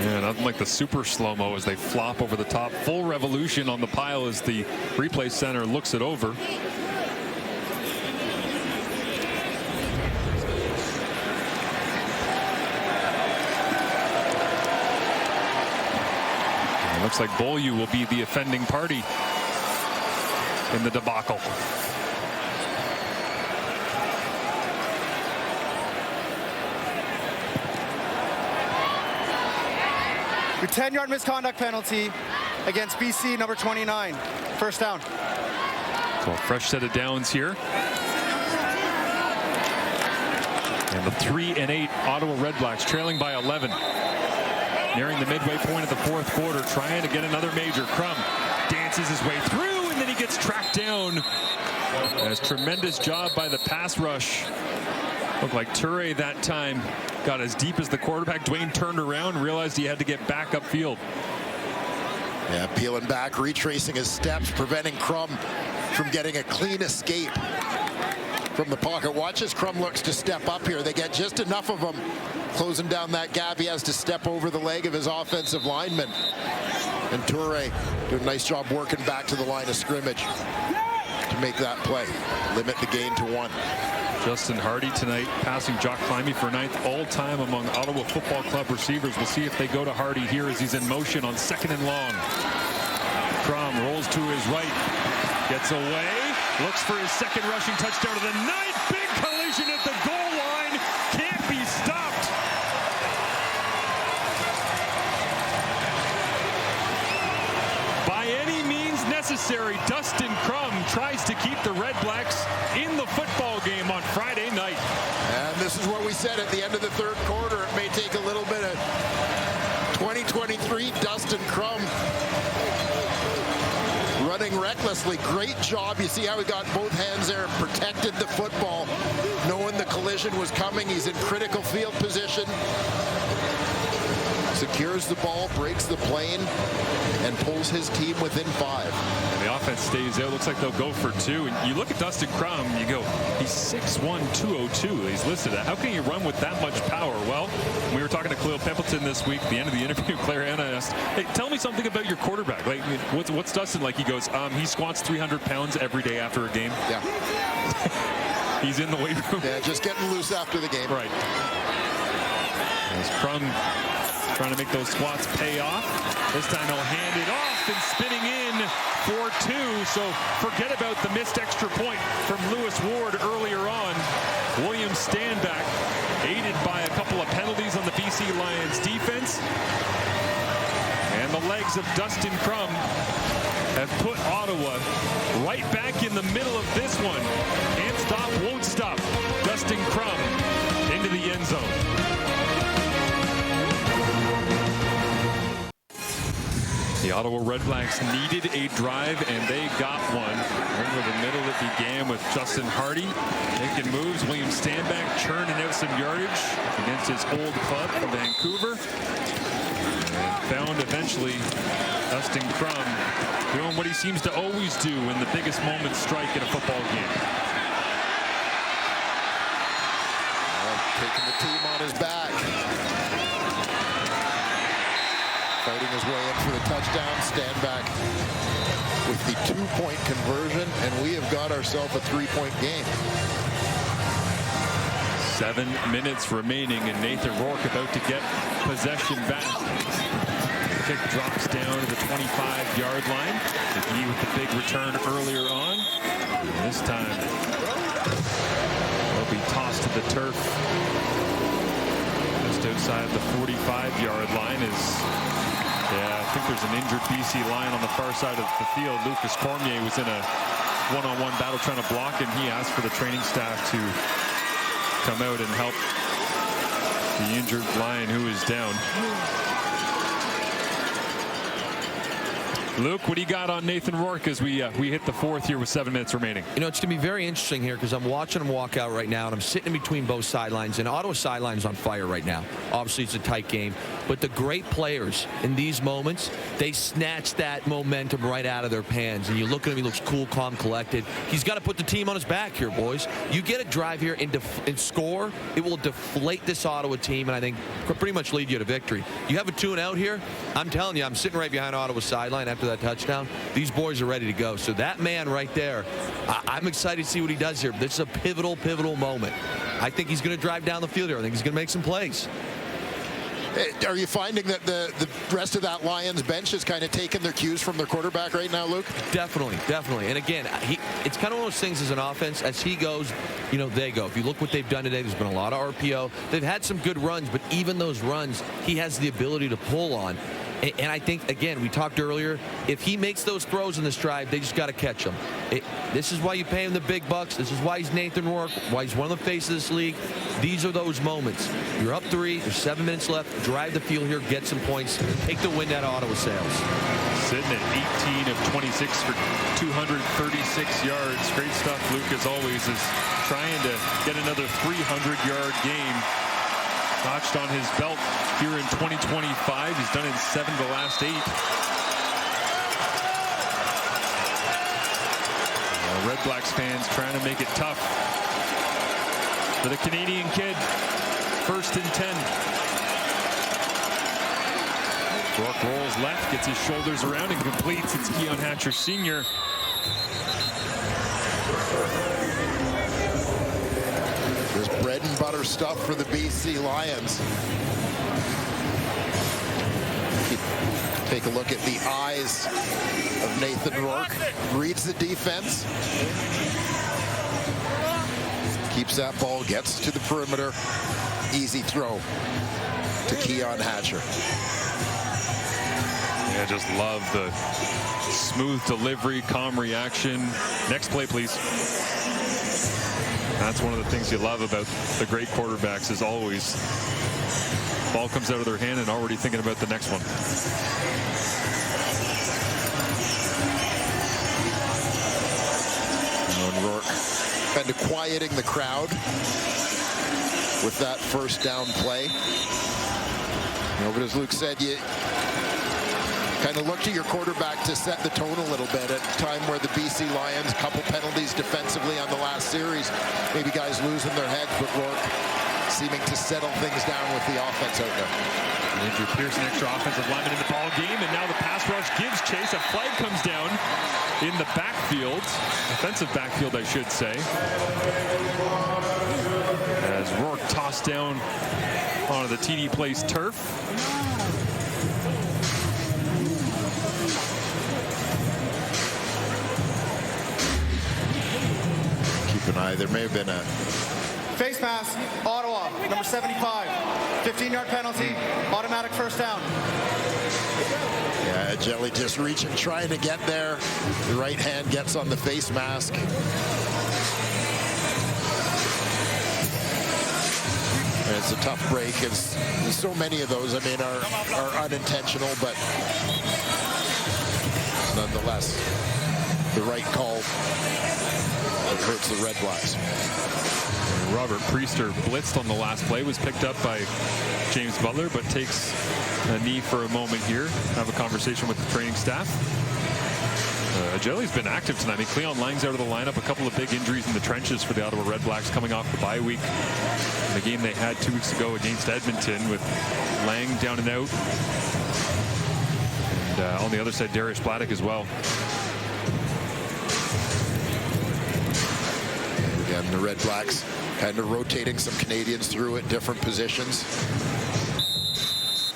Yeah, nothing like the super slow-mo as they flop over the top. Full revolution on the pile as the replay center looks it over. It looks like Beaulieu will be the offending party in the debacle. Your 10-yard misconduct penalty against BC, number 29. First down. So a fresh set of downs here. And the 3-8 Ottawa Redblacks trailing by 11. Nearing the midway point of the fourth quarter, trying to get another major. Crum dances his way through, and then he gets tracked down. As tremendous job by the pass rush. Looked like Toure that time got as deep as the quarterback. Dwayne turned around and realized he had to get back upfield. Yeah, peeling back, retracing his steps, preventing Crum from getting a clean escape from the pocket. Watch as Crum looks to step up here. They get just enough of him closing down that gap. He has to step over the leg of his offensive lineman. And Toure doing a nice job working back to the line of scrimmage to make that play. Limit the gain to 1. Justin Hardy tonight passing Jock Climby for 9th all-time among Ottawa Football Club receivers. We'll see if they go to Hardy here as he's in motion on 2nd and long. Crum rolls to his right, gets away, looks for his second rushing touchdown to the night. Big collision at the goal line, can't be stopped. By any means necessary, Dustin Crum tries to keep the Red Blacks in the football game on Friday night. And this is what we said at the end of the third quarter. It may take a little bit of 2023 Dustin Crum running recklessly. Great job. You see how he got both hands there, protected the football, knowing the collision was coming. He's in critical field position. Secures the ball, breaks the plane, and pulls his team within 5. And the offense stays there. Looks like they'll go for 2. And you look at Dustin Crum, you go, he's 6'1", 202. He's listed at. How can he run with that much power? Well, we were talking to Khalil Pimpleton this week. At the end of the interview, Claire Anna asked, hey, tell me something about your quarterback. Like, what's Dustin like? He goes, he squats 300 pounds every day after a game. Yeah. He's in the weight room. Yeah, just getting loose after the game. Right. As Crum trying to make those squats pay off. This time he'll hand it off and spinning in for 2. So forget about the missed extra point from Lewis Ward earlier on. Williams Standback, aided by a couple of penalties on the BC Lions defense. And the legs of Dustin Crum have put Ottawa right back in the middle of this one. Can't stop, won't stop. Dustin Crum into the end zone. The Ottawa REDBLACKS needed a drive, and they got one. Over the middle, it began with Justin Hardy making moves. William Stanback churning out some yardage against his old club from Vancouver. And found eventually Dustin Crum doing what he seems to always do when the biggest moments strike in a football game. Taking the team on his back. Fighting his way in for the touchdown. Stanback with the 2-point conversion, and we have got ourselves a 3-point game. 7 minutes remaining, and Nathan Rourke about to get possession back. The kick drops down to the 25-yard line. McGee with the big return earlier on. And this time, will be tossed to the turf just outside the 45-yard line. I think there's an injured BC Lion on the far side of the field. Lucas Cormier was in a one-on-one battle trying to block him. He asked for the training staff to come out and help the injured Lion who is down. Luke, what do you got on Nathan Rourke as we hit the fourth here with 7 minutes remaining? You know, it's going to be very interesting here because I'm watching him walk out right now, and I'm sitting in between both sidelines, and Ottawa sideline's on fire right now. Obviously, it's a tight game, but the great players in these moments, they snatch that momentum right out of their pants, and you look at him, he looks cool, calm, collected. He's got to put the team on his back here, boys. You get a drive here and score, it will deflate this Ottawa team, and I think pretty much lead you to victory. You have a 2-and-out here, I'm telling you, I'm sitting right behind Ottawa's sideline after that touchdown. These boys are ready to go. So that man right there, I'm excited to see what he does here. This is a pivotal moment. I think he's going to drive down the field here. I think he's going to make some plays. Are you finding that the rest of that Lions bench is kind of taking their cues from their quarterback right now, Luke? Definitely. And again, it's kind of one of those things as an offense. As he goes, you know, they go. If you look what they've done today, there's been a lot of RPO. They've had some good runs, but even those runs, he has the ability to pull on. And I think, again, we talked earlier, if he makes those throws in this drive, they just got to catch him. This is why you pay him the big bucks. This is why he's Nathan Rourke, why he's one of the faces of this league. These are those moments. You're up 3, there's 7 minutes left. Drive the field here, get some points, take the win at Ottawa Sales. Sitting at 18 of 26 for 236 yards. Great stuff, Luke, as always, is trying to get another 300-yard game notched on his belt here in 2025. He's done it in 7 of the last 8. REDBLACKS fans trying to make it tough for the Canadian kid. 1st and 10. Rourke rolls left, gets his shoulders around and completes. It's Keon Hatcher Sr. There's bread and butter stuff for the BC Lions. Take a look at the eyes of Nathan Rourke. Reads the defense. Keeps that ball, gets to the perimeter. Easy throw to Keon Hatcher. Yeah, just love the smooth delivery, calm reaction. Next play, please. That's one of the things you love about the great quarterbacks is always ball comes out of their hand and already thinking about the next one. And Rourke kind of quieting the crowd with that first down play. You know, but as Luke said, you kind of look to your quarterback to set the tone a little bit at a time where the BC Lions, a couple penalties defensively on the last series, maybe guys losing their heads, but Rourke seeming to settle things down with the offense out there. Andrew Pearson, extra offensive lineman in the ball game, and now the pass rush gives chase. A flag comes down in the backfield, offensive backfield, I should say, as Rourke tossed down onto the TD Place turf. Keep an eye. There may have been a face mask, Ottawa, number 75. 15-yard penalty, automatic first down. Yeah, Jelly just reaching, trying to get there. The right hand gets on the face mask. And it's a tough break. It's so many of those, I mean, are unintentional, but nonetheless, the right call hurts the Red Blacks. Robert Priester blitzed on the last play, was picked up by James Butler, but takes a knee for a moment here. Have a conversation with the training staff. Jelly's been active tonight. I mean, Cleon Lang's out of the lineup. A couple of big injuries in the trenches for the Ottawa Red Blacks coming off the bye week. The game they had 2 weeks ago against Edmonton with Lang down and out. And on the other side, Darius Bladdock as well. And again, the Red Blacks kind of rotating some Canadians through at different positions.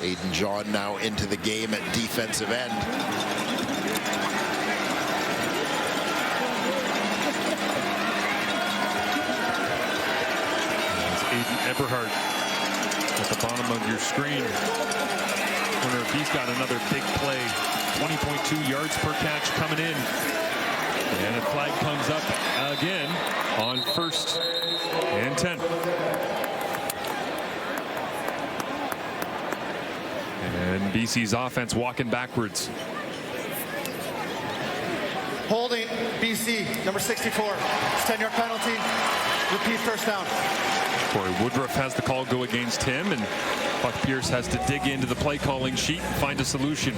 Aiden John now into the game at defensive end. Aiden Eberhardt at the bottom of your screen. Wonder if he's got another big play. 20.2 yards per catch coming in. And a flag comes up again on 1st and 10. And BC's offense walking backwards. Holding BC, number 64. It's 10-yard penalty. Repeat first down. Corey Woodruff has the call go against him, and Buck Pierce has to dig into the play calling sheet and find a solution.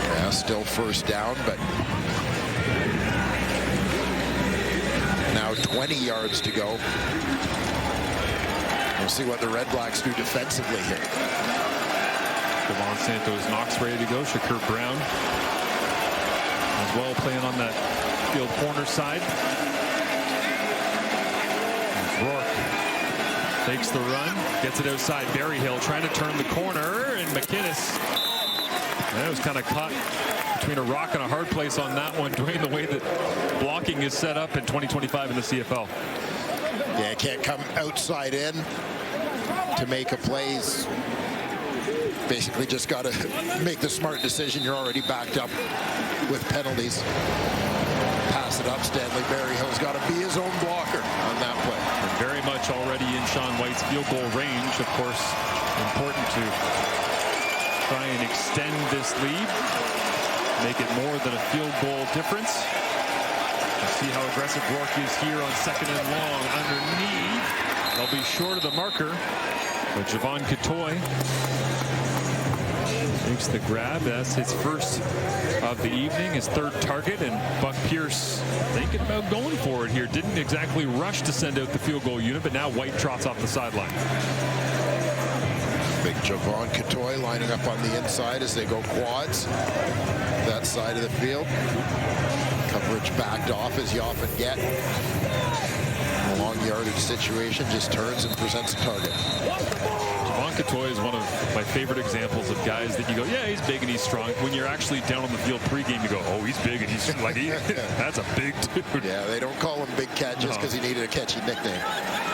Yeah, still first down, but now 20 yards to go. We'll see what the Red Blacks do defensively here. Devon Santos Knox ready to go. Shakur Brown as well playing on that field corner side. Rourke takes the run, gets it outside. Berryhill trying to turn the corner, and McInnes. That was kind of caught between a rock and a hard place on that one, Dwayne, the way that blocking is set up in 2025 in the CFL. Yeah, can't come outside in to make a play. Basically just got to make the smart decision. You're already backed up with penalties. Pass it up. Stanley Berryhill's got to be his own blocker on that play. And very much already in Sean White's field goal range. Of course, important to try and extend this lead. Make it more than a field goal difference. We'll see how aggressive Rourke is here on 2nd and long. Underneath. They'll be short of the marker. But Javon Catoy makes the grab. That's his first of the evening, his 3rd target, and Buck Pierce thinking about going for it here. Didn't exactly rush to send out the field goal unit, but now White trots off the sideline. Big Javon Catoy lining up on the inside as they go quads. That side of the field. Coverage backed off as you often get. A long yardage situation, just turns and presents a target. Javon Catoy is one of my favorite examples of guys that you go, yeah, he's big and he's strong. When you're actually down on the field pregame, you go, oh, he's big and he's like, that's a big dude. Yeah, they don't call him Big Cat just because he needed a catchy nickname.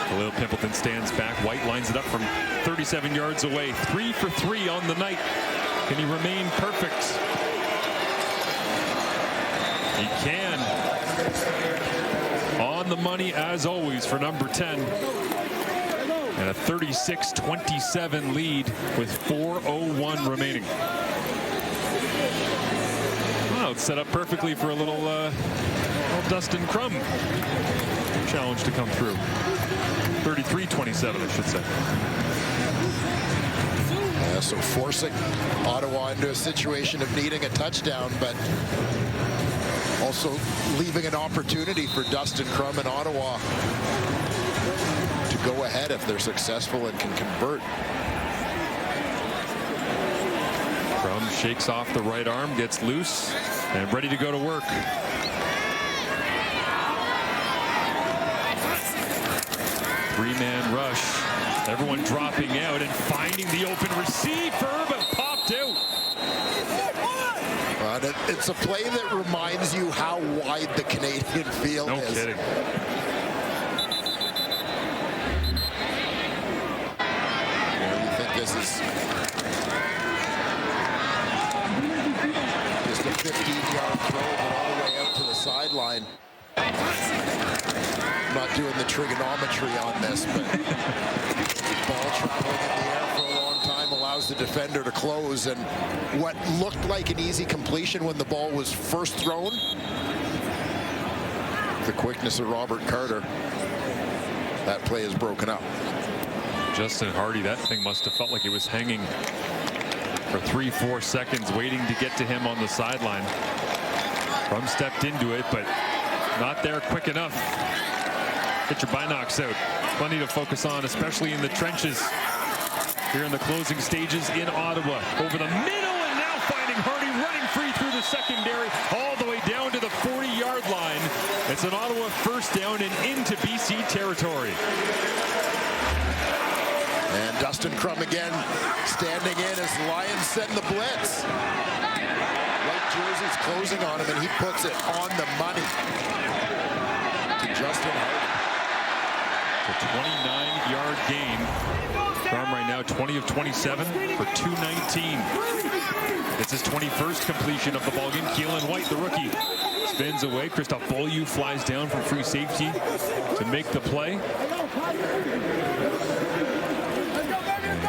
Khalil Pimpleton stands back. White lines it up from 37 yards away. 3 for 3 on the night. Can he remain perfect? He can. On the money as always for number 10. And a 36-27 lead with 4:01 remaining. Well, it's set up perfectly for a little Dustin Crum challenge to come through. 33-27, I should say. Yeah, so forcing Ottawa into a situation of needing a touchdown, but also leaving an opportunity for Dustin Crum and Ottawa to go ahead if they're successful and can convert. Crum shakes off the right arm, gets loose, and ready to go to work. Three-man rush. Everyone dropping out and finding the open receiver, but popped out. It's a play that reminds you how wide the Canadian field is. No kidding. You think this is just a 15-yard throw, but all the way out to the sideline. I'm not doing the trigonometry on this, but Ball traveling in the air for a long time allows the defender to close, and what looked like an easy completion when the ball was first thrown, the quickness of Robert Carter, that play is broken up. Justin Hardy, that thing must have felt like it was hanging for 3-4 seconds, waiting to get to him on the sideline. Crum stepped into it, but not there quick enough. Get your binocs out. Plenty to focus on, especially in the trenches here in the closing stages in Ottawa. Over the middle, and now finding Hardy running free through the secondary all the way down to the 40-yard line. It's an Ottawa first down and into BC territory. And Dustin Crum again standing in as the Lions send the blitz. White jersey's closing on him, and he puts it on the money to Justin Hardy. A 29-yard gain. Crum right now 20 of 27 for 219. It's his 21st completion of the ballgame. Keelan White, the rookie, spins away. Christophe Beaulieu flies down from free safety to make the play.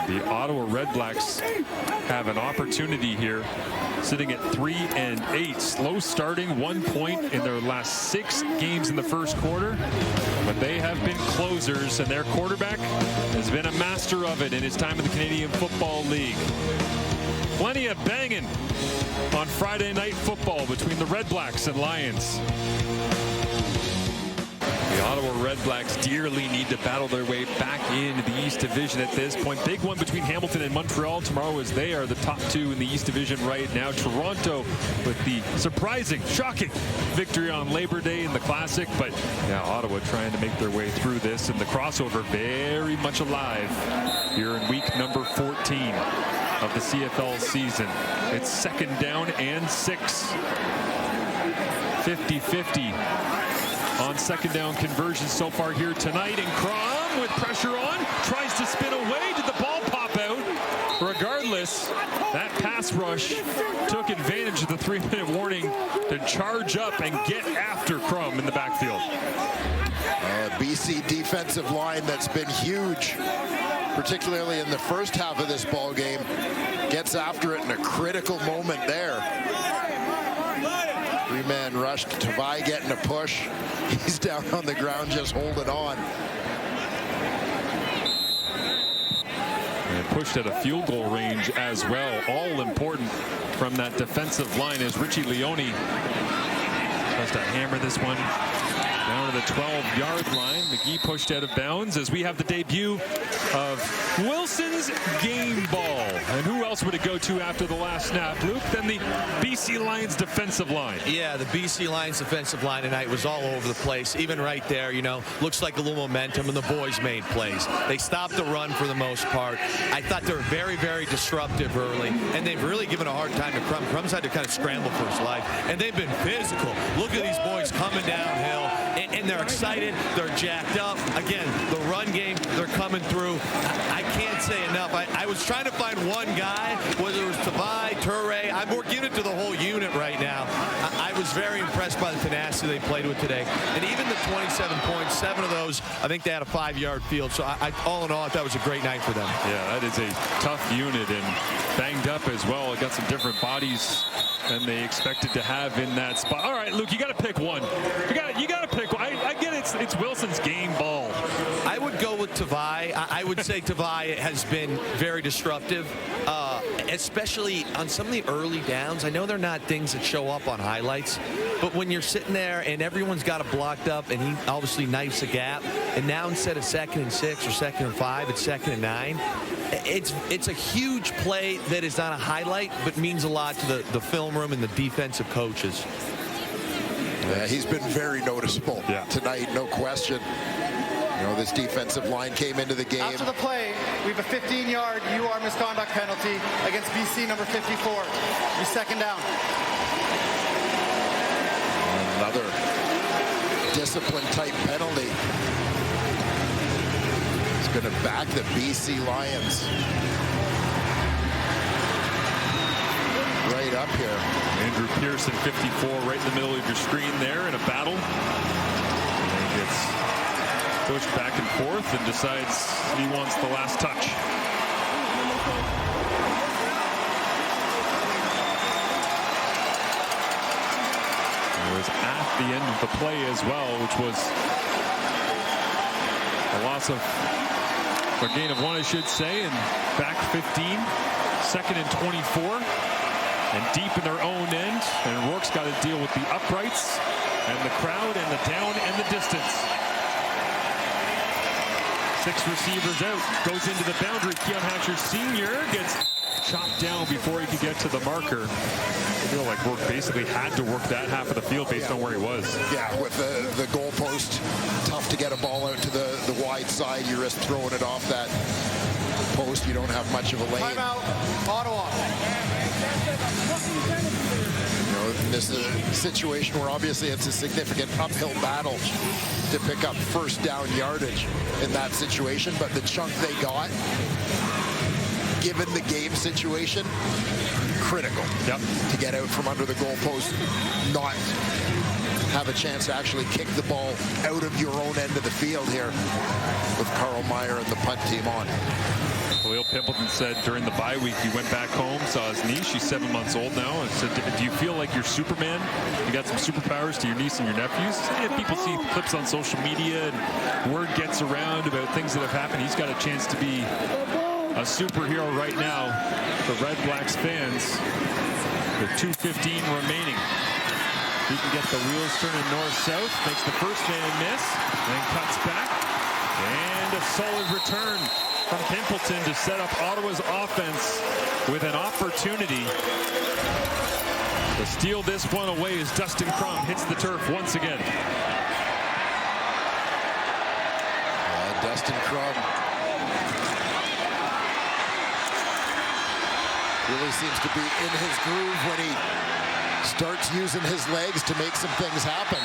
The Ottawa REDBLACKS have an opportunity here, sitting at 3-8. Slow starting, 1 point in their last 6 games in the first quarter, but they have been closers, and their quarterback has been a master of it in his time in the Canadian Football League. Plenty of banging on Friday Night Football between the REDBLACKS and Lions. The Ottawa REDBLACKS dearly need to battle their way back into the East Division at this point. Big one between Hamilton and Montreal tomorrow, as they are the top 2 in the East Division right now. Toronto with the surprising, shocking victory on Labor Day in the Classic. But yeah, Ottawa trying to make their way through this, and the crossover very much alive here in week number 14 of the CFL season. It's second down and 6. 50-50. On second down conversion so far here tonight, and Crum with pressure on, tries to spin away. Did the ball pop out? Regardless, that pass rush took advantage of the 3-minute warning to charge up and get after Crum in the backfield. BC defensive line that's been huge, particularly in the first half of this ball game, gets after it in a critical moment there. 3-man rush, Tavai getting a push. He's down on the ground just holding on. And pushed at a field goal range as well. All important from that defensive line as Richie Leone tries to hammer this one down to the 12-yard line. McGee pushed out of bounds as we have the debut of Wilson's game ball. And who else would it go to after the last snap, Luke, than the BC Lions defensive line? Yeah, the BC Lions defensive line tonight was all over the place. Even right there, you know, looks like a little momentum, and the boys made plays. They stopped the run for the most part. I thought they were very, very disruptive early, and they've really given a hard time to Crum. Crum's had to kind of scramble for his life, and they've been physical. Look at these boys coming downhill, and they're excited. They're jacked up. Again, the run game, they're coming through. I can't say enough. I was trying to find one guy, whether it was Tavai, Toure. We're giving it to the whole unit right now. I was very impressed by the tenacity they played with today. And even the 27 points, 7 of those, I think they had a 5-yard field. So all in all, I thought it was a great night for them. Yeah, that is a tough unit, and banged up as well. It got some different bodies than they expected to have in that spot. All right, Luke, you got to pick one. You got to pick one. I get it's Wilson's game ball. I would go with Tavai. I would say Tavai has been very disruptive, especially on some of the early downs. I know they're not things that show up on highlights, but when you're sitting there and everyone's got it blocked up, and he obviously knifes a gap, and now instead of 2nd and 6 or 2nd and 5, it's 2nd and 9. It's a huge play that is not a highlight, but means a lot to the film room and the defensive coaches. Yeah, he's been very noticeable tonight, no question. You know, this defensive line came into the game. After the play, we have a 15-yard UR misconduct penalty against BC number 54. Be second down. Another discipline-type penalty. It's going to back the BC Lions right up here. Andrew Pearson, 54, right in the middle of your screen there in a battle. And gets pushed back and forth and decides he wants the last touch. It was at the end of the play as well, which was a loss of, a gain of 1, I should say, and back 15, 2nd and 24. And deep in their own end, and Rourke's got to deal with the uprights and the crowd and the down and the distance. 6 receivers out, goes into the boundary. Keon Hatcher Sr. gets chopped down before he could get to the marker. I feel like Rourke basically had to work that half of the field based on where he was. Yeah, with the goalpost, tough to get a ball out to the wide side. You risk throwing it off that post. You don't have much of a lane. Timeout, Ottawa. This is a situation where obviously it's a significant uphill battle to pick up first down yardage in that situation, but the chunk they got, given the game situation, critical to get out from under the goalpost, not have a chance to actually kick the ball out of your own end of the field here with Carl Meyer and the punt team on. Will Pimpleton said during the bye week he went back home, saw his niece, she's 7 months old now, and said, do you feel like you're Superman? You got some superpowers to your niece and your nephews? And people see clips on social media and word gets around about things that have happened. He's got a chance to be a superhero right now for Red Blacks fans with 2:15 remaining. He can get the wheels turning north-south, makes the first man miss, then cuts back, and a solid return from Pimpleton to set up Ottawa's offense with an opportunity to steal this one away as Dustin Crum hits the turf once again. Dustin Crum really seems to be in his groove when he starts using his legs to make some things happen.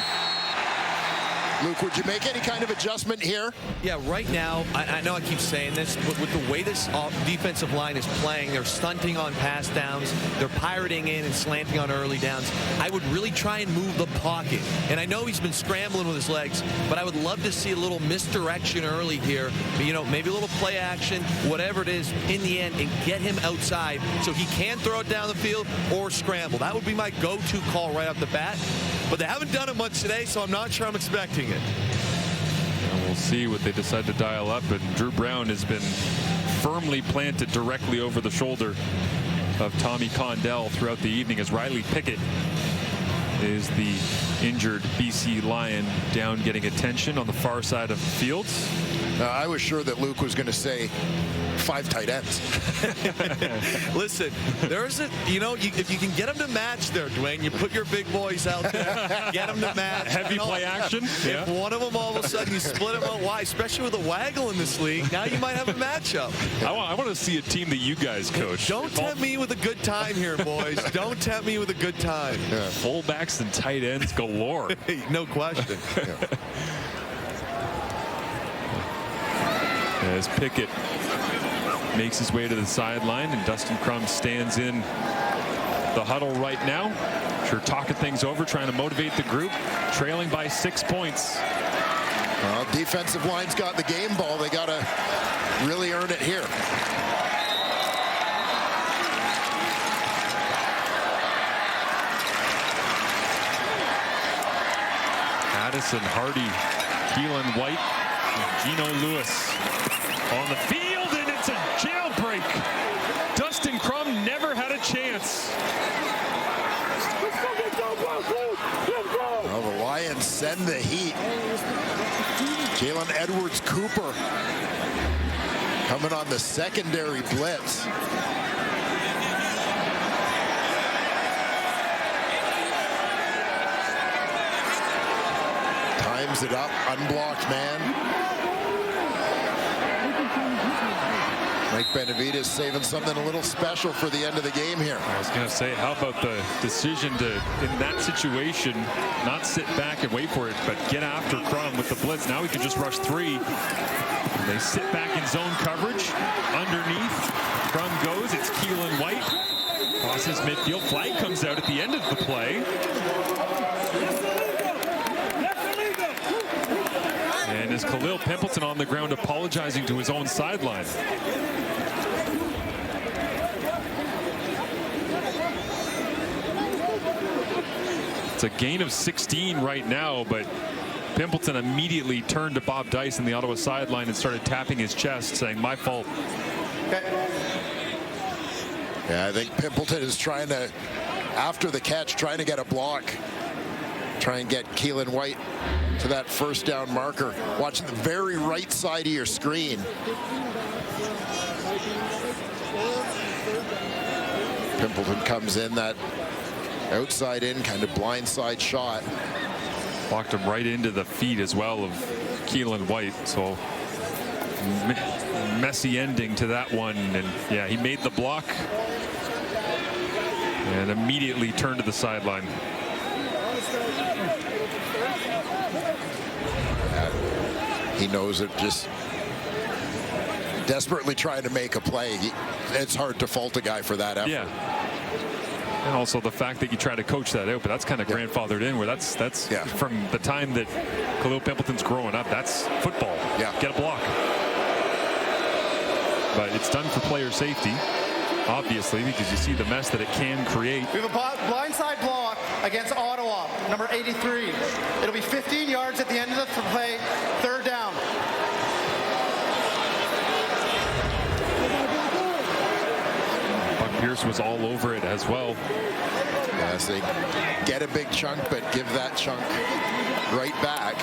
Luke, would you make any kind of adjustment here? Yeah, right now, I know I keep saying this, but with the way this defensive line is playing, they're stunting on pass downs, they're pirating in and slanting on early downs. I would really try and move the pocket. And I know he's been scrambling with his legs, but I would love to see a little misdirection early here. You know, maybe a little play action, whatever it is, in the end, and get him outside so he can throw it down the field or scramble. That would be my go-to call right off the bat. But they haven't done it much today, so I'm not sure I'm expecting it. And we'll see what they decide to dial up. And Drew Brown has been firmly planted directly over the shoulder of Tommy Condell throughout the evening as Riley Pickett is the injured BC Lion down getting attention on the far side of the field. I was sure that Luke was going to say 5 tight ends. Listen, there's a, you know, if you can get them to match there, Dwayne, you put your big boys out there, get them to match. Heavy play action. If one of them all of a sudden you split them out wide, especially with a waggle in this league, now you might have a matchup. I want to see a team that you guys coach. Don't tempt me with a good time here, boys. Don't tempt me with a good time. Yeah. Fullbacks and tight ends galore. No question. As Pickett makes his way to the sideline and Dustin Crum stands in the huddle right now. Sure, talking things over, trying to motivate the group, trailing by 6 points. Well, defensive line's got the game ball. They got to really earn it here. Addison Hardy, Keelan White, and Gino Lewis on the field, and it's a jailbreak. Dustin Crum never had a chance. Well, the Lions send the heat. Jalen Edwards-Cooper coming on the secondary blitz. Times it up, unblocked man. Mike Benavidez saving something a little special for the end of the game here. I was going to say, how about the decision to, in that situation, not sit back and wait for it, but get after Crum with the blitz. Now he can just rush 3. They sit back in zone coverage. Underneath, Crum goes. It's Keelan White. Crosses midfield. Flag comes out at the end of the play. And is Khalil Pimpleton on the ground apologizing to his own sideline. It's a gain of 16 right now, but Pimpleton immediately turned to Bob Dice in the Ottawa sideline and started tapping his chest, saying, "My fault." Yeah, I think Pimpleton is trying to, after the catch, trying to get a block. Try and get Keelan White to that first down marker. Watching the very right side of your screen. Pimpleton comes in that outside in kind of blindside shot. Walked him right into the feet as well of Keelan White. So messy ending to that one. And yeah, he made the block and immediately turned to the sideline. He knows it, just desperately trying to make a play. It's hard to fault a guy for that effort. Yeah. And also the fact that you try to coach that out, but that's kind of grandfathered in, where that's from the time that Khalil Pimpleton's growing up. That's football. Yeah. Get a block. But it's done for player safety, obviously, because you see the mess that it can create. We have a blindside block against Ottawa, number 83. It'll be 15 yards at the end of the play, third down. Buck Pierce was all over it as well. Yes, they get a big chunk, but give that chunk right back.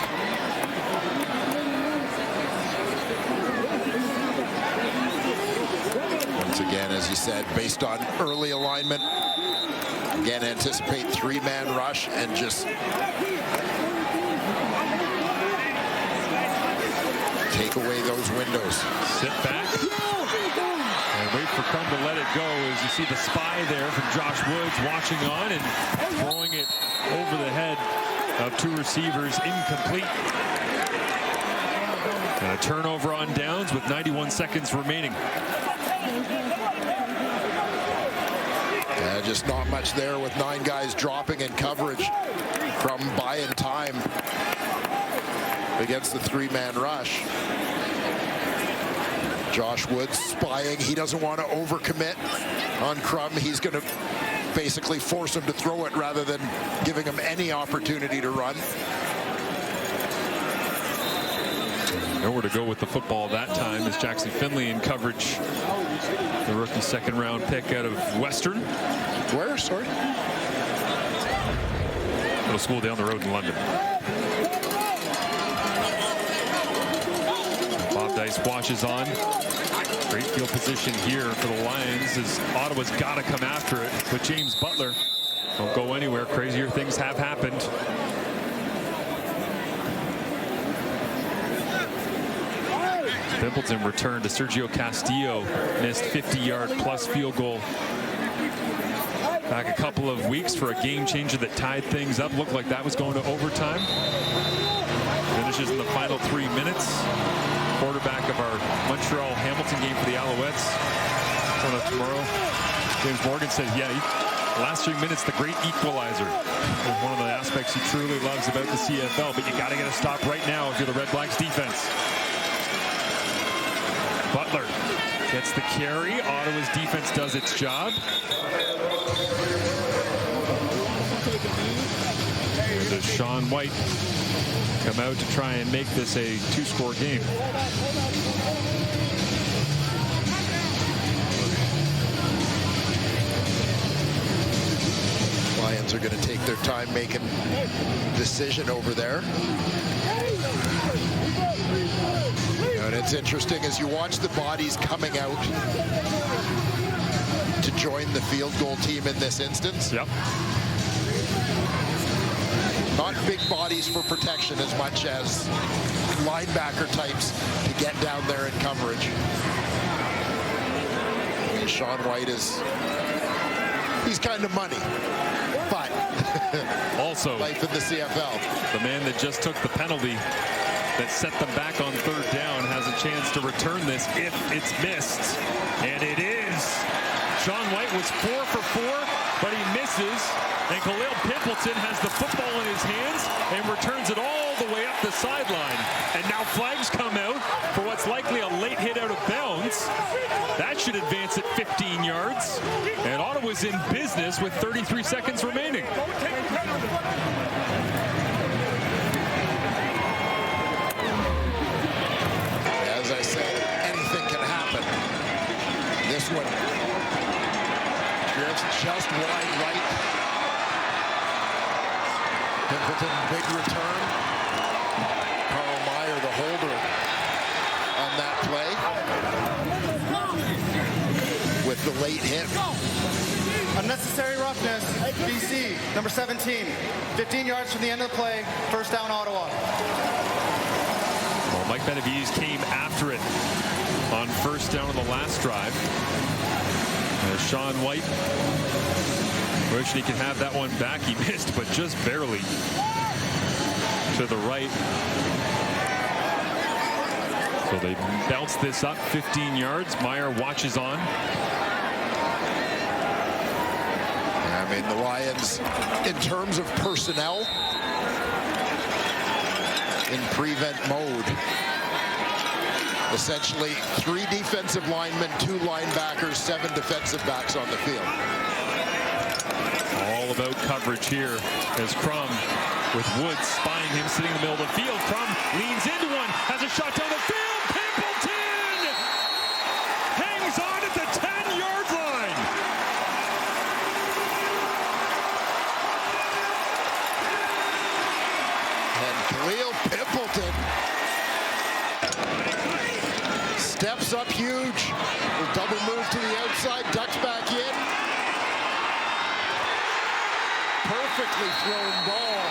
Once again, as you said, based on early alignment, again, anticipate three-man rush and just take away those windows. Sit back and wait for Crum to let it go, as you see the spy there from Josh Woods watching on and throwing it over the head of two receivers, incomplete. And a turnover on downs with 91 seconds remaining. Yeah, just not much there with 9 guys dropping in coverage. Crum buying time against the three-man rush. Josh Woods spying. He doesn't want to overcommit on Crum. He's going to basically force him to throw it rather than giving him any opportunity to run. Nowhere to go with the football that time as Jackson Finley in coverage. The rookie second-round pick out of Western. Where, sorry? Middle school down the road in London. Bob Dice washes on. Great field position here for the Lions as Ottawa's got to come after it with James Butler. Don't go anywhere. Crazier things have happened. Pimpleton returned to Sergio Castillo, missed 50-yard plus field goal back a couple of weeks for a game changer that tied things up. Looked like that was going to overtime. Finishes in the final 3 minutes. Quarterback of our Montreal-Hamilton game for the Alouettes coming up tomorrow. James Morgan said, yeah, last 3 minutes, the great equalizer. One of the aspects he truly loves about the CFL, but you got to get a stop right now if you're the Red Blacks defense. Butler gets the carry. Ottawa's defense does its job. And does Sean White come out to try and make this a 2-score game? Lions are going to take their time making decision over there. And it's interesting as you watch the bodies coming out to join the field goal team in this instance. Yep. Not big bodies for protection as much as linebacker types to get down there in coverage. And Sean White he's kind of money, but also life in the CFL. The man that just took the penalty that set them back on third down has a chance to return this if it's missed. And it is. Sean White was 4 for 4, but he misses. And Khalil Pimpleton has the football in his hands and returns it all the way up the sideline. And now flags come out for what's likely a late hit out of bounds. That should advance it 15 yards. And Ottawa's in business with 33 seconds remaining. As I said, anything can happen. This one drifts just wide right. Pimpleton, big return. Carl Meyer, the holder on that play. With the late hit. Unnecessary roughness, BC, number 17. 15 yards from the end of the play, first down Ottawa. Well, Mike Benavides came after it on first down on the last drive. Sean White wishing he could have that one back. He missed, but just barely to the right. So they bounce this up 15 yards. Meyer watches on. I mean, the Lions, in terms of personnel, in prevent mode. Essentially 3 defensive linemen, 2 linebackers, 7 defensive backs on the field. All about coverage here as Crum with Woods spying him sitting in the middle of the field. Crum leans into one, has a shot down the field. Pimpleton hangs on at the 10-yard line. And Khalil Pimpleton steps up huge. Will double move to the outside, ducks back in. Perfectly thrown ball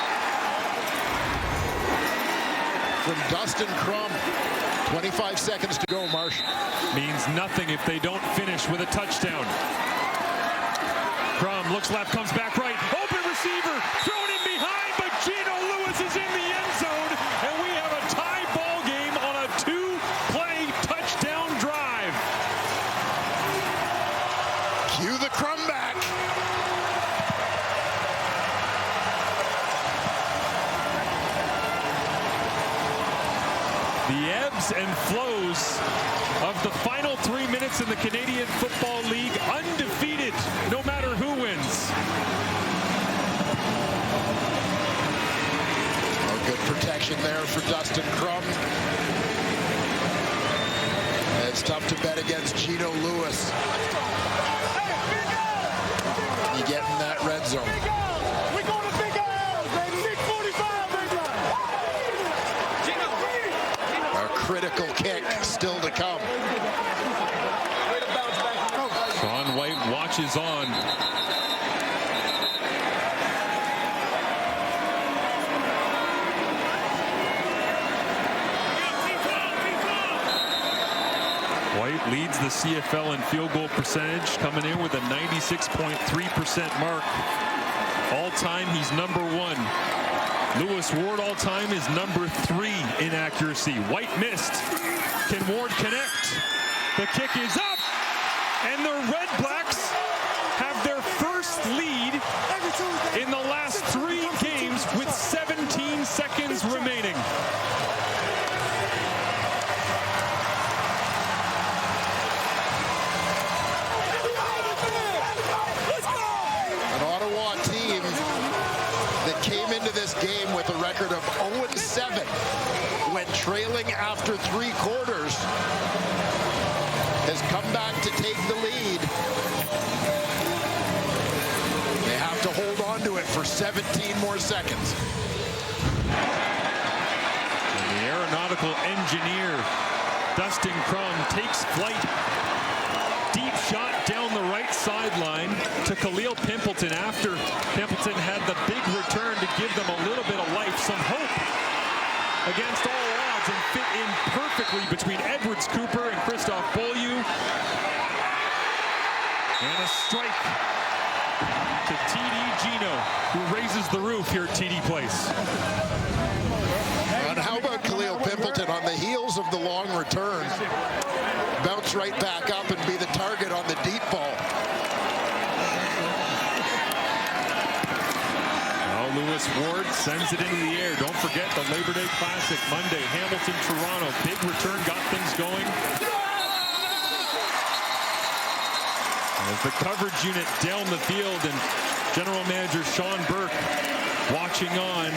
from Dustin Crum. 25 seconds to go, Marsh. Means nothing if they don't finish with a touchdown. Crum looks left, comes back right. Open receiver, thrown in behind, but Gino Lewis is in the end zone, and we have a tie ball game on a 2-play touchdown drive. Cue the Crum back. The ebbs and flows of the final 3 minutes in the Canadian Football League, undefeated, no matter who wins. Oh, good protection there for Dustin Crum. It's tough to bet against Gino Lewis. You get in that red zone. Critical kick still to come. Sean White watches on. White leads the CFL in field goal percentage, coming in with a 96.3% mark. All time, he's number 1. Lewis Ward all time is number 3 in accuracy. White missed. Can Ward connect? The kick is up, and the Red Blacks have their first lead in the last 3 games with 17 seconds remaining. An Ottawa team that came into this game with a record of 0-7 when trailing after 3 quarters has come back to take the lead. They have to hold on to it for 17 more seconds. And the aeronautical engineer, Dustin Crum, takes flight. Deep shot down the right sideline to Khalil Pimpleton after Pimpleton had the big return to give them a little bit of life, some hope against all odds, and fit in perfectly between Edwards Cooper and Christophe Beaulieu. And a strike to TD Gino, who raises the roof here at TD Place. And how about Khalil Pimpleton on the heels of the long return? Bounce right back up and be the target on the deep ball. Sends it into the air. Don't forget the Labor Day Classic Monday. Hamilton, Toronto. Big return got things going. As the coverage unit down the field, and General Manager Sean Burke watching on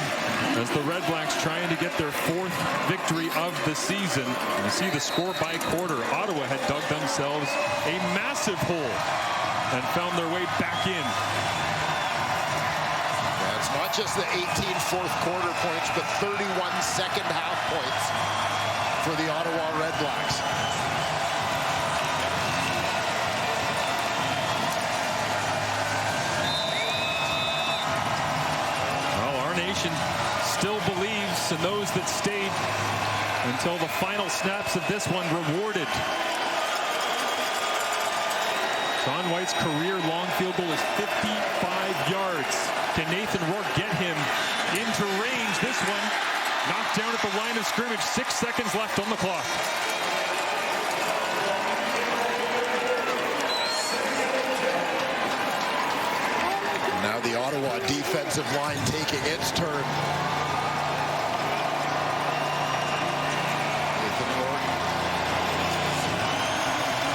as the Red Blacks trying to get their 4th victory of the season. You see the score by quarter. Ottawa had dug themselves a massive hole and found their way back in. It's not just the 18 fourth quarter points, but 31 second half points for the Ottawa Red Blacks. Well, our nation still believes, and those that stayed until the final snaps of this one rewarded. Shaun White's career long field goal is 55 yards. Can Nathan Rourke get him into range? This one knocked down at the line of scrimmage. 6 seconds left on the clock. Now the Ottawa defensive line taking its turn.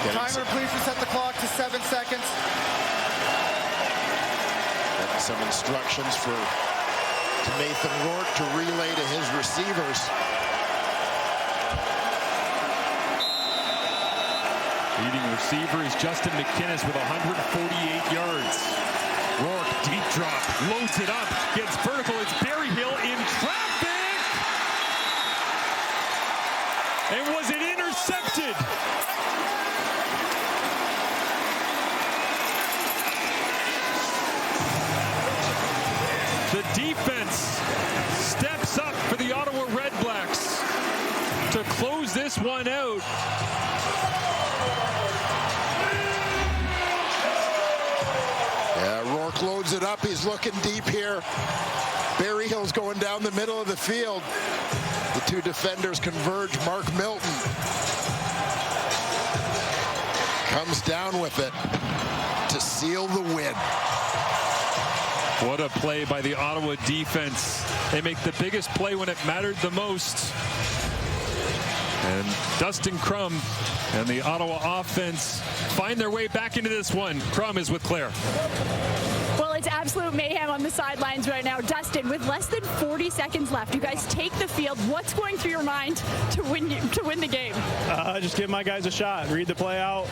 Timer, please reset the clock to 7 seconds. Getting some instructions to Nathan Rourke to relay to his receivers. Leading receiver is Justin McInnes with 148 yards. Rourke, deep drop, loads it up, gets vertical. It's Berryhill in traffic. And was it intercepted? The defense steps up for the Ottawa Red Blacks to close this one out. Yeah, Rourke loads it up. He's looking deep here. Berryhill's going down the middle of the field. The two defenders converge. Mark Milton comes down with it to seal the win. What a play by the Ottawa defense. They make the biggest play when it mattered the most. And Dustin Crum and the Ottawa offense find their way back into this one. Crum is with Claire. Well, it's absolute mayhem on the sidelines right now. Dustin, with less than 40 seconds left, you guys take the field. What's going through your mind to win the game? Just give my guys a shot. Read the play out.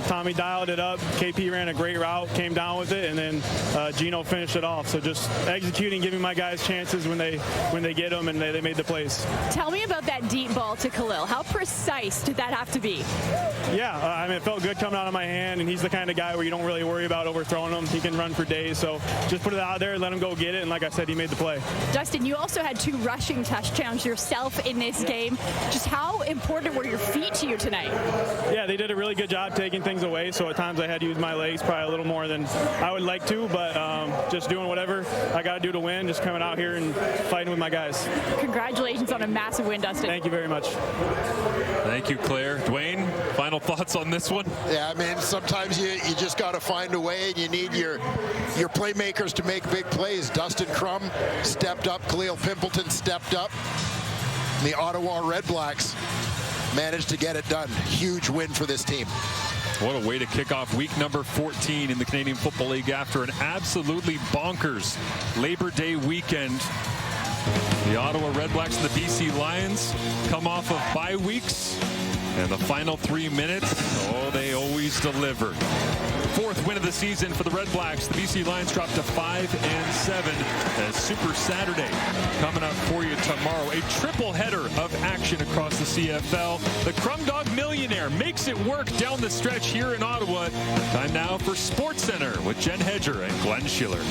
Tommy dialed it up. KP ran a great route, came down with it, and then Gino finished it off. So just executing, giving my guys chances when they get them, and they made the plays. Tell me about that deep ball to Khalil. How precise did that have to be? Yeah, I mean, it felt good coming out of my hand, and he's the kind of guy where you don't really worry about overthrowing him. He can run for days, so just put it out there and let him go get it, and like I said, he made the play. Dustin, you also had 2 rushing touchdowns yourself in this game. Just how important were your feet to you tonight? Yeah, they did a really good job taking things away, so at times I had to use my legs probably a little more than I would like to, but just doing whatever I got to do to win, just coming out here and fighting with my guys. Congratulations on a massive win, Dustin. Thank you very much. Thank you, Claire. Dwayne, final thoughts on this one? Yeah, I mean, sometimes you just got to find a way, and you need your playmakers to make big plays. Dustin Crum stepped up. Khalil Pimpleton stepped up. The Ottawa Red Blacks managed to get it done. Huge win for this team. What a way to kick off week number 14 in the Canadian Football League after an absolutely bonkers Labor Day weekend. The Ottawa Red Blacks and the BC Lions come off of bye weeks, and the final 3 minutes, oh, they always deliver. 4th win of the season for the Red Blacks. The BC Lions dropped to 5-7 as Super Saturday coming up for you tomorrow. A triple header of action across the CFL. The Crum Dog Millionaire makes it work down the stretch here in Ottawa. Time now for SportsCenter with Jen Hedger and Glenn Schiller.